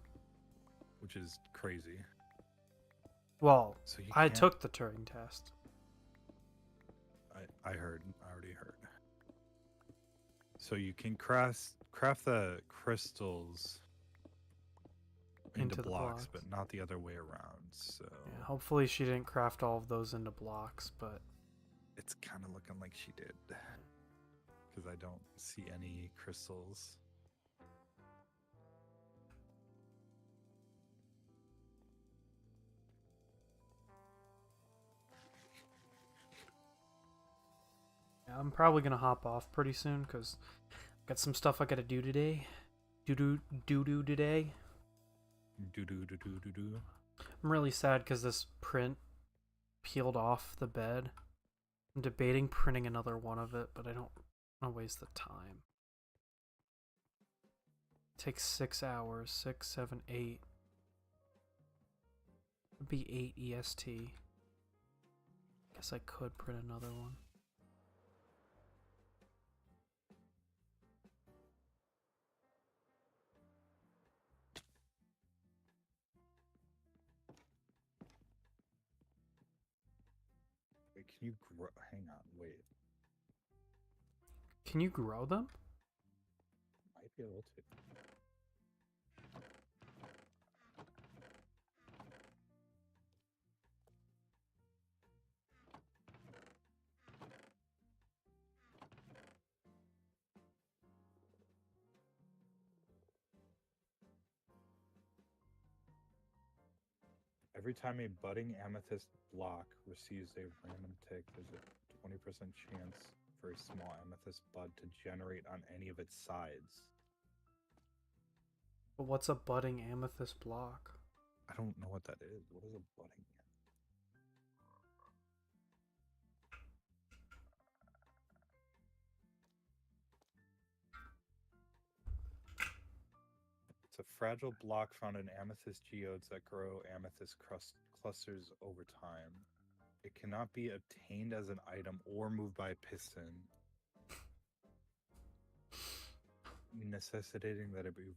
Which is crazy. Well, So you I can't- took the Turing test. I already heard. So you can craft the crystals into Into the blocks, blocks. but not the other way around. So Yeah, hopefully she didn't craft all of those into blocks, but it's kind of looking like she did, because I don't see any crystals. yeah, I'm probably gonna hop off pretty soon because got some stuff I gotta do today. Do today. Do. I'm really sad because this print peeled off the bed. I'm debating printing another one of it, but I don't want to waste the time. It takes 6 hours, 6, 7, 8. It'd be 8 EST. Guess I could print another one. Wait, can you grow? Hang on, wait. Can you grow them? Might be able to. Every time a budding amethyst block receives a random tick, there's a 20% chance for a small amethyst bud to generate on any of its sides. But what's a budding amethyst block? I don't know what that is. What is a budding? It's a fragile block found in amethyst geodes that grow amethyst clusters over time. It cannot be obtained as an item or moved by a piston, necessitating that it be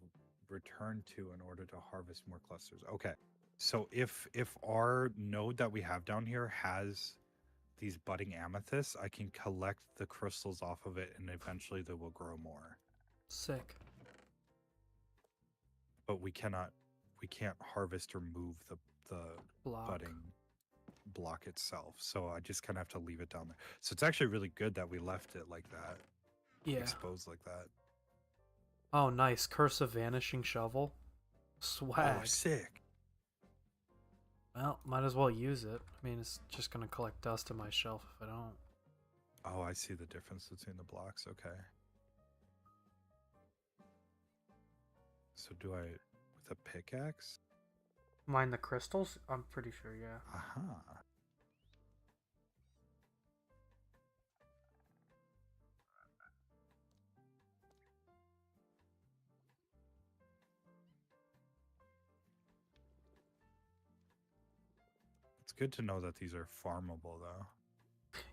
returned to in order to harvest more clusters. Okay, so if our node that we have down here has these budding amethysts, I can collect the crystals off of it, and eventually they will grow more. Sick. But we can't harvest or move the Block. budding block itself. So I just kind of have to leave it down there. So it's actually really good that we left it like that. Yeah. Exposed like that. Oh, nice. Curse of Vanishing Shovel. Swag. Oh, sick. Well, might as well use it. I mean, it's just going to collect dust in my shelf if I don't. Oh, I see the difference between the blocks. Okay. So do I, with a pickaxe? Mine the crystals? I'm pretty sure, yeah. Aha. It's good to know that these are farmable, though.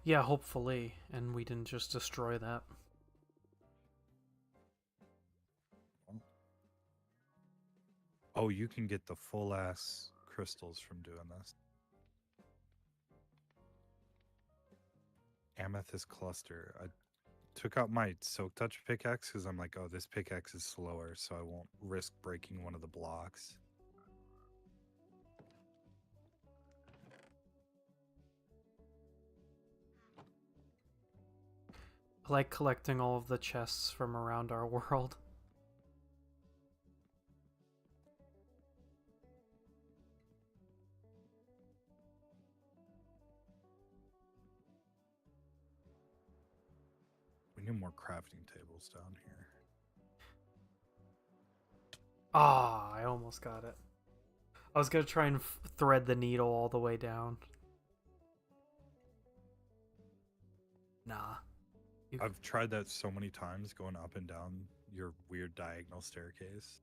Yeah, hopefully. And we didn't just destroy that. Oh, you can get the full-ass crystals from doing this. Amethyst cluster. I took out my Soak Touch pickaxe because I'm like, oh, this pickaxe is slower, so I won't risk breaking one of the blocks. I like collecting all of the chests from around our world. We need more crafting tables down here. Ah, I almost got it. I was going to try and thread the needle all the way down. Nah. I've tried that so many times, going up and down your weird diagonal staircase.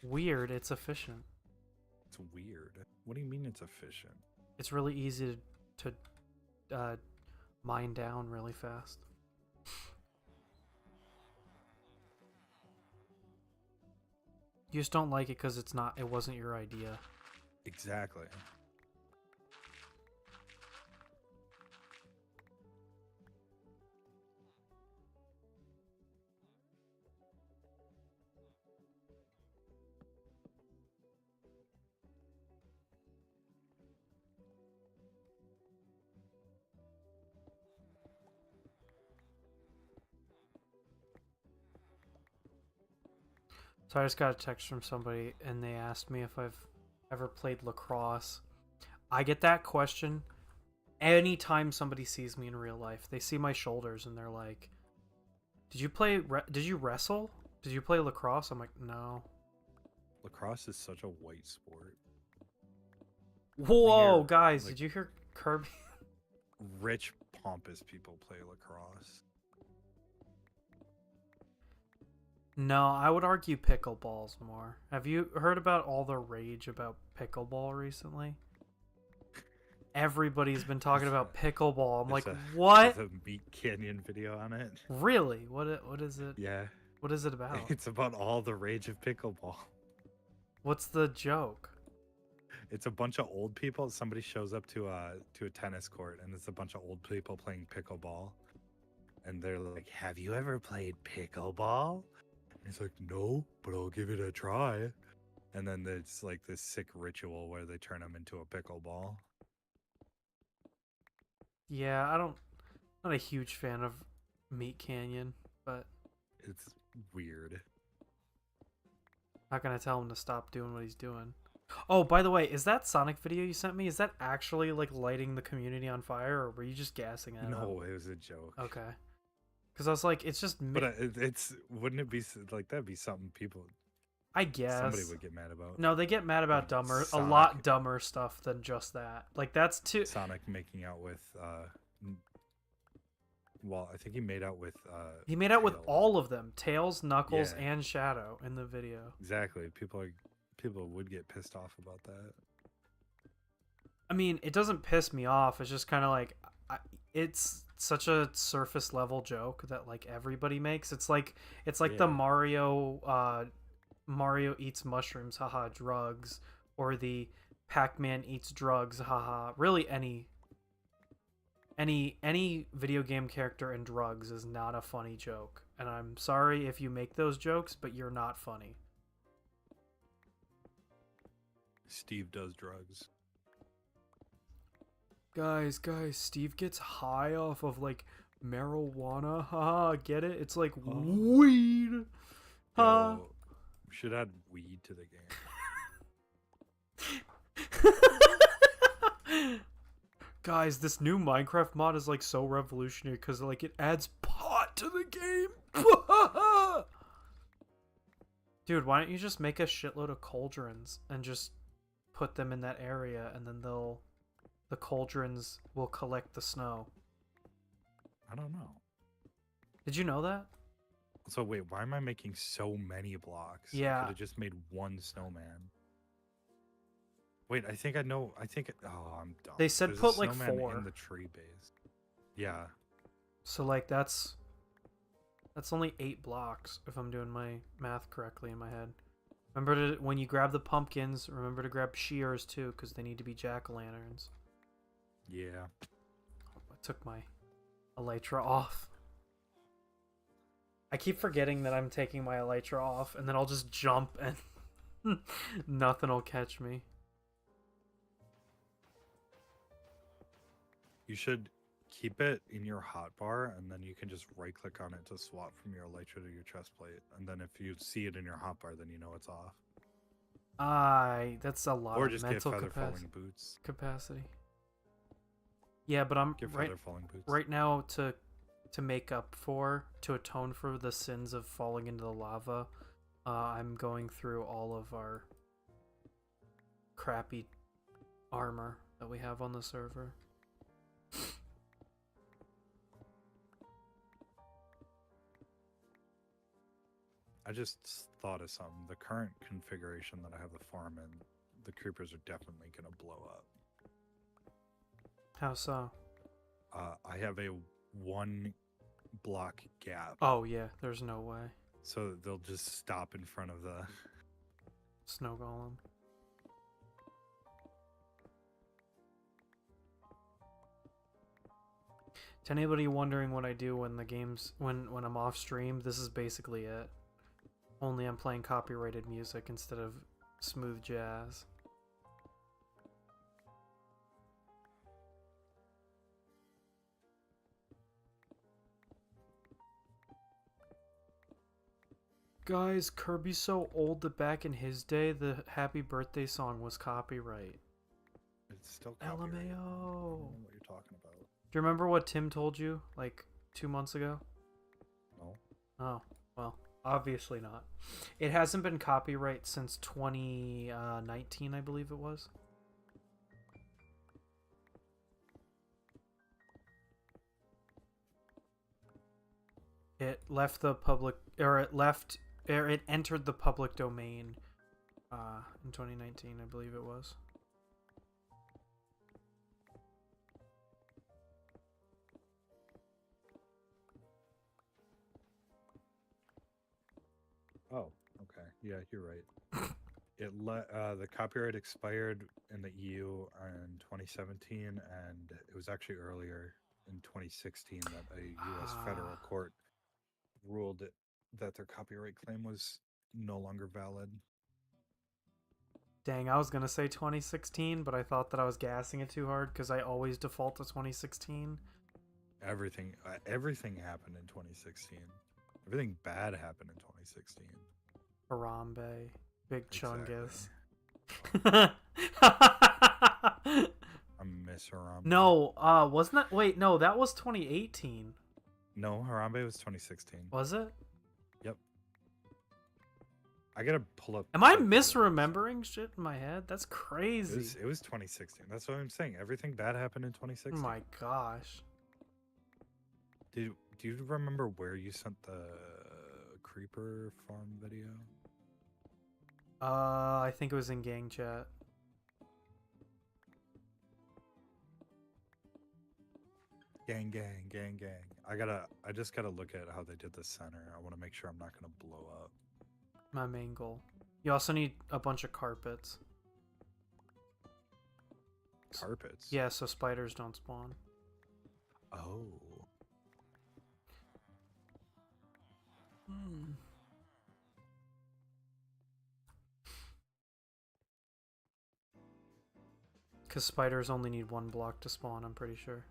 Weird, it's efficient. It's weird. What do you mean it's efficient? It's really easy to mine down really fast. You just don't like it because it wasn't your idea. Exactly. So I just got a text from somebody and they asked me if I've ever played lacrosse. I get that question anytime somebody sees me in real life. They see my shoulders and they're like, did you wrestle? Did you play lacrosse? I'm like, no. Lacrosse is such a white sport. Whoa, guys, did you hear Kerby? Rich, pompous people play lacrosse. No, I would argue pickleball's more. Have you heard about all the rage about pickleball recently? everybody's been talking about pickleball. I'm like, There's what? a Meat Canyon video on it. Really? What is it? Yeah. What is it about? It's about all the rage of pickleball. What's the joke? It's a bunch of old people. Somebody shows up to a tennis court, and it's a bunch of old people playing pickleball. And they're like, "Have you ever played pickleball?" And he's like, "No, but I'll give it a try." And then there's like this sick ritual where they turn him into a pickleball. Yeah, not a huge fan of Meat Canyon, but It's weird. not gonna tell him to stop doing what he's doing. Oh, by the way, is that Sonic video you sent me? Is that actually like lighting the community on fire, or were you just gassing it? No, it was a joke. Okay. Because I was like, it's just. But it's wouldn't it be like that'd be something people? I guess Somebody would get mad about. No, they get mad about Like a Sonic. lot dumber stuff than just that. Like that's too. Sonic making out with well, I think he made out with He made out with Tails. all of them: Tails, Knuckles, Yeah. and Shadow in the video. Exactly. People would get pissed off about that. I mean, it doesn't piss me off. It's just kind of like, it's such a surface level joke that like everybody makes. It's like the Yeah. Mario eats mushrooms, haha, drugs, or the Pac-Man eats drugs, haha. Really, any video game character and drugs is not a funny joke. And I'm sorry if you make those jokes, but you're not funny. Steve does drugs. Guys, Steve gets high off of like marijuana. Haha, get it? It's like weed. Ha. Yo, we should add weed to the game. Guys, this new Minecraft mod is like so revolutionary because like it adds pot to the game. Dude, why don't you just make a shitload of cauldrons and just put them in that area, and then the cauldrons will collect the snow. I don't know. Did you know that? So wait, why am I making so many blocks? Yeah. I could have just made one snowman. Wait, I think I know. Oh, I'm dumb. They said There's put a like snowman 4 in the tree base. Yeah. So like that's only 8 blocks if I'm doing my math correctly in my head. Remember to, when you grab the pumpkins, remember to grab shears too, because they need to be jack-o'-lanterns. Yeah. I took my elytra off. I keep forgetting that I'm taking my elytra off, and then I'll just jump and nothing will catch me. You should keep it in your hotbar, and then you can just right-click on it to swap from your elytra to your chest plate. And then if you see it in your hotbar, then you know it's off. That's a lot Or of just get mental feather-falling boots. capacity. Yeah, but I'm Get right feather-falling boots. right now to atone for the sins of falling into the lava. I'm going through all of our crappy armor that we have on the server. I just thought of something. The current configuration that I have the farm in, the creepers are definitely going to blow up. How so? I have a 1 block gap. Oh yeah, there's no way. So they'll just stop in front of the... Snow golem. To anybody wondering what I do when the game's when I'm off stream, this is basically it. Only I'm playing copyrighted music instead of smooth jazz. Guys, Kirby's so old that back in his day, the Happy Birthday song was copyright. It's still copyrighted. I don't know what you're talking about. Do you remember what Tim told you, like, 2 months ago? No. Oh, well, obviously not. It hasn't been copyright since 2019, I believe it was. It left the public, or it entered the public domain in 2019, I believe it was. Oh, okay. Yeah, you're right. The copyright expired in the EU in 2017, and it was actually earlier in 2016 that a U.S. federal court ruled that their copyright claim was no longer valid. Dang, I was gonna say 2016, but I thought that I was gassing it too hard because I always default to 2016. Everything happened in 2016. Everything bad happened in 2016. Harambe, Big Chungus. Exactly. I miss Harambe. No, wasn't that? Wait, no, that was 2018. No, Harambe was 2016. Was it? Yep. I gotta pull up. Am I misremembering shit in my head? That's crazy. It was 2016. That's what I'm saying. Everything bad happened in 2016. Oh my gosh. Do you remember where you sent the creeper farm video? I think it was in gang chat. Gang. I just gotta look at how they did the center. I want to make sure I'm not gonna blow up. My main goal. You also need a bunch of carpets. Carpets? Yeah, so spiders don't spawn. Oh. Because spiders only need one block to spawn, I'm pretty sure.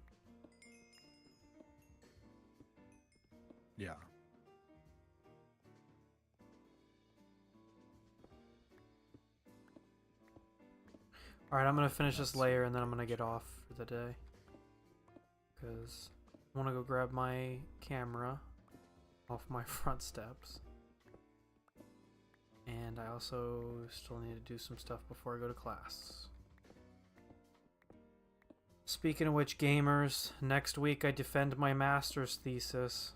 Yeah. Alright, I'm going to finish this layer and then I'm going to get off for the day. Because I want to go grab my camera off my front steps. And I also still need to do some stuff before I go to class. Speaking of which, gamers, next week I defend my master's thesis.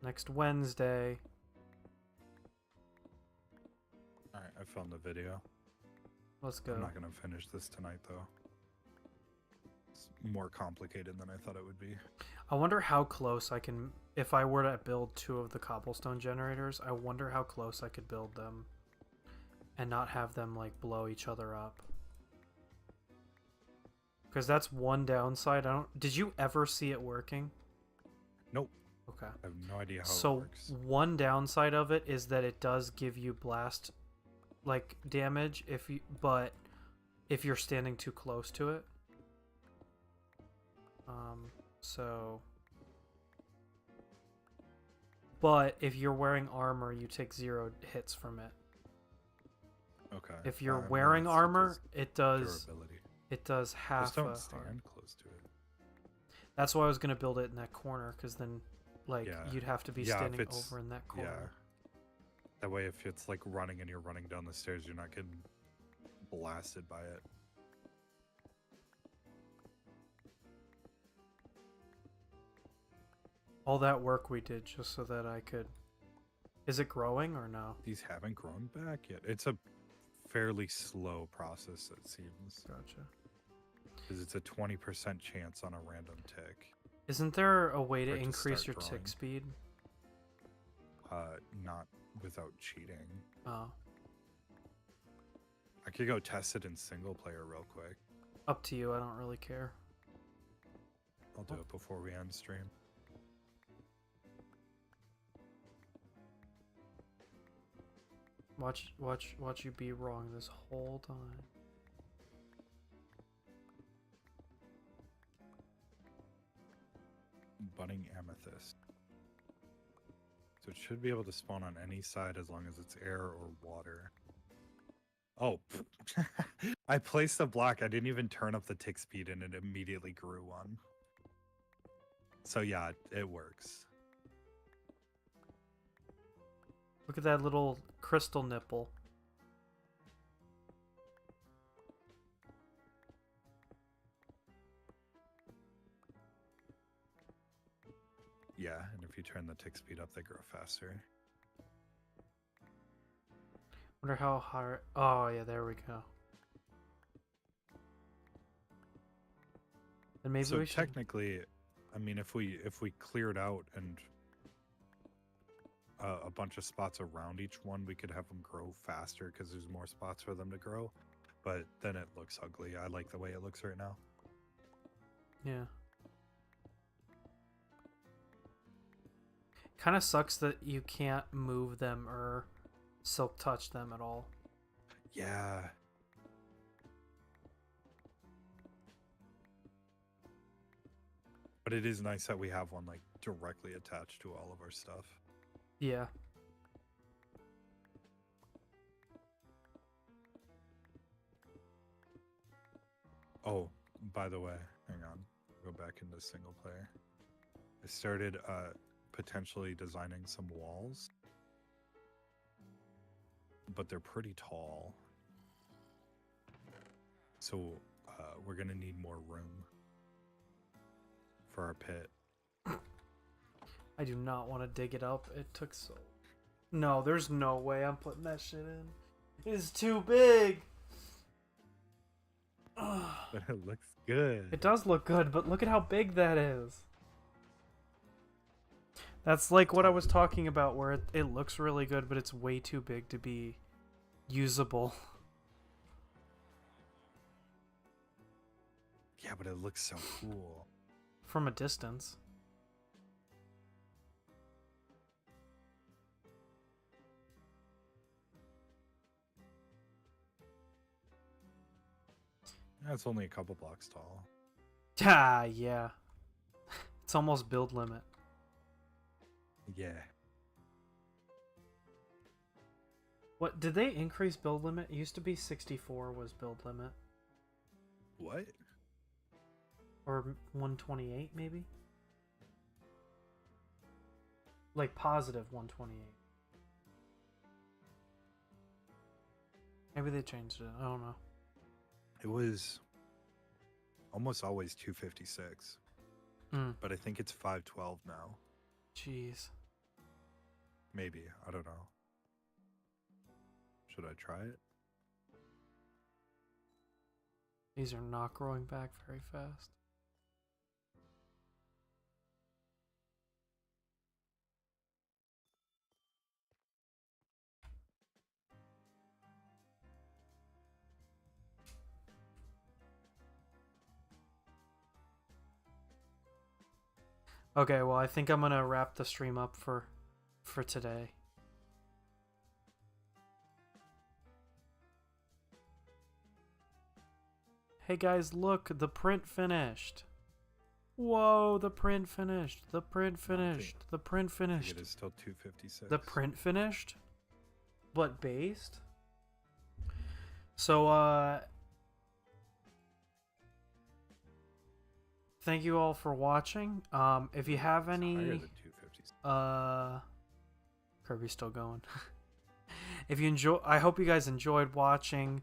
Next Wednesday. Alright, I found the video. Let's go. I'm not gonna finish this tonight though. It's more complicated than I thought it would be. I wonder how close I can, if I were to build 2 of the cobblestone generators, I wonder how close I could build them and not have them like blow each other up. Because that's one downside. Did you ever see it working? Nope. Okay. I have no idea how So it works. one downside of it is that it does give you blast like damage but if you're standing too close to it. But if you're wearing armor, you take 0 hits from it. Okay. If you're wearing armor, it does durability. It does half. Just don't stand close to it. That's why I was gonna build it in that corner, because then, like, you'd have to be standing over in that corner. Yeah. That way, if it's like running and you're running down the stairs, you're not getting blasted by it. All that work we did just so that I could. Is it growing or no? These haven't grown back yet. It's a fairly slow process, it seems. Gotcha. Because it's a 20% chance on a random tick. Isn't there a way to For it to increase your start tick growing. speed? Not without cheating. Oh. I could go test it in single player real quick. Up to you, I don't really care. I'll do it before we end stream. Watch you be wrong this whole time. Budding amethyst. So it should be able to spawn on any side as long as it's air or water. Oh, I placed a block. I didn't even turn up the tick speed and it immediately grew one. So yeah, it works. Look at that little crystal nipple. Yeah, and if you turn the tick speed up, they grow faster. Wonder how high. Oh yeah, there we go. And maybe so we should. Technically, I mean, if we cleared out and a bunch of spots around each one, we could have them grow faster because there's more spots for them to grow. But then it looks ugly. I like the way it looks right now. Yeah. Kind of sucks that you can't move them or silk touch them at all. Yeah. But it is nice that we have one like directly attached to all of our stuff. Yeah. Oh, by the way, hang on. Go back into single player. I started potentially designing some walls, but they're pretty tall. So we're going to need more room for our pit. I do not want to dig it up. It took so... No, there's no way I'm putting that shit in. It is too big. But it looks good. It does look good, but look at how big that is. That's like what I was talking about, where it looks really good, but it's way too big to be usable. Yeah, but it looks so cool. From a distance. That's only a couple blocks tall. Ah, yeah. It's almost build limit. Yeah. What, did they increase build limit? It used to be 64 was build limit. What? Or 128, maybe? Like positive 128. Maybe they changed it. I don't know. It was almost always 256. But I think it's 512 now. Jeez. Maybe. I don't know. Should I try it? These are not growing back very fast. Okay, well, I think I'm gonna wrap the stream up for today. Hey guys, look, the print finished. Whoa, the print finished. The print finished. The print finished. It is still 256. The print finished, but based. So, thank you all for watching. If you have any, higher than 256. Kirby's still going. If you enjoy, I hope you guys enjoyed watching.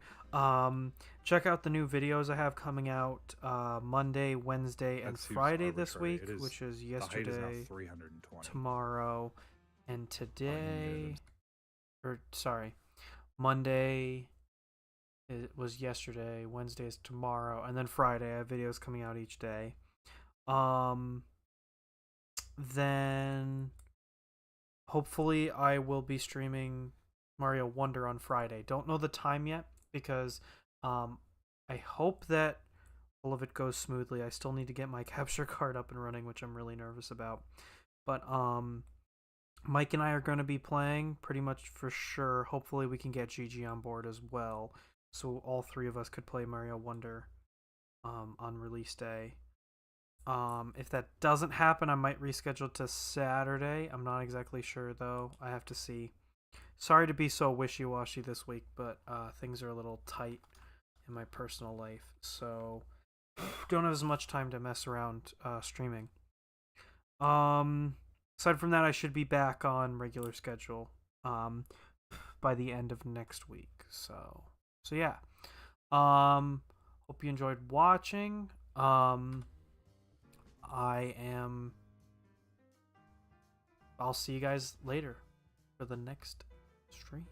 Check out the new videos I have coming out Monday, Wednesday, and Friday this week, which is yesterday, 320. tomorrow, and today. Or sorry, Monday it was yesterday, Wednesday is tomorrow, and then Friday I have videos coming out each day. Then hopefully I will be streaming Mario Wonder on Friday. Don't know the time yet because I hope that all of it goes smoothly. I still need to get my capture card up and running, which I'm really nervous about. But Mike and I are going to be playing pretty much for sure. Hopefully we can get Gigi on board as well, so all three of us could play Mario Wonder on release day. If that doesn't happen, I might reschedule to Saturday. I'm not exactly sure though. I have to see. Sorry to be so wishy-washy this week, but things are a little tight in my personal life, so don't have as much time to mess around streaming. Aside from that, I should be back on regular schedule by the end of next week. So yeah. Hope you enjoyed watching. I'll see you guys later for the next stream.